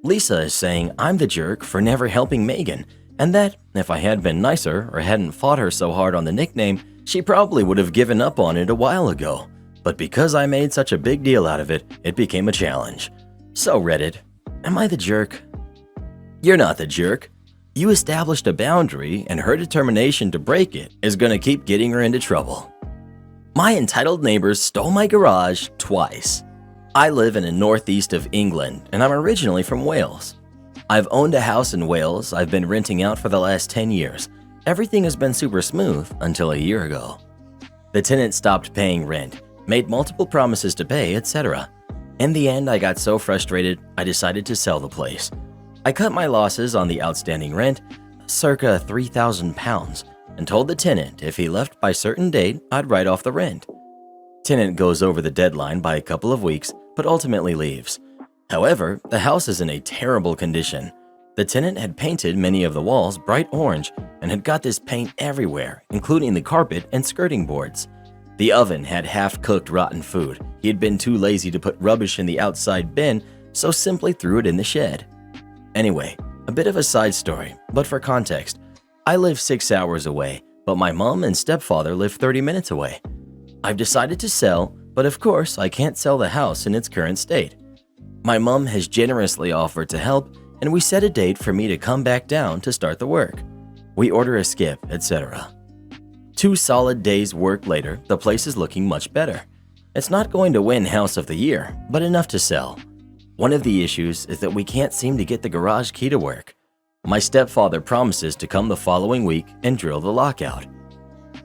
Lisa is saying I'm the jerk for never helping Megan, and that if I had been nicer or hadn't fought her so hard on the nickname, she probably would have given up on it a while ago. But because I made such a big deal out of it, it became a challenge. So Reddit, am I the jerk? You're not the jerk. You established a boundary, and her determination to break it is going to keep getting her into trouble. My entitled neighbors stole my garage twice. I live in the northeast of England, and I'm originally from Wales. I've owned a house in Wales I've been renting out for the last 10 years. Everything has been super smooth until a year ago. The tenant stopped paying rent, made multiple promises to pay, etc. In the end, I got so frustrated, I decided to sell the place. I cut my losses on the outstanding rent, circa £3,000, and told the tenant if he left by certain date, I'd write off the rent. Tenant goes over the deadline by a couple of weeks, but ultimately leaves. However, the house is in a terrible condition. The tenant had painted many of the walls bright orange and had got this paint everywhere, including the carpet and skirting boards. The oven had half-cooked rotten food. He had been too lazy to put rubbish in the outside bin, so simply threw it in the shed. Anyway, a bit of a side story, but for context, I live 6 hours away, but my mom and stepfather live 30 minutes away. I've decided to sell, but of course I can't sell the house in its current state. My mom has generously offered to help, and we set a date for me to come back down to start the work. We order a skip, etc. 2 solid days' work later, the place is looking much better. It's not going to win House of the Year, but enough to sell. One of the issues is that we can't seem to get the garage key to work. My stepfather promises to come the following week and drill the lockout.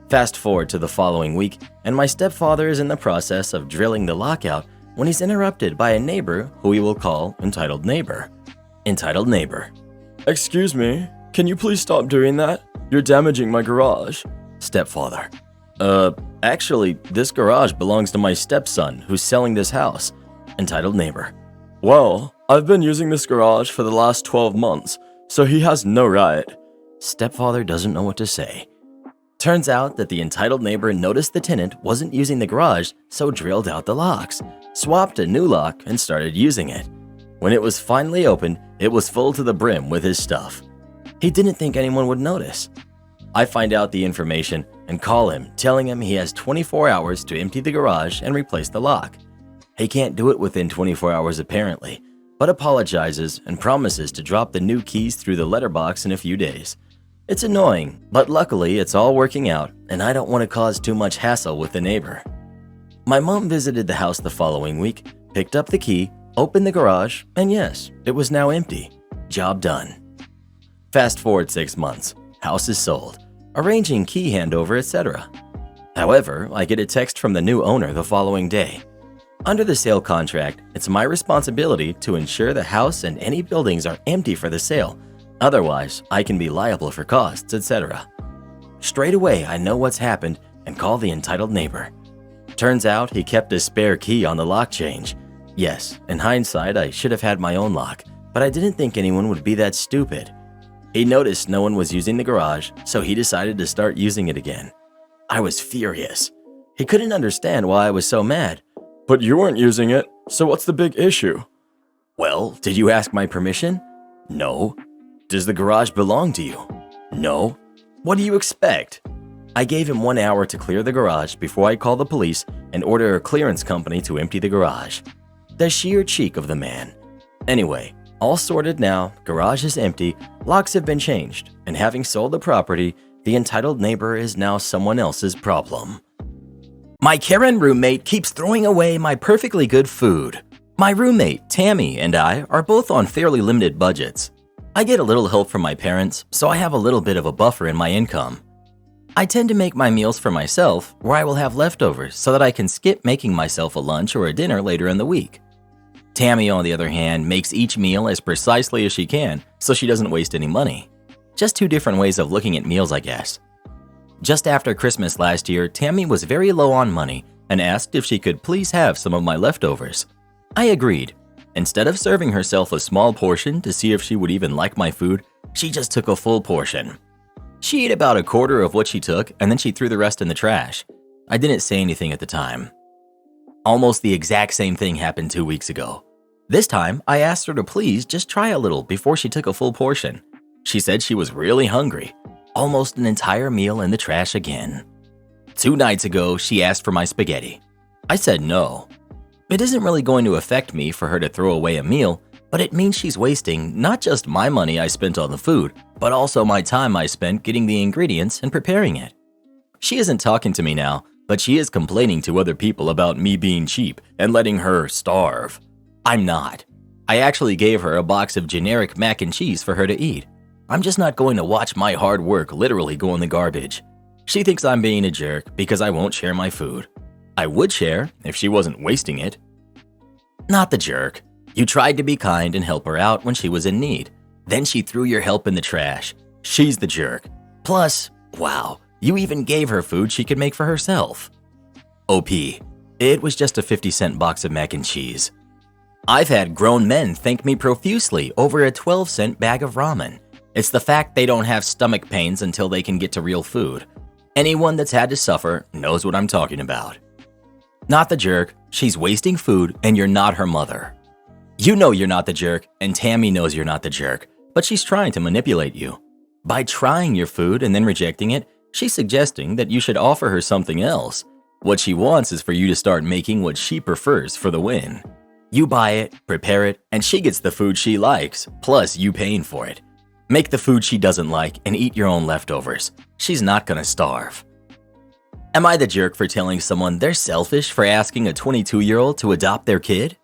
Fast forward to the following week, and my stepfather is in the process of drilling the lockout when he's interrupted by a neighbor who we will call Entitled Neighbor. Entitled Neighbor. Excuse me, can you please stop doing that? You're damaging my garage. Stepfather. Actually, this garage belongs to my stepson who's selling this house. Entitled Neighbor. Well, I've been using this garage for the last 12 months, so he has no right. Stepfather doesn't know what to say. Turns out that the entitled neighbor noticed the tenant wasn't using the garage, so drilled out the locks, swapped a new lock, and started using it. When it was finally opened, it was full to the brim with his stuff. He didn't think anyone would notice. I find out the information and call him, telling him he has 24 hours to empty the garage and replace the lock. He can't do it within 24 hours apparently, but apologizes and promises to drop the new keys through the letterbox in a few days. It's annoying, but luckily it's all working out, and I don't want to cause too much hassle with the neighbor. My mom visited the house the following week, picked up the key, opened the garage, and yes, it was now empty. Job done. Fast forward 6 months. House is sold, arranging key handover, etc. However, I get a text from the new owner the following day. Under the sale contract, it's my responsibility to ensure the house and any buildings are empty for the sale. Otherwise, I can be liable for costs, etc. Straight away, I know what's happened and call the entitled neighbor. Turns out he kept a spare key on the lock change. Yes, in hindsight, I should have had my own lock, but I didn't think anyone would be that stupid. He noticed no one was using the garage, so he decided to start using it again. I was furious. He couldn't understand why I was so mad. But you weren't using it, so what's the big issue? Well, did you ask my permission? No. Does the garage belong to you? No. What do you expect? I gave him 1 hour to clear the garage before I call the police and order a clearance company to empty the garage. The sheer cheek of the man. Anyway, all sorted now, garage is empty, locks have been changed, and having sold the property, the entitled neighbor is now someone else's problem. My Karen roommate keeps throwing away my perfectly good food. My roommate, Tammy, and I are both on fairly limited budgets. I get a little help from my parents, so I have a little bit of a buffer in my income. I tend to make my meals for myself where I will have leftovers so that I can skip making myself a lunch or a dinner later in the week. Tammy, on the other hand, makes each meal as precisely as she can so she doesn't waste any money. Just two different ways of looking at meals, I guess. Just after Christmas last year, Tammy was very low on money and asked if she could please have some of my leftovers. I agreed. Instead of serving herself a small portion to see if she would even like my food, she just took a full portion. She ate about a quarter of what she took and then she threw the rest in the trash. I didn't say anything at the time. Almost the exact same thing happened 2 weeks ago. This time, I asked her to please just try a little before she took a full portion. She said she was really hungry. Almost an entire meal in the trash again. 2 nights ago, she asked for my spaghetti. I said no. It isn't really going to affect me for her to throw away a meal, but it means she's wasting not just my money I spent on the food, but also my time I spent getting the ingredients and preparing it. She isn't talking to me now, but she is complaining to other people about me being cheap and letting her starve. I'm not. I actually gave her a box of generic mac and cheese for her to eat. I'm just not going to watch my hard work literally go in the garbage. She thinks I'm being a jerk because I won't share my food. I would share if she wasn't wasting it. Not the jerk. You tried to be kind and help her out when she was in need. Then she threw your help in the trash. She's the jerk. Plus, wow, you even gave her food she could make for herself. OP. It was just a 50-cent box of mac and cheese. I've had grown men thank me profusely over a 12-cent bag of ramen. It's the fact they don't have stomach pains until they can get to real food. Anyone that's had to suffer knows what I'm talking about. Not the jerk, she's wasting food and you're not her mother. You know you're not the jerk and Tammy knows you're not the jerk, but she's trying to manipulate you. By trying your food and then rejecting it, she's suggesting that you should offer her something else. What she wants is for you to start making what she prefers for the win. You buy it, prepare it, and she gets the food she likes, plus you paying for it. Make the food she doesn't like and eat your own leftovers. She's not gonna starve. Am I the jerk for telling someone they're selfish for asking a 22-year-old to adopt their kid?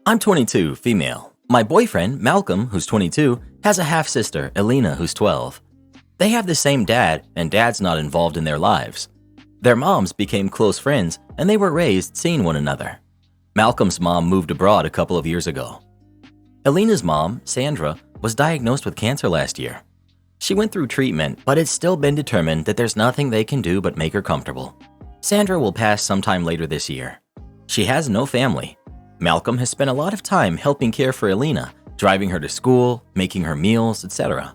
I'm 22, female. My boyfriend, Malcolm, who's 22, has a half-sister, Elena, who's 12. They have the same dad, and dad's not involved in their lives. Their moms became close friends, and they were raised seeing one another. Malcolm's mom moved abroad a couple of years ago. Elena's mom, Sandra, was diagnosed with cancer last year. She went through treatment, but it's still been determined that there's nothing they can do but make her comfortable. Sandra will pass sometime later this year. She has no family. Malcolm has spent a lot of time helping care for Elena, driving her to school, making her meals, etc.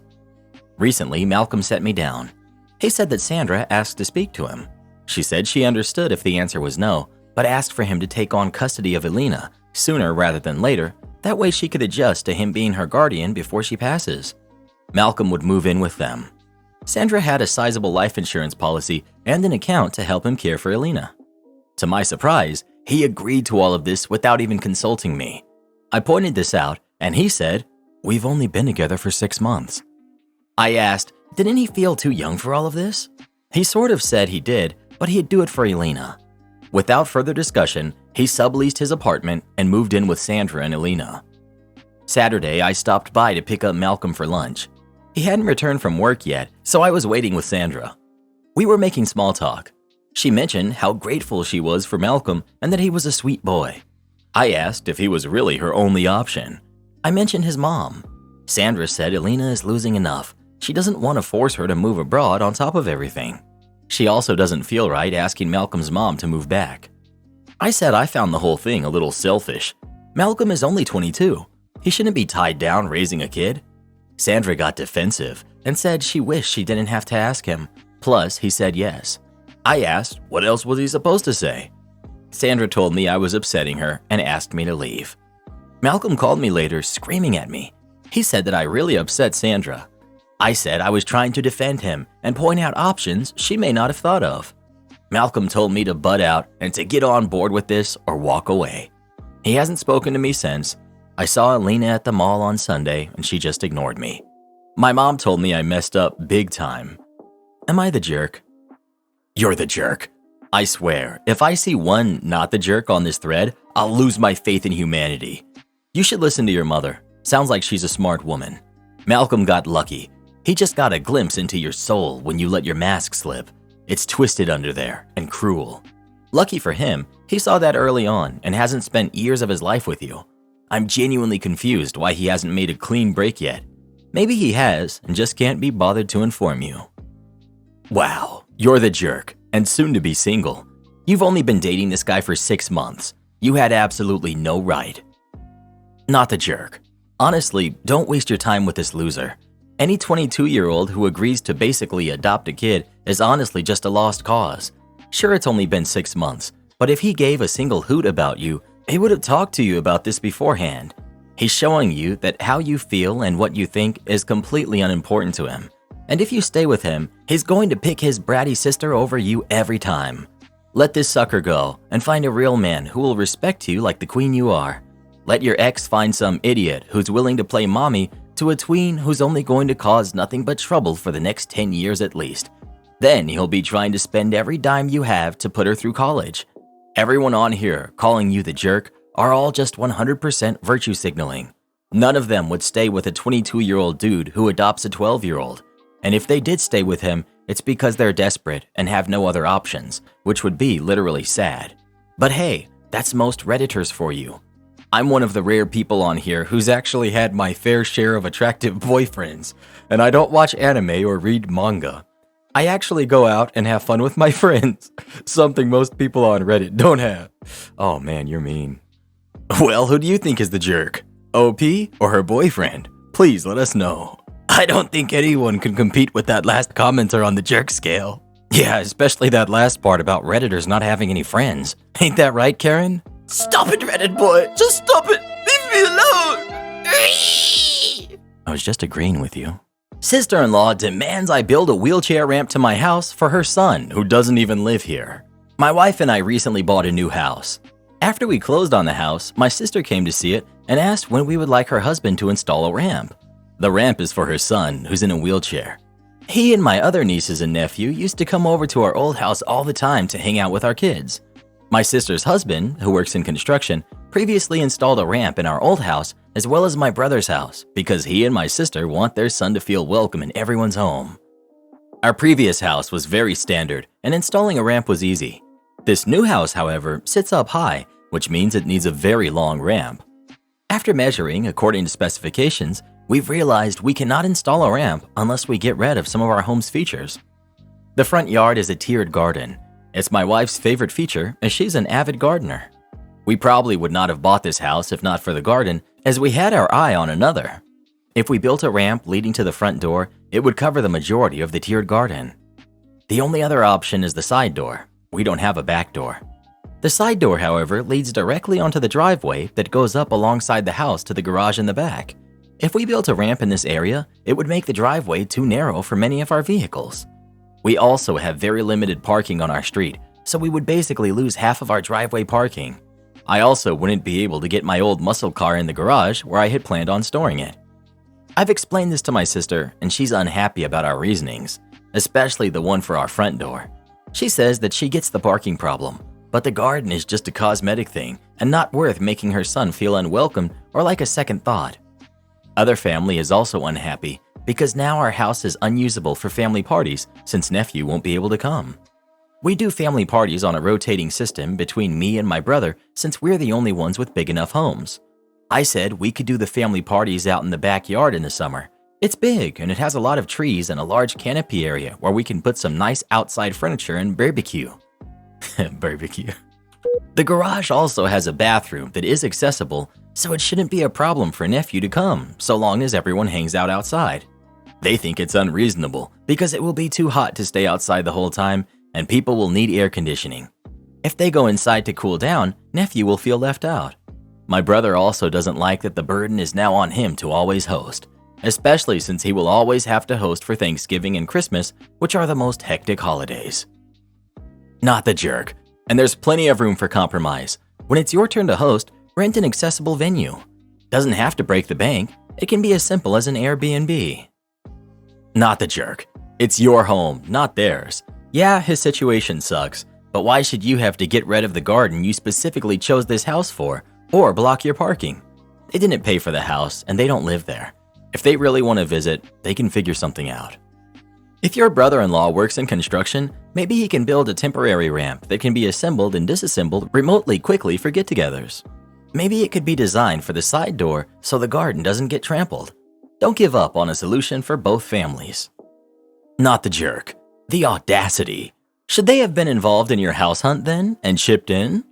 Recently, Malcolm set me down. He said that Sandra asked to speak to him. She said she understood if the answer was no, but asked for him to take on custody of Elena sooner rather than later. That way she could adjust to him being her guardian before she passes. Malcolm would move in with them. Sandra had a sizable life insurance policy and an account to help him care for Elena. To my surprise, he agreed to all of this without even consulting me. I pointed this out, and he said, "We've only been together for 6 months." I asked, didn't he feel too young for all of this? He sort of said he did, but he'd do it for Elena. Without further discussion, he subleased his apartment and moved in with Sandra and Elena. Saturday, I stopped by to pick up Malcolm for lunch. He hadn't returned from work yet, so I was waiting with Sandra. We were making small talk. She mentioned how grateful she was for Malcolm and that he was a sweet boy. I asked if he was really her only option. I mentioned his mom. Sandra said Elena is losing enough. She doesn't want to force her to move abroad on top of everything. She also doesn't feel right asking Malcolm's mom to move back. I said I found the whole thing a little selfish. Malcolm is only 22. He shouldn't be tied down raising a kid. Sandra got defensive and said she wished she didn't have to ask him. Plus, he said yes. I asked, what else was he supposed to say? Sandra told me I was upsetting her and asked me to leave. Malcolm called me later screaming at me. He said that I really upset Sandra. I said I was trying to defend him and point out options she may not have thought of. Malcolm told me to butt out and to get on board with this or walk away. He hasn't spoken to me since. I saw Elena at the mall on Sunday and she just ignored me. My mom told me I messed up big time. Am I the jerk? You're the jerk. I swear, if I see one not the jerk on this thread, I'll lose my faith in humanity. You should listen to your mother. Sounds like she's a smart woman. Malcolm got lucky. He just got a glimpse into your soul when you let your mask slip. It's twisted under there and cruel. Lucky for him, he saw that early on and hasn't spent years of his life with you. I'm genuinely confused why he hasn't made a clean break yet. Maybe he has and just can't be bothered to inform you. Wow, you're the jerk and soon to be single. You've only been dating this guy for 6 months. You had absolutely no right. Not the jerk. Honestly, don't waste your time with this loser. Any 22-year-old who agrees to basically adopt a kid is honestly just a lost cause. Sure, it's only been 6 months, but if he gave a single hoot about you, he would have talked to you about this beforehand. He's showing you that how you feel and what you think is completely unimportant to him. And if you stay with him, he's going to pick his bratty sister over you every time. Let this sucker go and find a real man who will respect you like the queen you are. Let your ex find some idiot who's willing to play mommy to a tween who's only going to cause nothing but trouble for the next 10 years at least. Then he'll be trying to spend every dime you have to put her through college. Everyone on here calling you the jerk are all just 100% virtue signaling. None of them would stay with a 22-year-old dude who adopts a 12-year-old. And if they did stay with him, it's because they're desperate and have no other options, which would be literally sad. But hey, that's most Redditors for you. I'm one of the rare people on here who's actually had my fair share of attractive boyfriends, and I don't watch anime or read manga. I actually go out and have fun with my friends, something most people on Reddit don't have. Oh man, you're mean. Well, who do you think is the jerk? OP or her boyfriend? Please let us know. I don't think anyone can compete with that last commenter on the jerk scale. Yeah, especially that last part about Redditors not having any friends. Ain't that right, Karen? Stop it, Reddit boy! Just stop it! Leave me alone! I was just agreeing with you. Sister-in-law demands I build a wheelchair ramp to my house for her son, who doesn't even live here. My wife and I recently bought a new house. After we closed on the house, my sister came to see it and asked when we would like her husband to install a ramp. The ramp is for her son, who's in a wheelchair. He and my other nieces and nephew used to come over to our old house all the time to hang out with our kids. My sister's husband, who works in construction, previously installed a ramp in our old house as well as my brother's house because he and my sister want their son to feel welcome in everyone's home. Our previous house was very standard and installing a ramp was easy. This new house, however, sits up high, which means it needs a very long ramp. After measuring according to specifications, we've realized we cannot install a ramp unless we get rid of some of our home's features. The front yard is a tiered garden. It's my wife's favorite feature as she's an avid gardener. We probably would not have bought this house if not for the garden, as we had our eye on another. If we built a ramp leading to the front door, it would cover the majority of the tiered garden. The only other option is the side door. We don't have a back door. The side door, however, leads directly onto the driveway that goes up alongside the house to the garage in the back. If we built a ramp in this area, it would make the driveway too narrow for many of our vehicles. We also have very limited parking on our street, so we would basically lose half of our driveway parking. I also wouldn't be able to get my old muscle car in the garage where I had planned on storing it. I've explained this to my sister, and she's unhappy about our reasonings, especially the one for our front door. She says that she gets the parking problem, but the garden is just a cosmetic thing and not worth making her son feel unwelcome or like a second thought. Other family is also unhappy because now our house is unusable for family parties since nephew won't be able to come. We do family parties on a rotating system between me and my brother since we're the only ones with big enough homes. I said we could do the family parties out in the backyard in the summer. It's big and it has a lot of trees and a large canopy area where we can put some nice outside furniture and barbecue. Barbecue. The garage also has a bathroom that is accessible, so it shouldn't be a problem for nephew to come so long as everyone hangs out outside. They think it's unreasonable because it will be too hot to stay outside the whole time and people will need air conditioning. If they go inside to cool down, nephew will feel left out. My brother also doesn't like that the burden is now on him to always host, especially since he will always have to host for Thanksgiving and Christmas, which are the most hectic holidays. Not the jerk, and there's plenty of room for compromise. When it's your turn to host, rent an accessible venue. Doesn't have to break the bank, it can be as simple as an Airbnb. Not the jerk. It's your home, not theirs. Yeah, his situation sucks, but why should you have to get rid of the garden you specifically chose this house for, or block your parking? They didn't pay for the house, and they don't live there. If they really want to visit, they can figure something out. If your brother-in-law works in construction, maybe he can build a temporary ramp that can be assembled and disassembled remotely quickly for get-togethers. Maybe it could be designed for the side door so the garden doesn't get trampled. Don't give up on a solution for both families. Not the jerk. The audacity. Should they have been involved in your house hunt then and chipped in?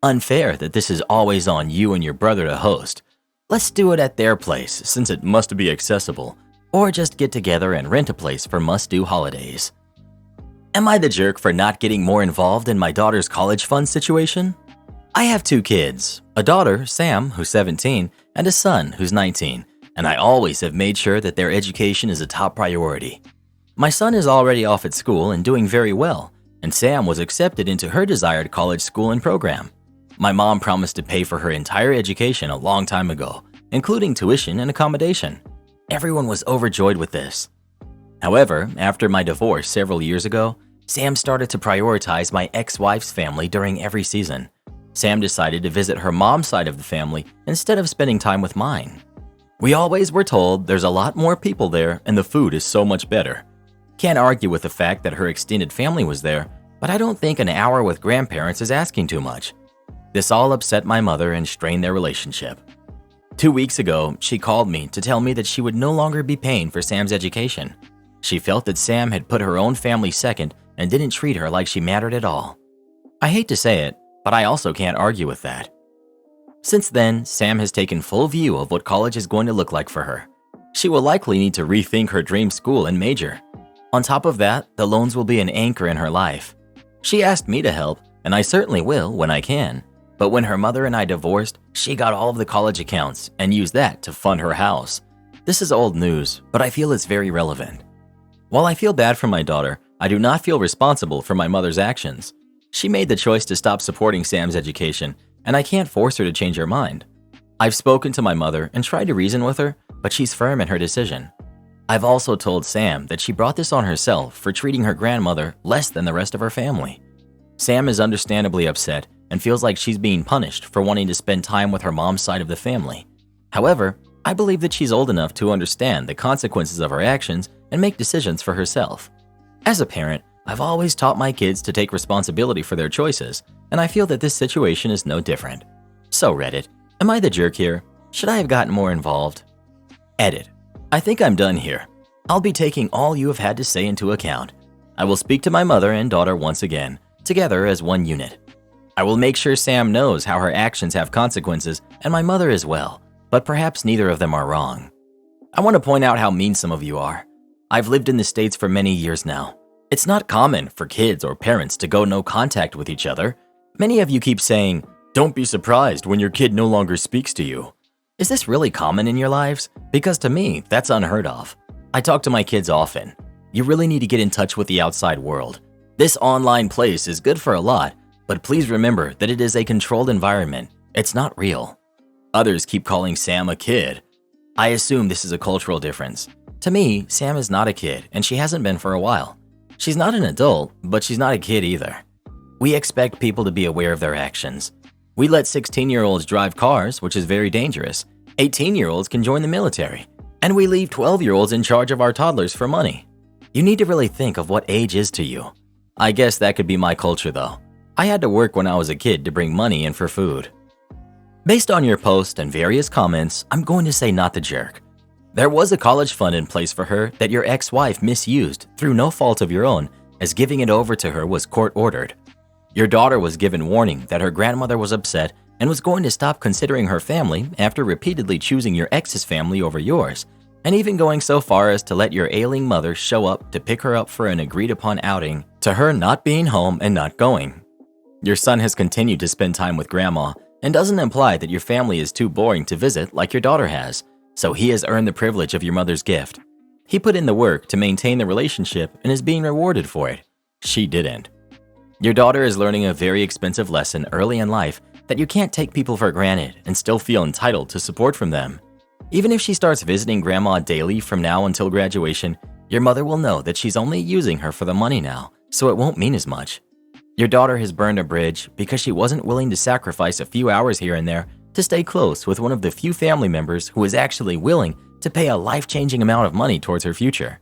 Unfair that this is always on you and your brother to host. Let's do it at their place since it must be accessible, or just get together and rent a place for must-do holidays. Am I the jerk for not getting more involved in my daughter's college fund situation? I have 2 kids, a daughter, Sam, who's 17, and a son, who's 19, and I always have made sure that their education is a top priority. My son is already off at school and doing very well, and Sam was accepted into her desired college school and program. My mom promised to pay for her entire education a long time ago, including tuition and accommodation. Everyone was overjoyed with this. However, after my divorce several years ago, Sam started to prioritize my ex-wife's family during every season. Sam decided to visit her mom's side of the family instead of spending time with mine. We always were told there's a lot more people there and the food is so much better. Can't argue with the fact that her extended family was there, but I don't think an hour with grandparents is asking too much. This all upset my mother and strained their relationship. 2 weeks ago, she called me to tell me that she would no longer be paying for Sam's education. She felt that Sam had put her own family second and didn't treat her like she mattered at all. I hate to say it, but I also can't argue with that. Since then, Sam has taken full view of what college is going to look like for her. She will likely need to rethink her dream school and major. On top of that, the loans will be an anchor in her life. She asked me to help, and I certainly will when I can. But when her mother and I divorced, she got all of the college accounts and used that to fund her house. This is old news, but I feel it's very relevant. While I feel bad for my daughter, I do not feel responsible for my mother's actions. She made the choice to stop supporting Sam's education, and I can't force her to change her mind. I've spoken to my mother and tried to reason with her, but she's firm in her decision. I've also told Sam that she brought this on herself for treating her grandmother less than the rest of her family. Sam is understandably upset and feels like she's being punished for wanting to spend time with her mom's side of the family. However, I believe that she's old enough to understand the consequences of her actions and make decisions for herself. As a parent, I've always taught my kids to take responsibility for their choices, and I feel that this situation is no different. So Reddit, am I the jerk here? Should I have gotten more involved? Edit. I think I'm done here. I'll be taking all you have had to say into account. I will speak to my mother and daughter once again, together as one unit. I will make sure Sam knows how her actions have consequences, and my mother as well, but perhaps neither of them are wrong. I want to point out how mean some of you are. I've lived in the States for many years now. It's not common for kids or parents to go no contact with each other. Many of you keep saying, "Don't be surprised when your kid no longer speaks to you." Is this really common in your lives? Because to me, that's unheard of. I talk to my kids often. You really need to get in touch with the outside world. This online place is good for a lot, but please remember that it is a controlled environment. It's not real. Others keep calling Sam a kid. I assume this is a cultural difference. To me, Sam is not a kid, and she hasn't been for a while. She's not an adult, but she's not a kid either. We expect people to be aware of their actions. We let 16-year-olds drive cars, which is very dangerous. 18-year-olds can join the military. And we leave 12-year-olds in charge of our toddlers for money. You need to really think of what age is to you. I guess that could be my culture though. I had to work when I was a kid to bring money in for food. Based on your post and various comments, I'm going to say not the jerk. There was a college fund in place for her that your ex-wife misused through no fault of your own, as giving it over to her was court-ordered. Your daughter was given warning that her grandmother was upset and was going to stop considering her family after repeatedly choosing your ex's family over yours, and even going so far as to let your ailing mother show up to pick her up for an agreed-upon outing, to her not being home and not going. Your son has continued to spend time with grandma and doesn't imply that your family is too boring to visit like your daughter has, so he has earned the privilege of your mother's gift. He put in the work to maintain the relationship and is being rewarded for it. She didn't. Your daughter is learning a very expensive lesson early in life that you can't take people for granted and still feel entitled to support from them. Even if she starts visiting grandma daily from now until graduation, your mother will know that she's only using her for the money now, so it won't mean as much. Your daughter has burned a bridge because she wasn't willing to sacrifice a few hours here and there to stay close with one of the few family members who is actually willing to pay a life-changing amount of money towards her future.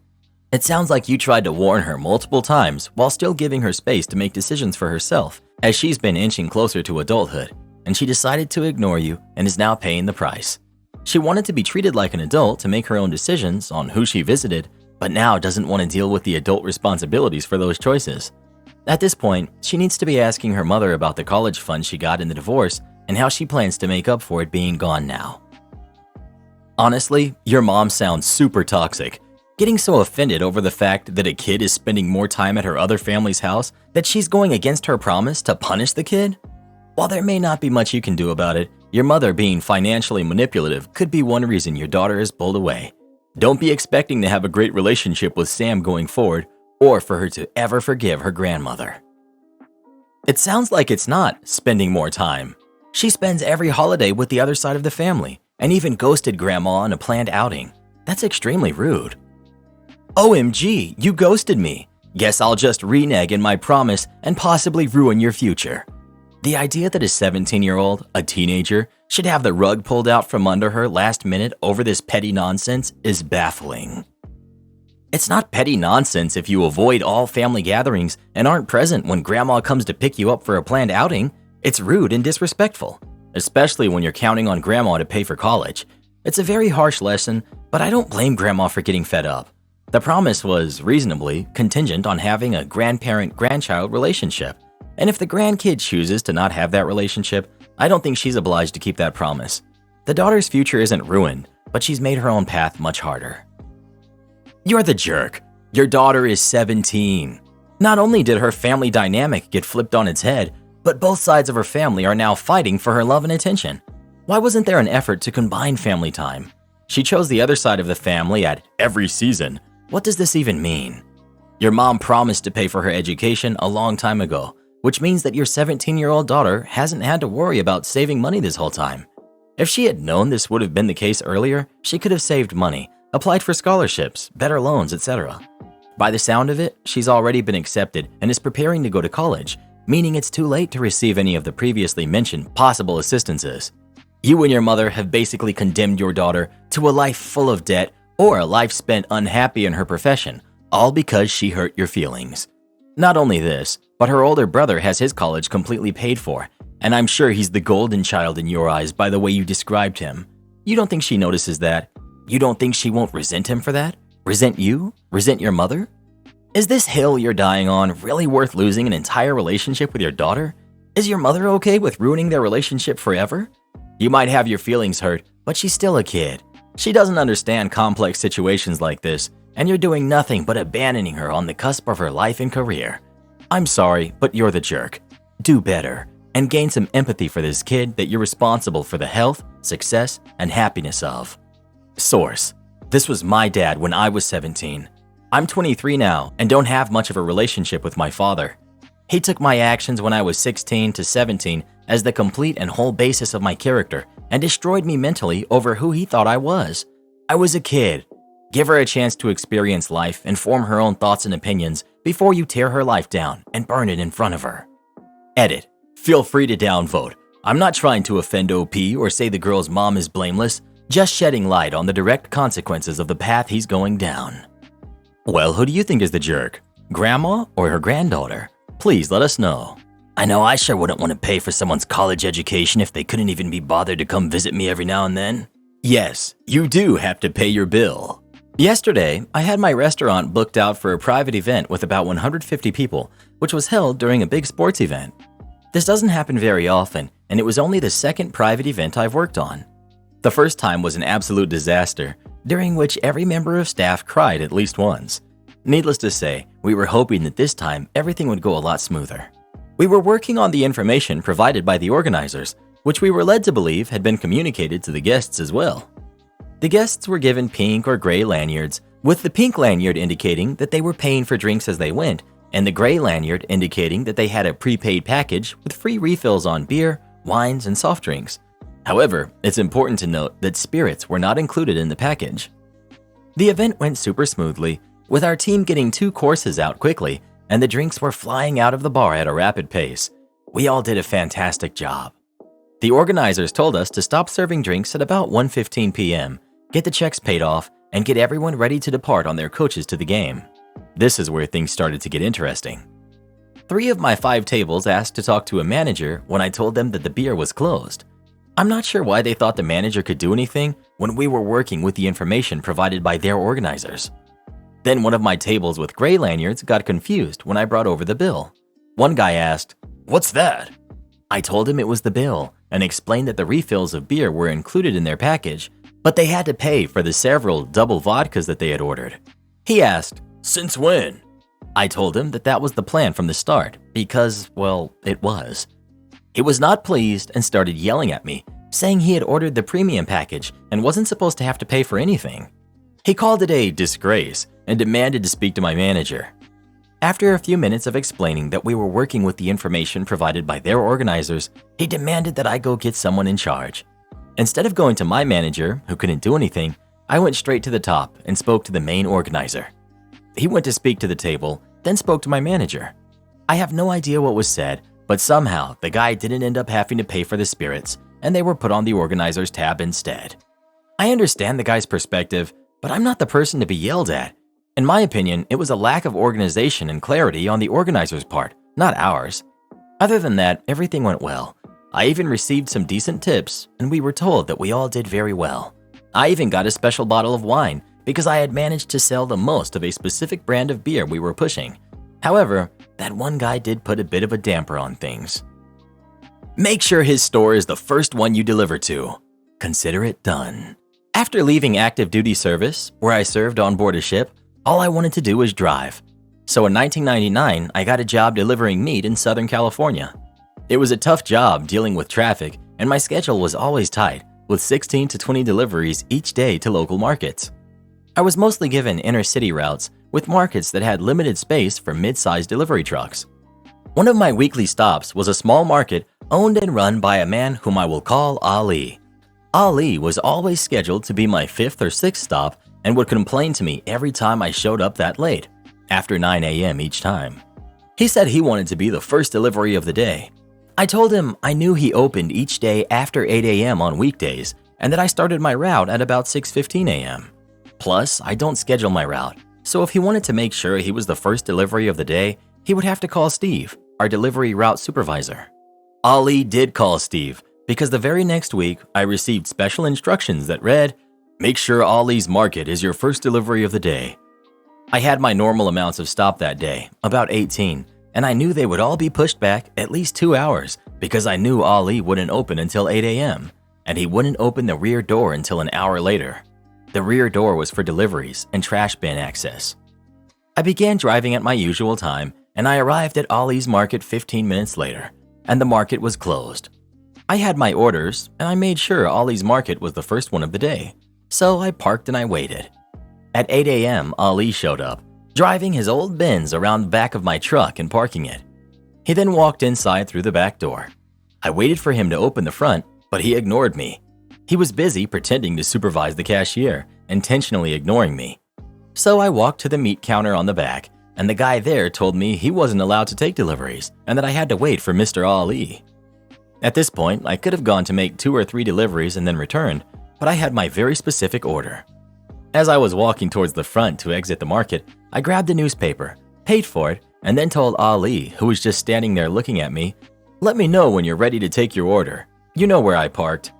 It sounds like you tried to warn her multiple times while still giving her space to make decisions for herself, as she's been inching closer to adulthood, and she decided to ignore you and is now paying the price. She wanted to be treated like an adult to make her own decisions on who she visited, but now doesn't want to deal with the adult responsibilities for those choices. At this point, she needs to be asking her mother about the college fund she got in the divorce and how she plans to make up for it being gone now. Honestly, your mom sounds super toxic, getting so offended over the fact that a kid is spending more time at her other family's house that she's going against her promise to punish the kid. While there may not be much you can do about it, your mother being financially manipulative could be one reason your daughter is pulled away. Don't be expecting to have a great relationship with Sam going forward or for her to ever forgive her grandmother. It sounds like it's not spending more time. She spends every holiday with the other side of the family and even ghosted grandma on a planned outing. That's extremely rude. OMG, you ghosted me. Guess I'll just renege in my promise and possibly ruin your future. The idea that a 17-year-old, a teenager, should have the rug pulled out from under her last minute over this petty nonsense is baffling. It's not petty nonsense if you avoid all family gatherings and aren't present when grandma comes to pick you up for a planned outing. It's rude and disrespectful, especially when you're counting on grandma to pay for college. It's a very harsh lesson, but I don't blame grandma for getting fed up. The promise was reasonably contingent on having a grandparent-grandchild relationship. And if the grandkid chooses to not have that relationship, I don't think she's obliged to keep that promise. The daughter's future isn't ruined, but she's made her own path much harder. You're the jerk. Your daughter is 17. Not only did her family dynamic get flipped on its head, but both sides of her family are now fighting for her love and attention. Why wasn't there an effort to combine family time? She chose the other side of the family at every season. What does this even mean? Your mom promised to pay for her education a long time ago, which means that your 17-year-old daughter hasn't had to worry about saving money this whole time. If she had known this would have been the case earlier, she could have saved money, applied for scholarships, better loans, etc. By the sound of it, she's already been accepted and is preparing to go to college, meaning it's too late to receive any of the previously mentioned possible assistances. You and your mother have basically condemned your daughter to a life full of debt or a life spent unhappy in her profession, all because she hurt your feelings. Not only this, but her older brother has his college completely paid for, and I'm sure he's the golden child in your eyes by the way you described him. You don't think she notices that? You don't think she won't resent him for that? Resent you? Resent your mother? Is this hill you're dying on really worth losing an entire relationship with your daughter? Is your mother okay with ruining their relationship forever? You might have your feelings hurt, but she's still a kid. She doesn't understand complex situations like this, and you're doing nothing but abandoning her on the cusp of her life and career. I'm sorry, but you're the jerk. Do better, and gain some empathy for this kid that you're responsible for the health, success, and happiness of. Source: This was my dad when I was 17. I'm 23 now and don't have much of a relationship with my father. He took my actions when I was 16 to 17 as the complete and whole basis of my character and destroyed me mentally over who he thought I was. I was a kid. Give her a chance to experience life and form her own thoughts and opinions before you tear her life down and burn it in front of her. Edit: Feel free to downvote. I'm not trying to offend OP or say the girl's mom is blameless, just shedding light on the direct consequences of the path he's going down. Well, who do you think is the jerk? Grandma or her granddaughter? Please let us know. I know I sure wouldn't want to pay for someone's college education if they couldn't even be bothered to come visit me every now and then. Yes, you do have to pay your bill. Yesterday, I had my restaurant booked out for a private event with about 150 people, which was held during a big sports event. This doesn't happen very often, and it was only the second private event I've worked on. The first time was an absolute disaster, during which every member of staff cried at least once. Needless to say, we were hoping that this time everything would go a lot smoother. We were working on the information provided by the organizers, which we were led to believe had been communicated to the guests as well. The guests were given pink or gray lanyards, with the pink lanyard indicating that they were paying for drinks as they went, and the gray lanyard indicating that they had a prepaid package with free refills on beer, wines, and soft drinks. However, it's important to note that spirits were not included in the package. The event went super smoothly, with our team getting 2 courses out quickly, and the drinks were flying out of the bar at a rapid pace. We all did a fantastic job. The organizers told us to stop serving drinks at about 1:15 p.m., get the checks paid off, and get everyone ready to depart on their coaches to the game. This is where things started to get interesting. 3 of my 5 tables asked to talk to a manager when I told them that the beer was closed. I'm not sure why they thought the manager could do anything when we were working with the information provided by their organizers. Then one of my tables with gray lanyards got confused when I brought over the bill. One guy asked, "What's that?" I told him it was the bill and explained that the refills of beer were included in their package, but they had to pay for the several double vodkas that they had ordered. He asked, "Since when?" I told him that was the plan from the start because, well, it was. He was not pleased and started yelling at me, saying he had ordered the premium package and wasn't supposed to have to pay for anything. He called it a disgrace and demanded to speak to my manager. After a few minutes of explaining that we were working with the information provided by their organizers, he demanded that I go get someone in charge. Instead of going to my manager, who couldn't do anything, I went straight to the top and spoke to the main organizer. He went to speak to the table, then spoke to my manager. I have no idea what was said, but somehow the guy didn't end up having to pay for the spirits, and they were put on the organizer's tab instead. I understand the guy's perspective, but I'm not the person to be yelled at. In my opinion, it was a lack of organization and clarity on the organizer's part, not ours. Other than that, everything went well. I even received some decent tips, and we were told that we all did very well. I even got a special bottle of wine because I had managed to sell the most of a specific brand of beer we were pushing. However, that one guy did put a bit of a damper on things. Make sure his store is the first one you deliver to. Consider it done. After leaving active duty service, where I served on board a ship, all I wanted to do was drive. So in 1999, I got a job delivering meat in Southern California. It was a tough job dealing with traffic, and my schedule was always tight, with 16 to 20 deliveries each day to local markets. I was mostly given inner-city routes with markets that had limited space for mid-sized delivery trucks. One of my weekly stops was a small market owned and run by a man whom I will call Ali. Ali was always scheduled to be my 5th or 6th stop and would complain to me every time I showed up that late, after 9 a.m. each time. He said he wanted to be the first delivery of the day. I told him I knew he opened each day after 8 a.m. on weekdays and that I started my route at about 6:15 a.m. Plus, I don't schedule my route, so if he wanted to make sure he was the first delivery of the day, he would have to call Steve, our delivery route supervisor. Ali did call Steve because the very next week I received special instructions that read, "Make sure Ali's Market is your first delivery of the day." I had my normal amounts of stop that day, about 18, and I knew they would all be pushed back at least 2 hours because I knew Ali wouldn't open until 8 a.m., and he wouldn't open the rear door until an hour later. The rear door was for deliveries and trash bin access. I began driving at my usual time, and I arrived at Ali's Market 15 minutes later, and the market was closed. I had my orders, and I made sure Ali's Market was the first one of the day, so I parked and I waited. At 8 a.m., Ali showed up, driving his old Benz around the back of my truck and parking it. He then walked inside through the back door. I waited for him to open the front, but he ignored me. He was busy pretending to supervise the cashier, intentionally ignoring me. So I walked to the meat counter on the back, and the guy there told me he wasn't allowed to take deliveries and that I had to wait for Mr. Ali. At this point, I could have gone to make 2 or 3 deliveries and then returned, but I had my very specific order. As I was walking towards the front to exit the market, I grabbed a newspaper, paid for it, and then told Ali, who was just standing there looking at me, "Let me know when you're ready to take your order. You know where I parked."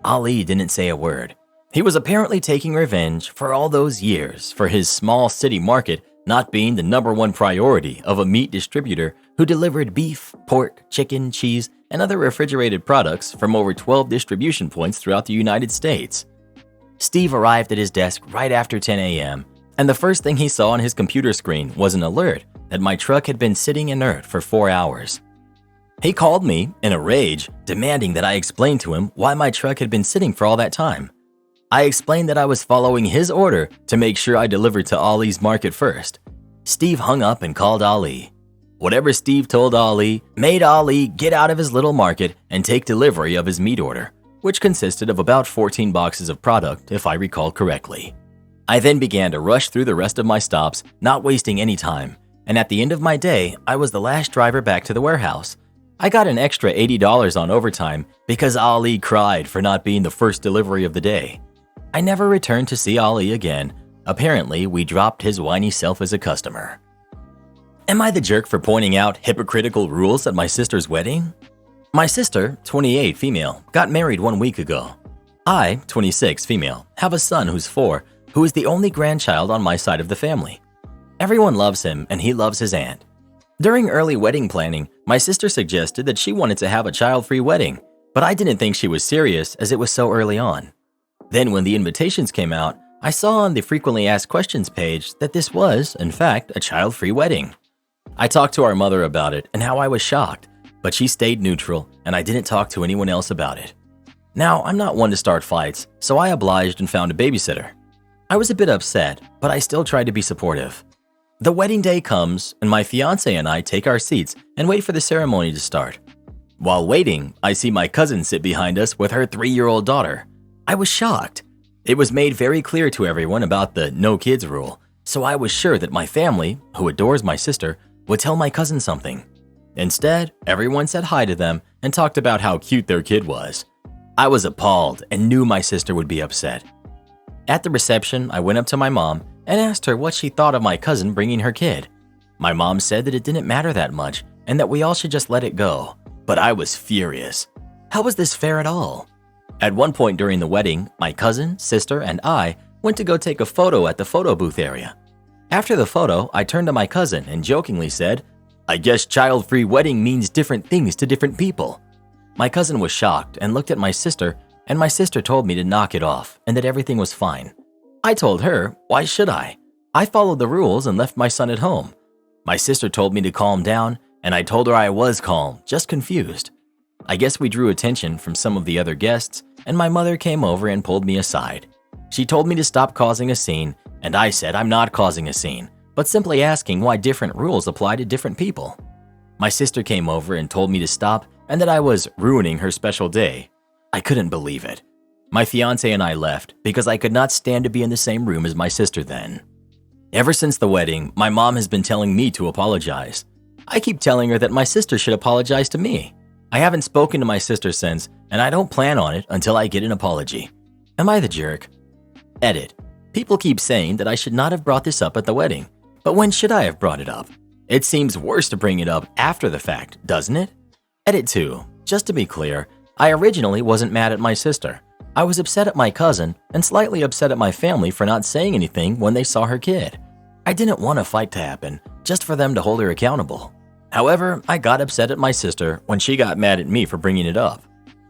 Ali didn't say a word. He was apparently taking revenge for all those years for his small city market not being the #1 priority of a meat distributor who delivered beef, pork, chicken, cheese, and other refrigerated products from over 12 distribution points throughout the United States. Steve arrived at his desk right after 10 a.m., and the first thing he saw on his computer screen was an alert that my truck had been sitting inert for 4 hours. He called me in a rage, demanding that I explain to him why my truck had been sitting for all that time. I explained that I was following his order to make sure I delivered to Ali's Market first. Steve hung up and called Ali. Whatever Steve told Ali made Ali get out of his little market and take delivery of his meat order, which consisted of about 14 boxes of product, if I recall correctly. I then began to rush through the rest of my stops, not wasting any time, and at the end of my day, I was the last driver back to the warehouse. I got an extra $80 on overtime because Ali cried for not being the first delivery of the day. I never returned to see Ali again. Apparently, we dropped his whiny self as a customer. Am I the jerk for pointing out hypocritical rules at my sister's wedding? My sister, 28 female, got married 1 week ago. I, 26 female, have a son who's 4, who is the only grandchild on my side of the family. Everyone loves him and he loves his aunt. During early wedding planning, my sister suggested that she wanted to have a child-free wedding, but I didn't think she was serious as it was so early on. Then when the invitations came out, I saw on the frequently asked questions page that this was, in fact, a child-free wedding. I talked to our mother about it and how I was shocked, but she stayed neutral and I didn't talk to anyone else about it. Now, I'm not one to start fights, so I obliged and found a babysitter. I was a bit upset, but I still tried to be supportive. The wedding day comes and my fiance and I take our seats and wait for the ceremony to start. While waiting, I see my cousin sit behind us with her 3-year-old daughter. I was shocked. It was made very clear to everyone about the no kids rule, so I was sure that my family, who adores my sister, would tell my cousin something. Instead, everyone said hi to them and talked about how cute their kid was. I was appalled and knew my sister would be upset. At the reception, I went up to my mom and asked her what she thought of my cousin bringing her kid. My mom said that it didn't matter that much and that we all should just let it go, but I was furious. How was this fair at all? At one point during the wedding, my cousin, sister, and I went to go take a photo at the photo booth area. After the photo, I turned to my cousin and jokingly said, "I guess child-free wedding means different things to different people." My cousin was shocked and looked at my sister, and my sister told me to knock it off and that everything was fine. I told her, why should I? I followed the rules and left my son at home. My sister told me to calm down, and I told her I was calm, just confused. I guess we drew attention from some of the other guests, and my mother came over and pulled me aside. She told me to stop causing a scene, and I said I'm not causing a scene, but simply asking why different rules apply to different people. My sister came over and told me to stop and that I was ruining her special day. I couldn't believe it. My fiance and I left because I could not stand to be in the same room as my sister then. Ever since the wedding, my mom has been telling me to apologize. I keep telling her that my sister should apologize to me. I haven't spoken to my sister since, and I don't plan on it until I get an apology. Am I the jerk? Edit. People keep saying that I should not have brought this up at the wedding, but when should I have brought it up? It seems worse to bring it up after the fact, doesn't it? Edit 2. Just to be clear, I originally wasn't mad at my sister. I was upset at my cousin and slightly upset at my family for not saying anything when they saw her kid. I didn't want a fight to happen, just for them to hold her accountable. However, I got upset at my sister when she got mad at me for bringing it up.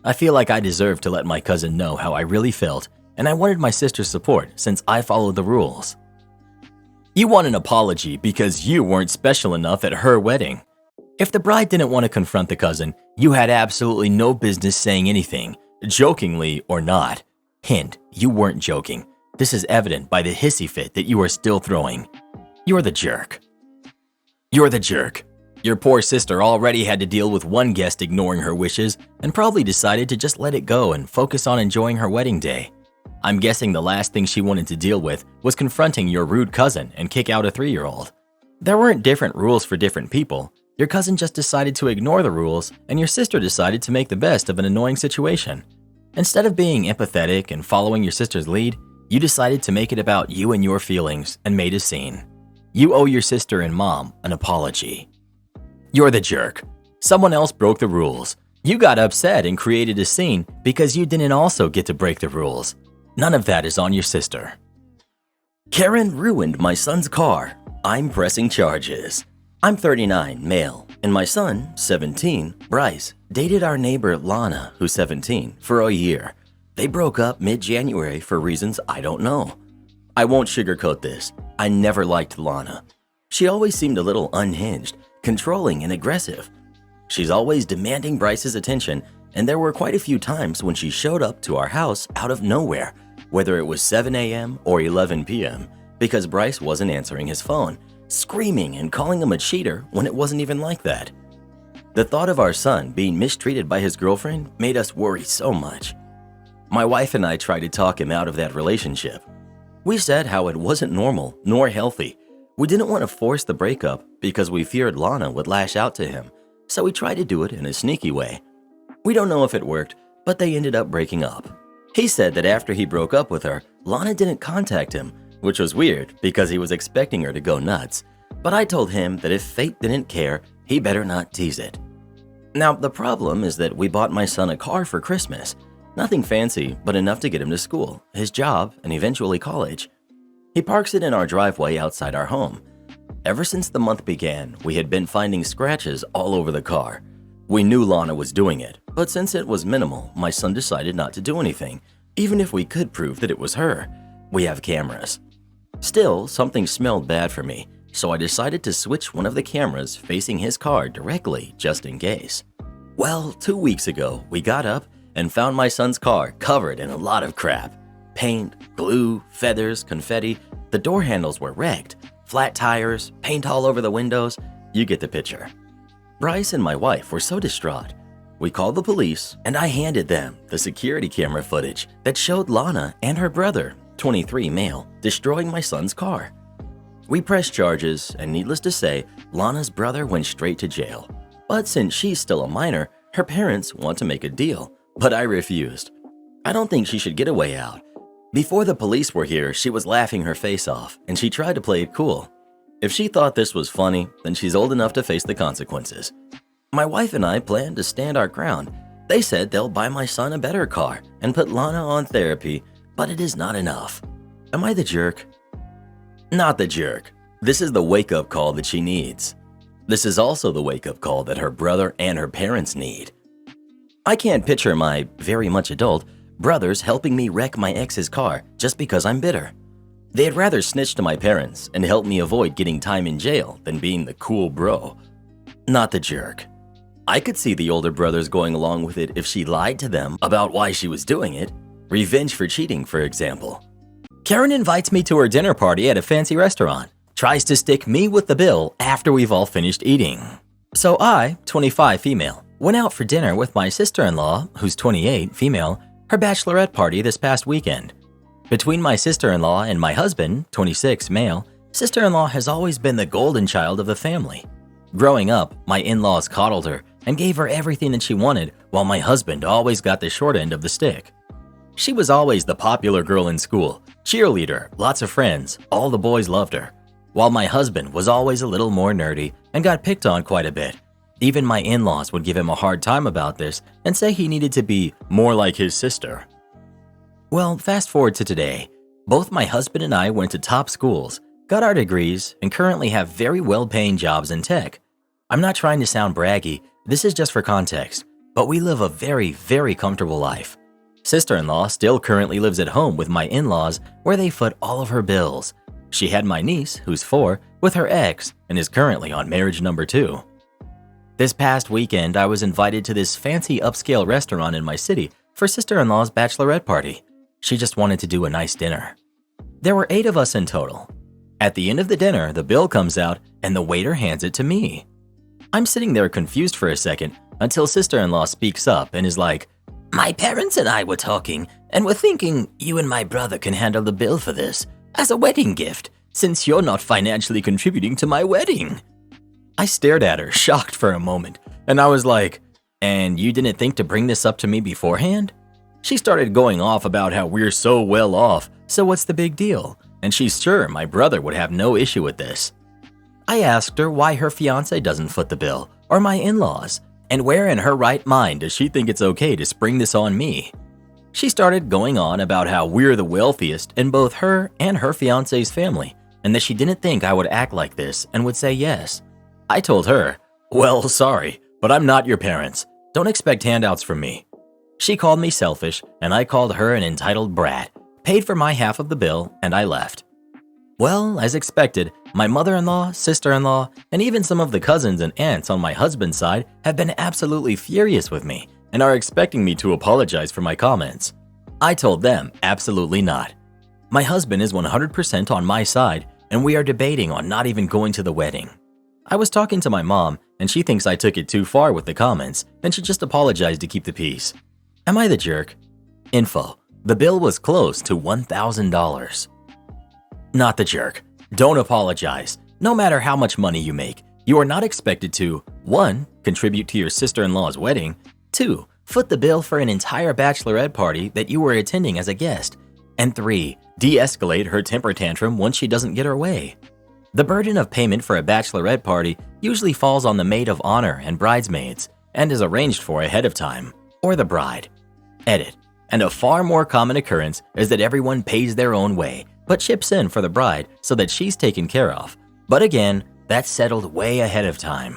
I feel like I deserved to let my cousin know how I really felt, and I wanted my sister's support since I followed the rules. You want an apology because you weren't special enough at her wedding. If the bride didn't want to confront the cousin, you had absolutely no business saying anything, jokingly or not. Hint, you weren't joking. This is evident by the hissy fit that you are still throwing. You're the jerk. You're the jerk. Your poor sister already had to deal with one guest ignoring her wishes and probably decided to just let it go and focus on enjoying her wedding day. I'm guessing the last thing she wanted to deal with was confronting your rude cousin and kick out a 3-year-old. There weren't different rules for different people. Your cousin just decided to ignore the rules, and your sister decided to make the best of an annoying situation. Instead of being empathetic and following your sister's lead, you decided to make it about you and your feelings and made a scene. You owe your sister and mom an apology. You're the jerk. Someone else broke the rules. You got upset and created a scene because you didn't also get to break the rules. None of that is on your sister. Karen ruined my son's car. I'm pressing charges. I'm 39, male, and my son, 17, Bryce, dated our neighbor Lana, who's 17, for a year. They broke up mid-January for reasons I don't know. I won't sugarcoat this. I never liked Lana. She always seemed a little unhinged, controlling and aggressive. She's always demanding Bryce's attention, and there were quite a few times when she showed up to our house out of nowhere, whether it was 7 a.m. or 11 p.m., because Bryce wasn't answering his phone, screaming and calling him a cheater when it wasn't even like that. The thought of our son being mistreated by his girlfriend made us worry so much. My wife and I tried to talk him out of that relationship. We said how it wasn't normal nor healthy. We didn't want to force the breakup because we feared Lana would lash out to him, so we tried to do it in a sneaky way. We don't know if it worked, but they ended up breaking up. He said that after he broke up with her, Lana didn't contact him, which was weird because he was expecting her to go nuts. But I told him that if fate didn't care, he better not tease it. Now, the problem is that we bought my son a car for Christmas. Nothing fancy, but enough to get him to school, his job, and eventually college. He parks it in our driveway outside our home. Ever since the month began, we had been finding scratches all over the car. We knew Lana was doing it, but since it was minimal, my son decided not to do anything, even if we could prove that it was her. We have cameras. Still, something smelled bad for me, so I decided to switch one of the cameras facing his car directly, just in case. Well, 2 weeks ago, we got up and found my son's car covered in a lot of crap. Paint, glue, feathers, confetti. The door handles were wrecked. Flat tires, paint all over the windows. You get the picture. Bryce and my wife were so distraught. We called the police, and I handed them the security camera footage that showed Lana and her brother, 23 male, destroying my son's car. We pressed charges, and needless to say, Lana's brother went straight to jail. But since she's still a minor, her parents want to make a deal, but I refused. I don't think she should get a way out. Before the police were here, she was laughing her face off, and she tried to play it cool. If she thought this was funny, then she's old enough to face the consequences. My wife and I plan to stand our ground. They said they'll buy my son a better car and put Lana on therapy, but it is not enough. Am I the jerk? Not the jerk. This is the wake-up call that she needs. This is also the wake-up call that her brother and her parents need. I can't picture my very much adult brothers helping me wreck my ex's car just because I'm bitter. They'd rather snitch to my parents and help me avoid getting time in jail than being the cool bro. Not the jerk. I could see the older brothers going along with it if she lied to them about why she was doing it. Revenge for cheating, for example. Karen invites me to her dinner party at a fancy restaurant, tries to stick me with the bill after we've all finished eating. So I, 25 female, went out for dinner with my sister-in-law, who's 28 female, her bachelorette party this past weekend. Between my sister-in-law and my husband, 26 male, sister-in-law has always been the golden child of the family. Growing up, my in-laws coddled her and gave her everything that she wanted, while my husband always got the short end of the stick. She was always the popular girl in school, cheerleader, lots of friends, all the boys loved her, while my husband was always a little more nerdy and got picked on quite a bit. Even my in-laws would give him a hard time about this and say he needed to be more like his sister. Well, fast forward to today. Both my husband and I went to top schools, got our degrees, and currently have very well-paying jobs in tech. I'm not trying to sound braggy, this is just for context, but we live a very, very comfortable life. Sister-in-law still currently lives at home with my in-laws where they foot all of her bills. She had my niece, who's 4, with her ex and is currently on marriage number 2. This past weekend, I was invited to this fancy upscale restaurant in my city for sister-in-law's bachelorette party. She just wanted to do a nice dinner. There were 8 of us in total. At the end of the dinner, the bill comes out and the waiter hands it to me. I'm sitting there confused for a second until sister-in-law speaks up and is like, "My parents and I were talking and we're thinking you and my brother can handle the bill for this as a wedding gift since you're not financially contributing to my wedding." I stared at her, shocked for a moment, and I was like, "And you didn't think to bring this up to me beforehand?" She started going off about how we're so well off, so what's the big deal? And she's sure my brother would have no issue with this. I asked her why her fiance doesn't foot the bill, or my in-laws, and where in her right mind does she think it's okay to spring this on me? She started going on about how we're the wealthiest in both her and her fiance's family, and that she didn't think I would act like this and would say yes. I told her, "Well, sorry, but I'm not your parents. Don't expect handouts from me." She called me selfish, and I called her an entitled brat, paid for my half of the bill, and I left. Well, as expected, my mother-in-law, sister-in-law, and even some of the cousins and aunts on my husband's side have been absolutely furious with me and are expecting me to apologize for my comments. I told them absolutely not. My husband is 100% on my side, and we are debating on not even going to the wedding. I was talking to my mom, and she thinks I took it too far with the comments and should just apologize to keep the peace. Am I the jerk? Info: the bill was close to $1,000. Not the jerk. Don't apologize. No matter how much money you make, you are not expected to 1. Contribute to your sister-in-law's wedding, 2. foot the bill for an entire bachelorette party that you were attending as a guest. And 3. De-escalate her temper tantrum once she doesn't get her way. The burden of payment for a bachelorette party usually falls on the maid of honor and bridesmaids and is arranged for ahead of time, or the bride. Edit. And a far more common occurrence is that everyone pays their own way, but chips in for the bride so that she's taken care of. But again, that's settled way ahead of time.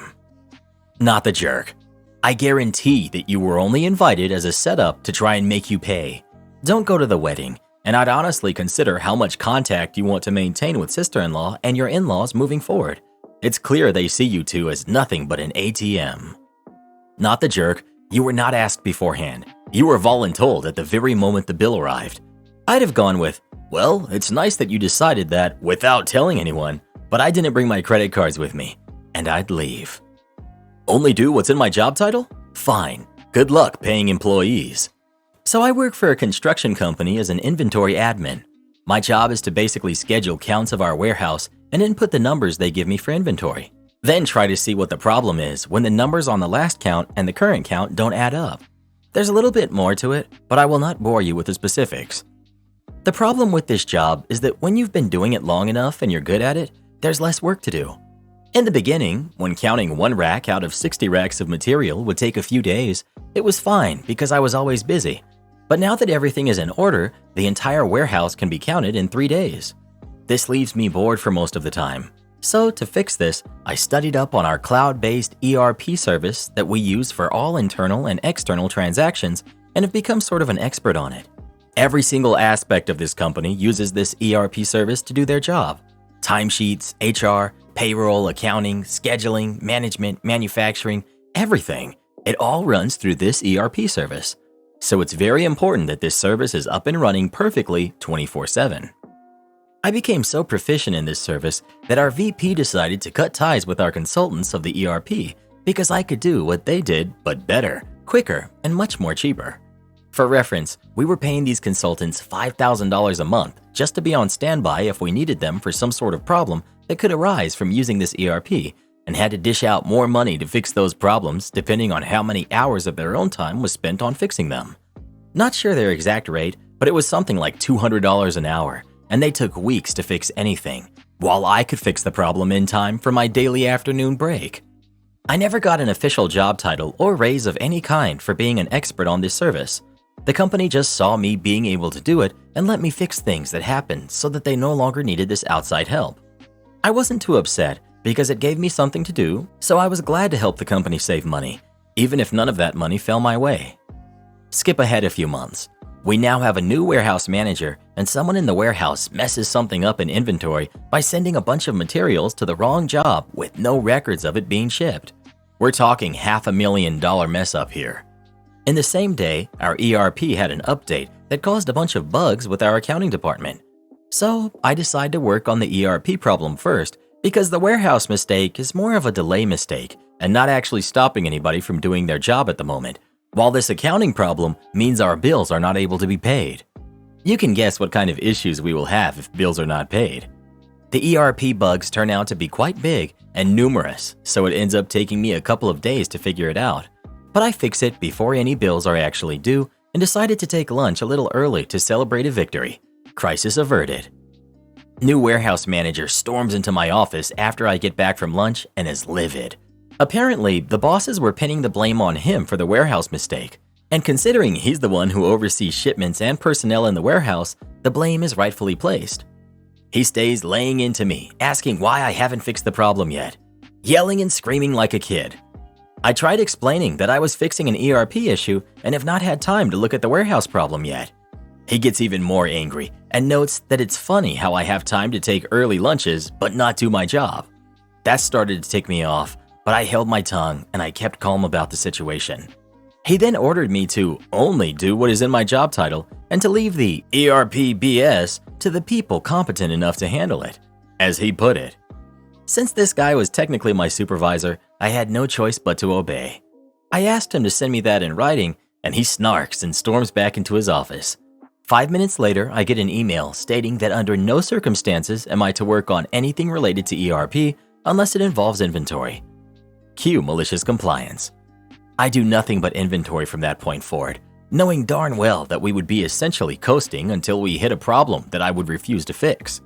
Not the jerk. I guarantee that you were only invited as a setup to try and make you pay. Don't go to the wedding, and I'd honestly consider how much contact you want to maintain with sister-in-law and your in-laws moving forward. It's clear they see you two as nothing but an ATM. Not the jerk. You were not asked beforehand. You were voluntold at the very moment the bill arrived. I'd have gone with, well, it's nice that you decided that without telling anyone, but I didn't bring my credit cards with me, and I'd leave. Only do what's in my job title? Fine. Good luck paying employees. So I work for a construction company as an inventory admin. My job is to basically schedule counts of our warehouse and input the numbers they give me for inventory. Then try to see what the problem is when the numbers on the last count and the current count don't add up. There's a little bit more to it, but I will not bore you with the specifics. The problem with this job is that when you've been doing it long enough and you're good at it, there's less work to do. In the beginning, when counting one rack out of 60 racks of material would take a few days, it was fine because I was always busy. But now that everything is in order, the entire warehouse can be counted in 3 days. This leaves me bored for most of the time. So to fix this, I studied up on our cloud-based ERP service that we use for all internal and external transactions and have become sort of an expert on it. Every single aspect of this company uses this ERP service to do their job. Timesheets, HR, payroll, accounting, scheduling, management, manufacturing, everything. It all runs through this ERP service. So it's very important that this service is up and running perfectly 24/7. I became so proficient in this service that our VP decided to cut ties with our consultants of the ERP because I could do what they did, but better, quicker, and much more cheaper. For reference, we were paying these consultants $5,000 a month just to be on standby if we needed them for some sort of problem that could arise from using this ERP, and had to dish out more money to fix those problems depending on how many hours of their own time was spent on fixing them. Not sure their exact rate, but it was something like $200 an hour, and they took weeks to fix anything, while I could fix the problem in time for my daily afternoon break. I never got an official job title or raise of any kind for being an expert on this service. The company just saw me being able to do it and let me fix things that happened so that they no longer needed this outside help. I wasn't too upset because it gave me something to do, so I was glad to help the company save money, even if none of that money fell my way. Skip ahead a few months. We now have a new warehouse manager, and someone in the warehouse messes something up in inventory by sending a bunch of materials to the wrong job with no records of it being shipped. We're talking $500,000 mess up here. In the same day, our ERP had an update that caused a bunch of bugs with our accounting department. So I decided to work on the ERP problem first because the warehouse mistake is more of a delay mistake and not actually stopping anybody from doing their job at the moment, while this accounting problem means our bills are not able to be paid. You can guess what kind of issues we will have if bills are not paid. The ERP bugs turn out to be quite big and numerous, so it ends up taking me a couple of days to figure it out. But I fix it before any bills are actually due and decided to take lunch a little early to celebrate a victory. Crisis averted. New warehouse manager storms into my office after I get back from lunch and is livid. Apparently, the bosses were pinning the blame on him for the warehouse mistake. And considering he's the one who oversees shipments and personnel in the warehouse, the blame is rightfully placed. He stays laying into me, asking why I haven't fixed the problem yet, yelling and screaming like a kid. I tried explaining that I was fixing an ERP issue and have not had time to look at the warehouse problem yet. He gets even more angry and notes that it's funny how I have time to take early lunches but not do my job. That started to tick me off, but I held my tongue and I kept calm about the situation. He then ordered me to only do what is in my job title and to leave the ERP BS to the people competent enough to handle it, as he put it. Since this guy was technically my supervisor, I had no choice but to obey. I asked him to send me that in writing, and he snarks and storms back into his office. 5 minutes later, I get an email stating that under no circumstances am I to work on anything related to ERP unless it involves inventory. Cue malicious compliance. I do nothing but inventory from that point forward, knowing darn well that we would be essentially coasting until we hit a problem that I would refuse to fix.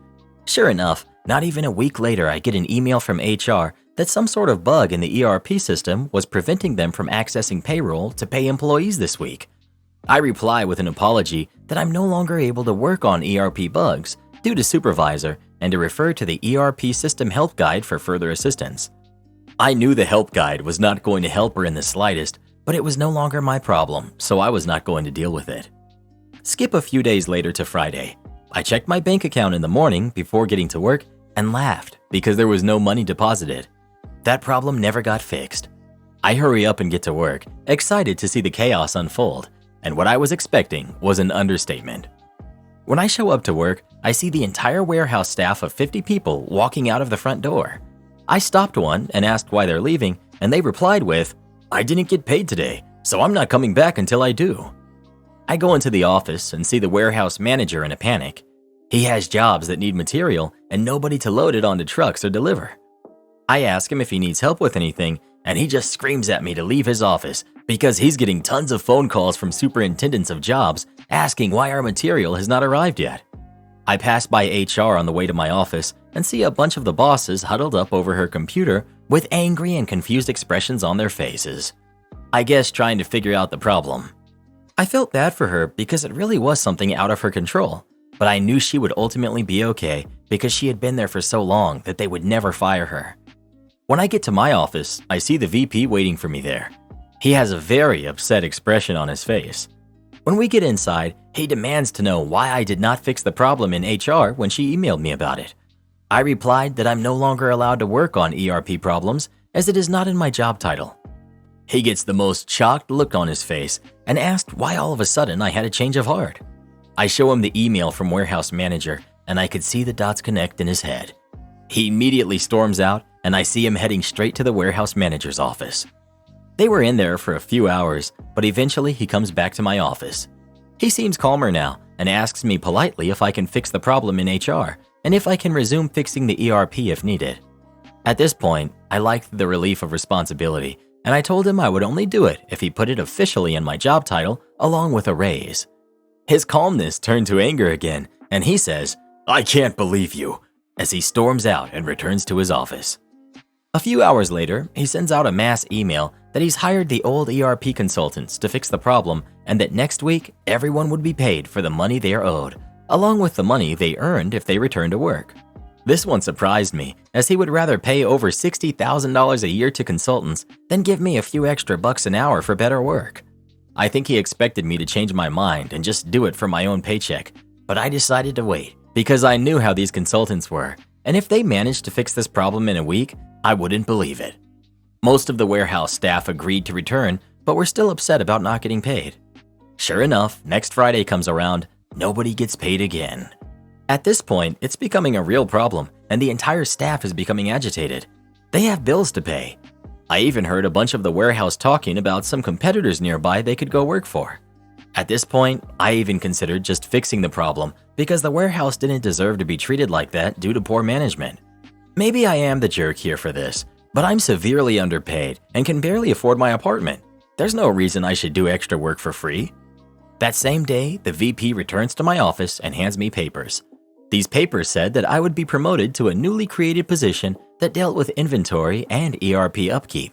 Sure enough, not even a week later, I get an email from HR that some sort of bug in the ERP system was preventing them from accessing payroll to pay employees this week. I reply with an apology that I'm no longer able to work on ERP bugs due to supervisor and to refer to the ERP system help guide for further assistance. I knew the help guide was not going to help her in the slightest, but it was no longer my problem, so I was not going to deal with it. Skip a few days later to Friday. I checked my bank account in the morning before getting to work and laughed because there was no money deposited. That problem never got fixed. I hurry up and get to work, excited to see the chaos unfold, and what I was expecting was an understatement. When I show up to work, I see the entire warehouse staff of 50 people walking out of the front door. I stopped one and asked why they're leaving, and they replied with, "I didn't get paid today, so I'm not coming back until I do." I go into the office and see the warehouse manager in a panic. He has jobs that need material and nobody to load it onto trucks or deliver. I ask him if he needs help with anything, and he just screams at me to leave his office because he's getting tons of phone calls from superintendents of jobs asking why our material has not arrived yet. I pass by HR on the way to my office and see a bunch of the bosses huddled up over her computer with angry and confused expressions on their faces. I guess trying to figure out the problem. I felt bad for her because it really was something out of her control, but I knew she would ultimately be okay because she had been there for so long that they would never fire her. When I get to my office, I see the VP waiting for me there. He has a very upset expression on his face. When we get inside, he demands to know why I did not fix the problem in HR when she emailed me about it. I replied that I'm no longer allowed to work on ERP problems as it is not in my job title. He gets the most shocked look on his face and asked why all of a sudden I had a change of heart. I show him the email from warehouse manager and I could see the dots connect in his head. He immediately storms out and I see him heading straight to the warehouse manager's office. They were in there for a few hours, but eventually he comes back to my office. He seems calmer now and asks me politely if I can fix the problem in HR and if I can resume fixing the ERP if needed. At this point, I liked the relief of responsibility and I told him I would only do it if he put it officially in my job title along with a raise. His calmness turned to anger again and he says, "I can't believe you," as he storms out and returns to his office. A few hours later, he sends out a mass email that he's hired the old ERP consultants to fix the problem and that next week everyone would be paid for the money they are owed, along with the money they earned if they return to work. This one surprised me, as he would rather pay over $60,000 a year to consultants than give me a few extra bucks an hour for better work. I think he expected me to change my mind and just do it for my own paycheck, but I decided to wait because I knew how these consultants were, and if they managed to fix this problem in a week, I wouldn't believe it. Most of the warehouse staff agreed to return, but were still upset about not getting paid. Sure enough, next Friday comes around, nobody gets paid again. At this point, it's becoming a real problem, and the entire staff is becoming agitated. They have bills to pay. I even heard a bunch of the warehouse talking about some competitors nearby they could go work for. At this point, I even considered just fixing the problem because the warehouse didn't deserve to be treated like that due to poor management. Maybe I am the jerk here for this, but I'm severely underpaid and can barely afford my apartment. There's no reason I should do extra work for free. That same day, the VP returns to my office and hands me papers. These papers said that I would be promoted to a newly created position that dealt with inventory and ERP upkeep.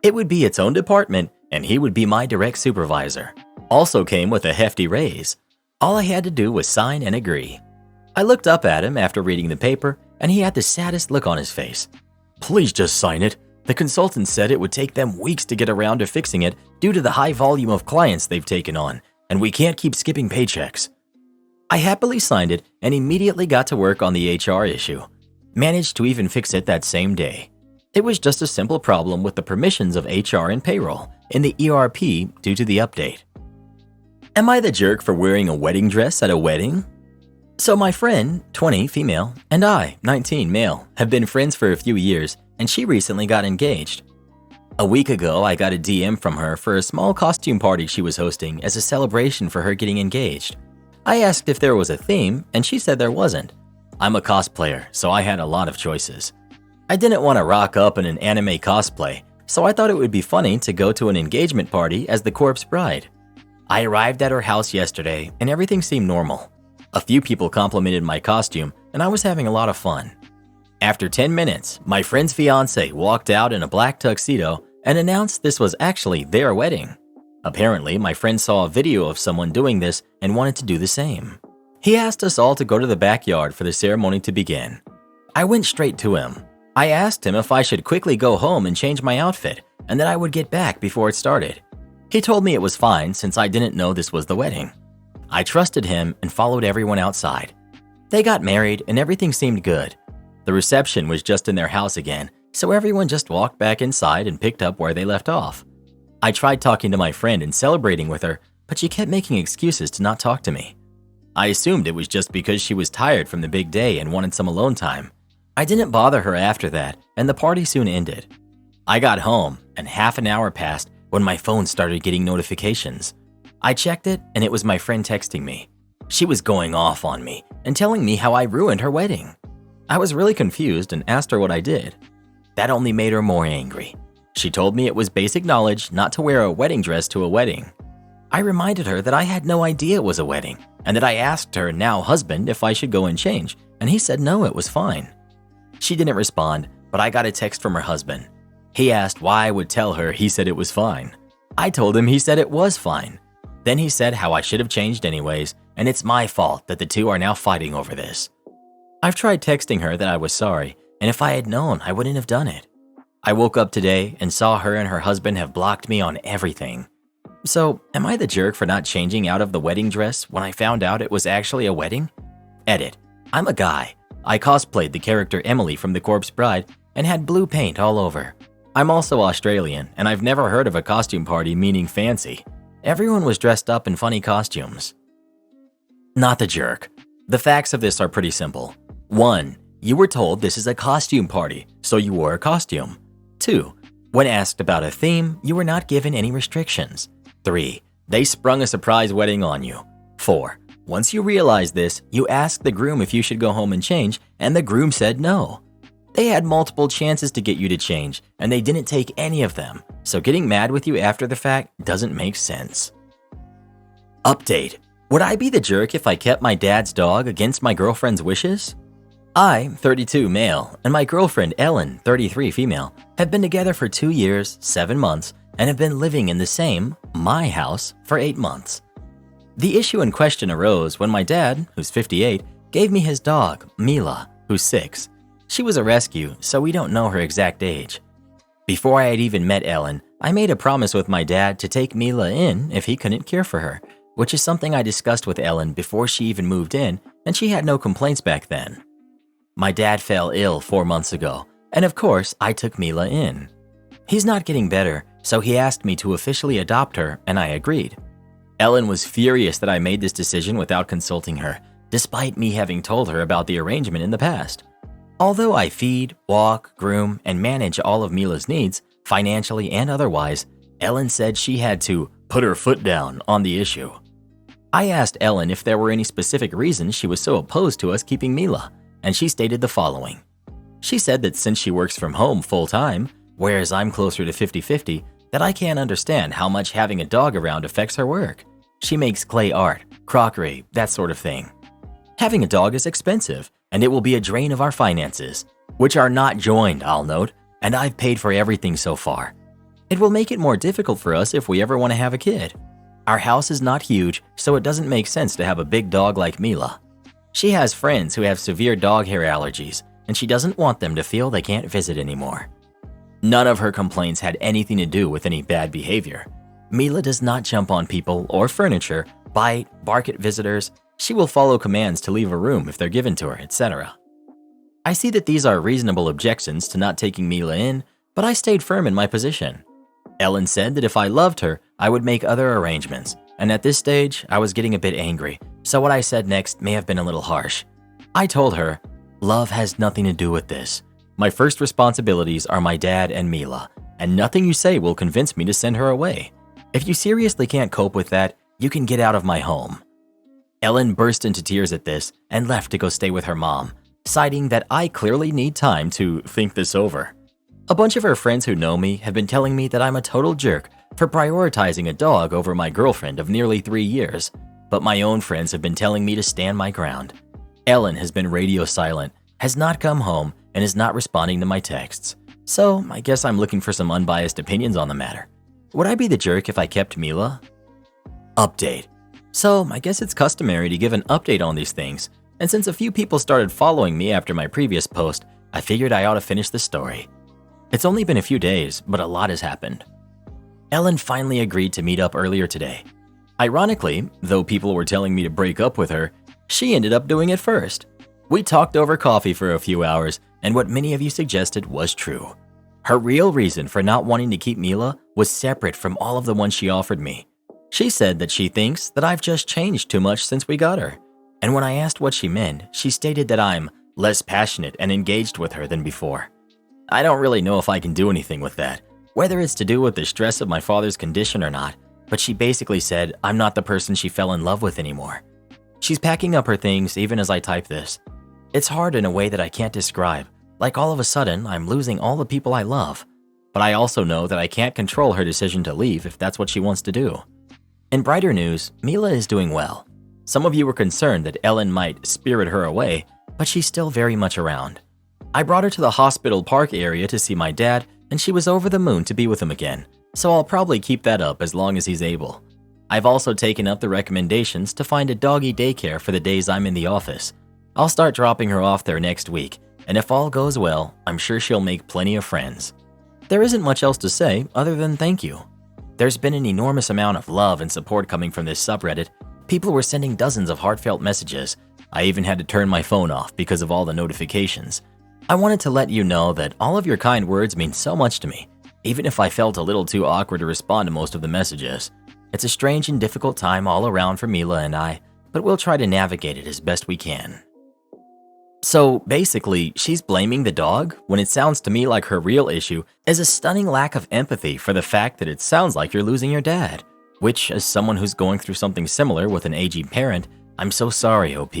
It would be its own department, and he would be my direct supervisor. Also came with a hefty raise. All I had to do was sign and agree. I looked up at him after reading the paper, and he had the saddest look on his face. "Please just sign it. The consultant said it would take them weeks to get around to fixing it due to the high volume of clients they've taken on, and we can't keep skipping paychecks." I happily signed it and immediately got to work on the HR issue. Managed to even fix it that same day. It was just a simple problem with the permissions of HR and payroll in the ERP due to the update. Am I the jerk for wearing a wedding dress at a wedding? So my friend, 20, female, and I, 19, male, have been friends for a few years, and she recently got engaged. A week ago, I got a DM from her for a small costume party she was hosting as a celebration for her getting engaged. I asked if there was a theme, and she said there wasn't. I'm a cosplayer, so I had a lot of choices. I didn't want to rock up in an anime cosplay, so I thought it would be funny to go to an engagement party as the corpse bride. I arrived at her house yesterday and everything seemed normal. A few people complimented my costume and I was having a lot of fun. After 10 minutes, my friend's fiance walked out in a black tuxedo and announced this was actually their wedding. Apparently, my friend saw a video of someone doing this and wanted to do the same. He asked us all to go to the backyard for the ceremony to begin. I went straight to him. I asked him if I should quickly go home and change my outfit and that I would get back before it started. He told me it was fine since I didn't know this was the wedding. I trusted him and followed everyone outside. They got married and everything seemed good. The reception was just in their house again, so everyone just walked back inside and picked up where they left off. I tried talking to my friend and celebrating with her, but she kept making excuses to not talk to me. I assumed it was just because she was tired from the big day and wanted some alone time. I didn't bother her after that, and the party soon ended. I got home, and half an hour passed when my phone started getting notifications. I checked it, and it was my friend texting me. She was going off on me and telling me how I ruined her wedding. I was really confused and asked her what I did. That only made her more angry. She told me it was basic knowledge not to wear a wedding dress to a wedding. I reminded her that I had no idea it was a wedding and that I asked her now husband if I should go and change, and he said no, it was fine. She didn't respond, but I got a text from her husband. He asked why I would tell her he said it was fine. I told him he said it was fine. Then he said how I should have changed anyways, and it's my fault that the two are now fighting over this. I've tried texting her that I was sorry, and if I had known, I wouldn't have done it. I woke up today and saw her and her husband have blocked me on everything. So, am I the jerk for not changing out of the wedding dress when I found out it was actually a wedding? Edit. I'm a guy. I cosplayed the character Emily from The Corpse Bride and had blue paint all over. I'm also Australian, and I've never heard of a costume party meaning fancy. Everyone was dressed up in funny costumes. Not the jerk. The facts of this are pretty simple. 1. You were told this is a costume party, so you wore a costume. 2. When asked about a theme, you were not given any restrictions. 3. They sprung a surprise wedding on you. 4. Once you realized this, you asked the groom if you should go home and change, and the groom said no. They had multiple chances to get you to change, and they didn't take any of them, so getting mad with you after the fact doesn't make sense. Update. Would I be the jerk if I kept my dad's dog against my girlfriend's wishes? I, 32 male, and my girlfriend Ellen, 33 female, have been together for 2 years, 7 months, and have been living in the same, my house, for 8 months. The issue in question arose when my dad, who's 58, gave me his dog, Mila, who's 6. She was a rescue, so we don't know her exact age. Before I had even met Ellen, I made a promise with my dad to take Mila in if he couldn't care for her, which is something I discussed with Ellen before she even moved in, and she had no complaints back then. My dad fell ill 4 months ago, and of course, I took Mila in. He's not getting better, so he asked me to officially adopt her, and I agreed. Ellen was furious that I made this decision without consulting her, despite me having told her about the arrangement in the past. Although I feed, walk, groom, and manage all of Mila's needs, financially and otherwise, Ellen said she had to put her foot down on the issue. I asked Ellen if there were any specific reasons she was so opposed to us keeping Mila, and she stated the following. She said that since she works from home full-time, whereas I'm closer to 50-50, that I can't understand how much having a dog around affects her work. She makes clay art, crockery, that sort of thing. Having a dog is expensive, and it will be a drain of our finances, which are not joined, I'll note, and I've paid for everything so far. It will make it more difficult for us if we ever want to have a kid. Our house is not huge, so it doesn't make sense to have a big dog like Mila. She has friends who have severe dog hair allergies, and she doesn't want them to feel they can't visit anymore. None of her complaints had anything to do with any bad behavior. Mila does not jump on people or furniture, bite, bark at visitors. She will follow commands to leave a room if they're given to her, etc. I see that these are reasonable objections to not taking Mila in, but I stayed firm in my position. Ellen said that if I loved her, I would make other arrangements, and at this stage, I was getting a bit angry, so what I said next may have been a little harsh. I told her, love has nothing to do with this. My first responsibilities are my dad and Mila, and nothing you say will convince me to send her away. If you seriously can't cope with that, you can get out of my home. Ellen burst into tears at this and left to go stay with her mom, citing that I clearly need time to think this over. A bunch of her friends who know me have been telling me that I'm a total jerk for prioritizing a dog over my girlfriend of nearly 3 years, but my own friends have been telling me to stand my ground. Ellen has been radio silent, has not come home, and is not responding to my texts. So I guess I'm looking for some unbiased opinions on the matter. Would I be the jerk if I kept Mila? Update. So I guess it's customary to give an update on these things, and since a few people started following me after my previous post, I figured I ought to finish the story. It's only been a few days, but a lot has happened. Ellen finally agreed to meet up earlier today. Ironically, though people were telling me to break up with her, she ended up doing it first. We talked over coffee for a few hours, and what many of you suggested was true. Her real reason for not wanting to keep Mila was separate from all of the ones she offered me. She said that she thinks that I've just changed too much since we got her. And when I asked what she meant, she stated that I'm less passionate and engaged with her than before. I don't really know if I can do anything with that, whether it's to do with the stress of my father's condition or not, but she basically said I'm not the person she fell in love with anymore. She's packing up her things even as I type this. It's hard in a way that I can't describe, like all of a sudden I'm losing all the people I love. But I also know that I can't control her decision to leave if that's what she wants to do. In brighter news, Mila is doing well. Some of you were concerned that Ellen might spirit her away, but she's still very much around. I brought her to the hospital park area to see my dad, and she was over the moon to be with him again, so I'll probably keep that up as long as he's able. I've also taken up the recommendations to find a doggy daycare for the days I'm in the office. I'll start dropping her off there next week, and if all goes well, I'm sure she'll make plenty of friends. There isn't much else to say other than thank you. There's been an enormous amount of love and support coming from this subreddit. People were sending dozens of heartfelt messages. I even had to turn my phone off because of all the notifications. I wanted to let you know that all of your kind words mean so much to me, even if I felt a little too awkward to respond to most of the messages. It's a strange and difficult time all around for Mila and I, but we'll try to navigate it as best we can. So basically, she's blaming the dog when it sounds to me like her real issue is a stunning lack of empathy for the fact that it sounds like you're losing your dad, which, as someone who's going through something similar with an aging parent, I'm so sorry, OP.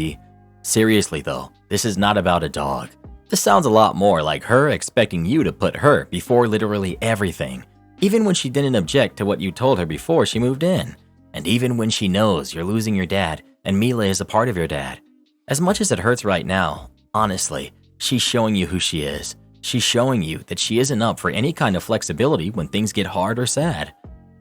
Seriously though, this is not about a dog. This sounds a lot more like her expecting you to put her before literally everything, even when she didn't object to what you told her before she moved in, and even when she knows you're losing your dad and Mila is a part of your dad. As much as it hurts right now, honestly, she's showing you who she is. She's showing you that she isn't up for any kind of flexibility when things get hard or sad.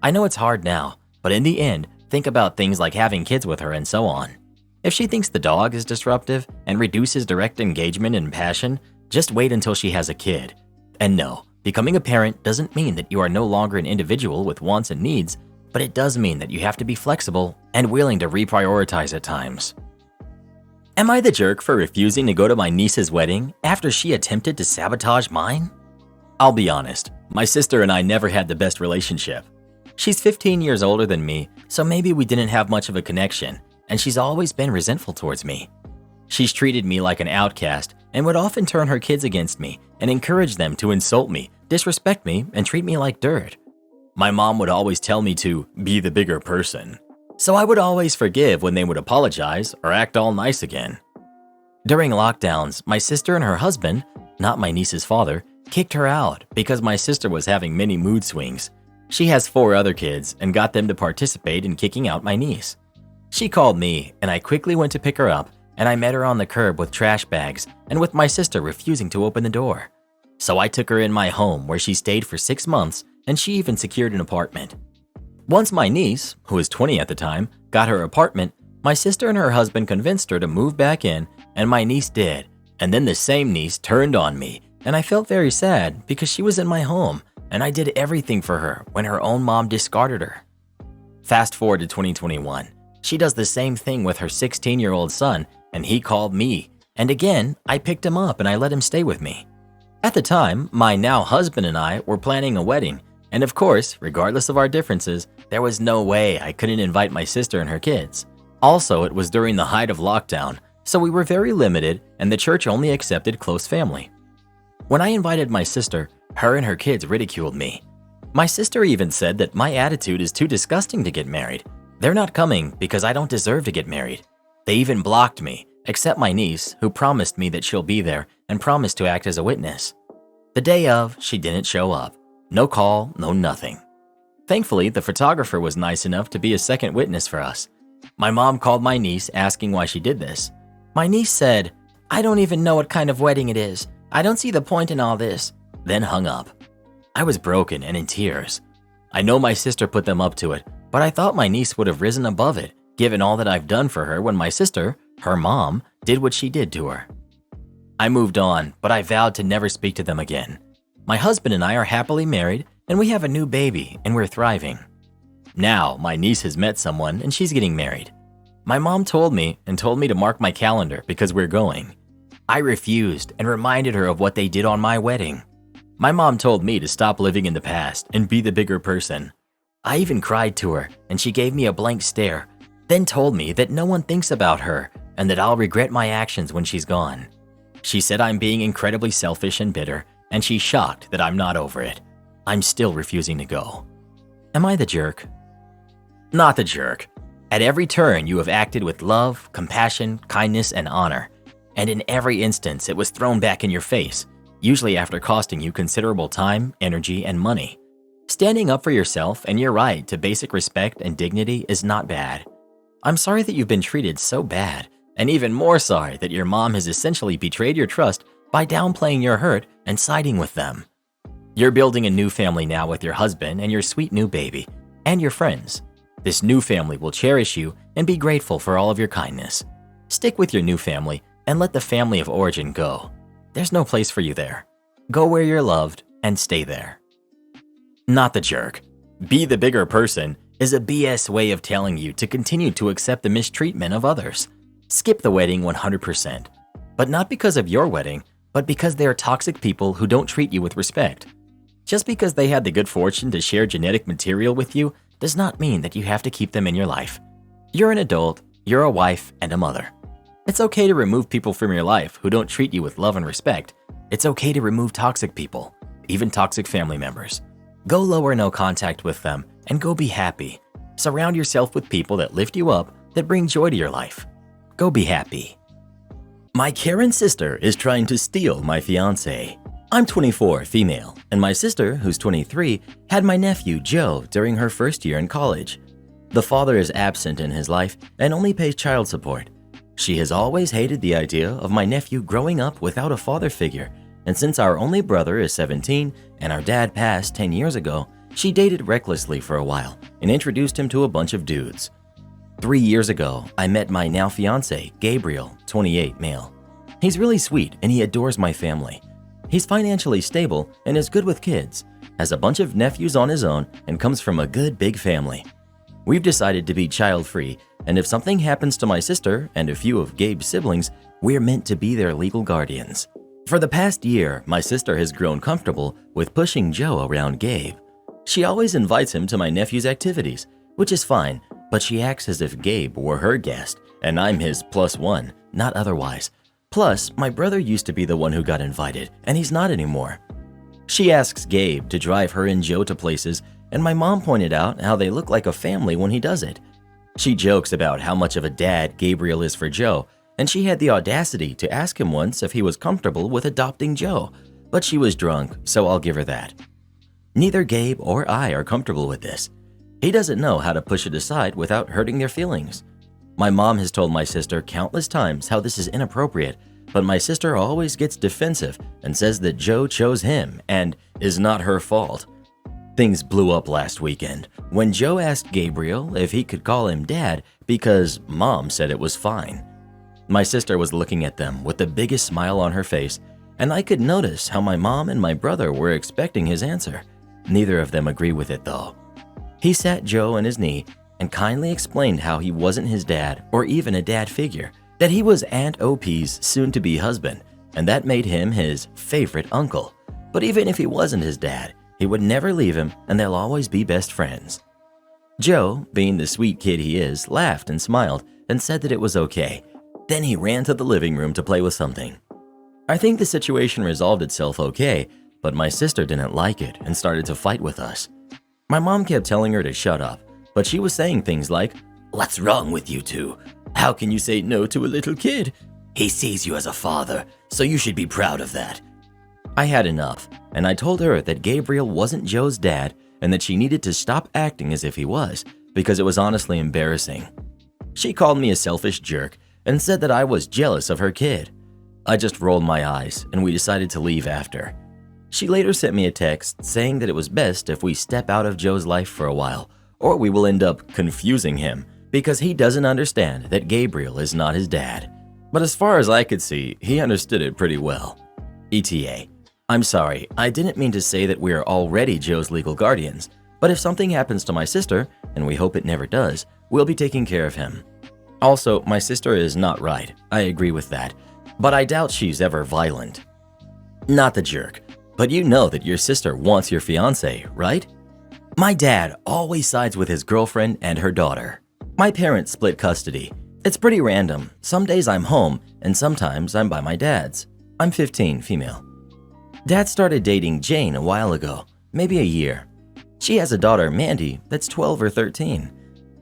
I know it's hard now, but in the end, think about things like having kids with her and so on. If she thinks the dog is disruptive and reduces direct engagement and passion, just wait until she has a kid. And no, becoming a parent doesn't mean that you are no longer an individual with wants and needs, but it does mean that you have to be flexible and willing to reprioritize at times. Am I the jerk for refusing to go to my niece's wedding after she attempted to sabotage mine? I'll be honest, my sister and I never had the best relationship. She's 15 years older than me, so maybe we didn't have much of a connection, and she's always been resentful towards me. She's treated me like an outcast and would often turn her kids against me and encourage them to insult me, disrespect me, and treat me like dirt. My mom would always tell me to be the bigger person, so I would always forgive when they would apologize or act all nice again. During lockdowns, my sister and her husband, not my niece's father, kicked her out because my sister was having many mood swings. She has 4 other kids and got them to participate in kicking out my niece. She called me and I quickly went to pick her up, and I met her on the curb with trash bags and with my sister refusing to open the door. So I took her in my home where she stayed for 6 months, and she even secured an apartment. Once my niece, who was 20 at the time, got her apartment, my sister and her husband convinced her to move back in, and my niece did. And then the same niece turned on me, and I felt very sad because she was in my home, and I did everything for her when her own mom discarded her. Fast forward to 2021. She does the same thing with her 16-year-old son, and he called me. And again, I picked him up and I let him stay with me. At the time, my now husband and I were planning a wedding, and of course, regardless of our differences, there was no way I couldn't invite my sister and her kids. Also, it was during the height of lockdown, so we were very limited and the church only accepted close family. When I invited my sister, her and her kids ridiculed me. My sister even said that my attitude is too disgusting to get married. They're not coming because I don't deserve to get married. They even blocked me, except my niece, who promised me that she'll be there and promised to act as a witness. The day of, she didn't show up. No call, no nothing. Thankfully, the photographer was nice enough to be a second witness for us. My mom called my niece asking why she did this. My niece said, "I don't even know what kind of wedding it is. I don't see the point in all this," then hung up. I was broken and in tears. I know my sister put them up to it, but I thought my niece would have risen above it, given all that I've done for her when my sister, her mom, did what she did to her. I moved on, but I vowed to never speak to them again. My husband and I are happily married, and we have a new baby, and we're thriving. Now, my niece has met someone, and she's getting married. My mom told me to mark my calendar because we're going. I refused and reminded her of what they did on my wedding. My mom told me to stop living in the past and be the bigger person. I even cried to her, and she gave me a blank stare, then told me that no one thinks about her and that I'll regret my actions when she's gone. She said I'm being incredibly selfish and bitter, and she's shocked that I'm not over it. I'm still refusing to go. Am I the jerk? Not the jerk. At every turn, you have acted with love, compassion, kindness, and honor. And in every instance, it was thrown back in your face, usually after costing you considerable time, energy, and money. Standing up for yourself and your right to basic respect and dignity is not bad. I'm sorry that you've been treated so bad, and even more sorry that your mom has essentially betrayed your trust by downplaying your hurt and siding with them. You're building a new family now with your husband and your sweet new baby, and your friends. This new family will cherish you and be grateful for all of your kindness. Stick with your new family and let the family of origin go. There's no place for you there. Go where you're loved and stay there. Not the jerk. Be the bigger person is a BS way of telling you to continue to accept the mistreatment of others. Skip the wedding 100%. But not because of your wedding, but because they are toxic people who don't treat you with respect. Just because they had the good fortune to share genetic material with you does not mean that you have to keep them in your life. You're an adult, you're a wife and a mother. It's okay to remove people from your life who don't treat you with love and respect. It's okay to remove toxic people, even toxic family members. Go low or no contact with them and go be happy. Surround yourself with people that lift you up, that bring joy to your life. Go be happy. My Karen sister is trying to steal my fiance. I'm 24, female, and my sister, who's 23, had my nephew, Joe, during her first year in college. The father is absent in his life and only pays child support. She has always hated the idea of my nephew growing up without a father figure, and since our only brother is 17 and our dad passed 10 years ago, she dated recklessly for a while and introduced him to a bunch of dudes. 3 years ago, I met my now fiance, Gabriel, 28, male. He's really sweet and he adores my family. He's financially stable and is good with kids, has a bunch of nephews on his own, and comes from a good big family. We've decided to be child-free, and if something happens to my sister and a few of Gabe's siblings, we're meant to be their legal guardians. For the past year, my sister has grown comfortable with pushing Joe around Gabe. She always invites him to my nephew's activities, which is fine, but she acts as if Gabe were her guest, and I'm his +1, not otherwise. Plus, my brother used to be the one who got invited, and he's not anymore. She asks Gabe to drive her and Joe to places, and my mom pointed out how they look like a family when he does it. She jokes about how much of a dad Gabriel is for Joe, and she had the audacity to ask him once if he was comfortable with adopting Joe, but she was drunk, so I'll give her that. Neither Gabe or I are comfortable with this. He doesn't know how to push it aside without hurting their feelings. My mom has told my sister countless times how this is inappropriate, but my sister always gets defensive and says that Joe chose him and is not her fault. Things blew up last weekend when Joe asked Gabriel if he could call him dad because mom said it was fine. My sister was looking at them with the biggest smile on her face, and I could notice how my mom and my brother were expecting his answer. Neither of them agree with it though. He sat Joe on his knee and kindly explained how he wasn't his dad or even a dad figure, that he was Aunt OP's soon-to-be husband, and that made him his favorite uncle. But even if he wasn't his dad, he would never leave him and they'll always be best friends. Joe, being the sweet kid he is, laughed and smiled and said that it was okay. Then he ran to the living room to play with something. I think the situation resolved itself okay, but my sister didn't like it and started to fight with us. My mom kept telling her to shut up, but she was saying things like, "What's wrong with you two? How can you say no to a little kid? He sees you as a father, so you should be proud of that." I had enough, and I told her that Gabriel wasn't Joe's dad and that she needed to stop acting as if he was, because it was honestly embarrassing. She called me a selfish jerk and said that I was jealous of her kid. I just rolled my eyes, and we decided to leave after. She later sent me a text saying that it was best if we step out of Joe's life for a while, or we will end up confusing him because he doesn't understand that Gabriel is not his dad. But as far as I could see, he understood it pretty well. ETA. I'm sorry, I didn't mean to say that we are already Joe's legal guardians, but if something happens to my sister, and we hope it never does, we'll be taking care of him. Also, my sister is not right, I agree with that, but I doubt she's ever violent. Not the jerk, but you know that your sister wants your fiancé, right? My dad always sides with his girlfriend and her daughter. My parents split custody. It's pretty random. Some days I'm home, and sometimes I'm by my dad's. I'm 15, female. Dad started dating Jane a while ago, maybe a year. She has a daughter, Mandy, that's 12 or 13.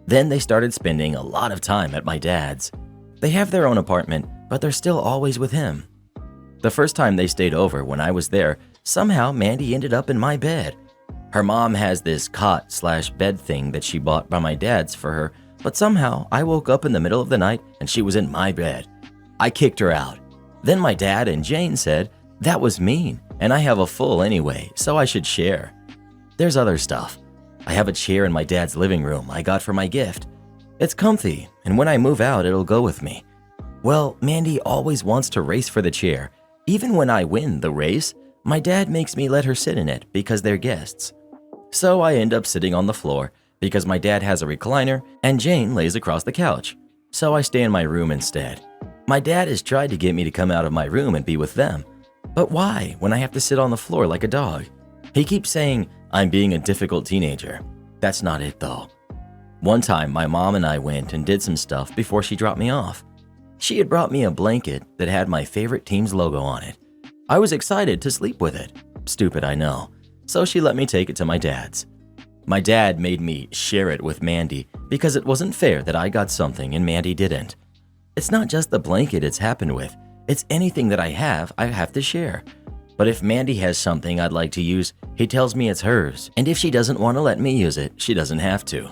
Then they started spending a lot of time at my dad's. They have their own apartment, but they're still always with him. The first time they stayed over when I was there, somehow Mandy ended up in my bed. Her mom has this cot/bed thing that she bought by my dad's for her, but somehow I woke up in the middle of the night and she was in my bed. I kicked her out. Then my dad and Jane said, that was mean, and I have a full anyway, so I should share. There's other stuff. I have a chair in my dad's living room I got for my gift. It's comfy, and when I move out, it'll go with me. Well, Mandy always wants to race for the chair. Even when I win the race, my dad makes me let her sit in it because they're guests. So I end up sitting on the floor because my dad has a recliner and Jane lays across the couch. So I stay in my room instead. My dad has tried to get me to come out of my room and be with them. But why when I have to sit on the floor like a dog? He keeps saying I'm being a difficult teenager. That's not it though. One time my mom and I went and did some stuff before she dropped me off. She had brought me a blanket that had my favorite team's logo on it. I was excited to sleep with it. Stupid, I know. So she let me take it to my dad's. My dad made me share it with Mandy because it wasn't fair that I got something and Mandy didn't. It's not just the blanket it's happened with. It's anything that I have to share. But if Mandy has something I'd like to use, he tells me it's hers, and if she doesn't want to let me use it, she doesn't have to.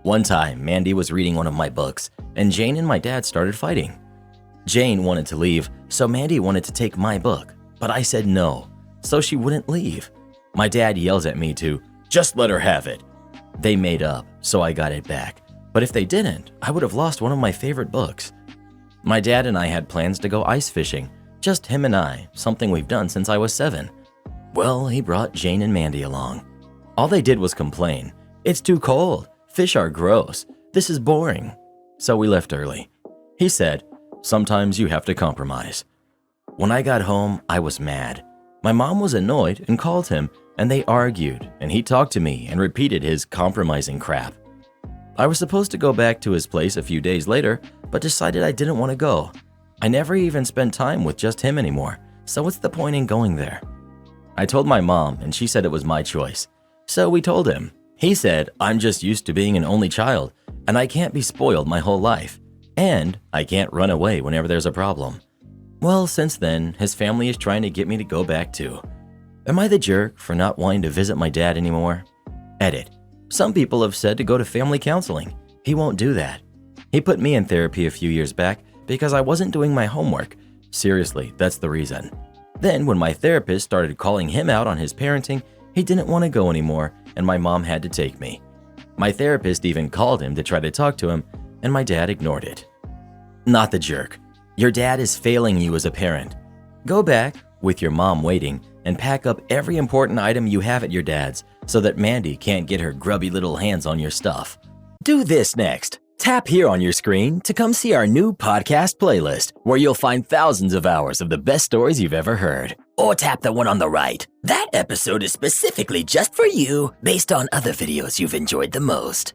One time, Mandy was reading one of my books, and Jane and my dad started fighting. Jane wanted to leave, so Mandy wanted to take my book, but I said no, so she wouldn't leave. My dad yells at me to, just let her have it. They made up, so I got it back, but if they didn't, I would have lost one of my favorite books. My dad and I had plans to go ice fishing, just him and I, something we've done since I was 7. Well, he brought Jane and Mandy along. All they did was complain. It's too cold. Fish are gross. This is boring. So we left early. He said, sometimes you have to compromise. When I got home, I was mad. My mom was annoyed and called him, and they argued, and he talked to me and repeated his compromising crap. I was supposed to go back to his place a few days later, but decided I didn't want to go. I never even spent time with just him anymore, so what's the point in going there? I told my mom, and she said it was my choice. So we told him. He said, I'm just used to being an only child, and I can't be spoiled my whole life. And I can't run away whenever there's a problem. Well, since then, his family is trying to get me to go back too. Am I the jerk for not wanting to visit my dad anymore? Edit. Some people have said to go to family counseling. He won't do that. He put me in therapy a few years back because I wasn't doing my homework. Seriously, that's the reason. Then when my therapist started calling him out on his parenting, he didn't want to go anymore and my mom had to take me. My therapist even called him to try to talk to him and my dad ignored it. Not the jerk. Your dad is failing you as a parent. Go back, with your mom waiting, and pack up every important item you have at your dad's so that Mandy can't get her grubby little hands on your stuff. Do this next. Tap here on your screen to come see our new podcast playlist where you'll find thousands of hours of the best stories you've ever heard. Or tap the one on the right. That episode is specifically just for you based on other videos you've enjoyed the most.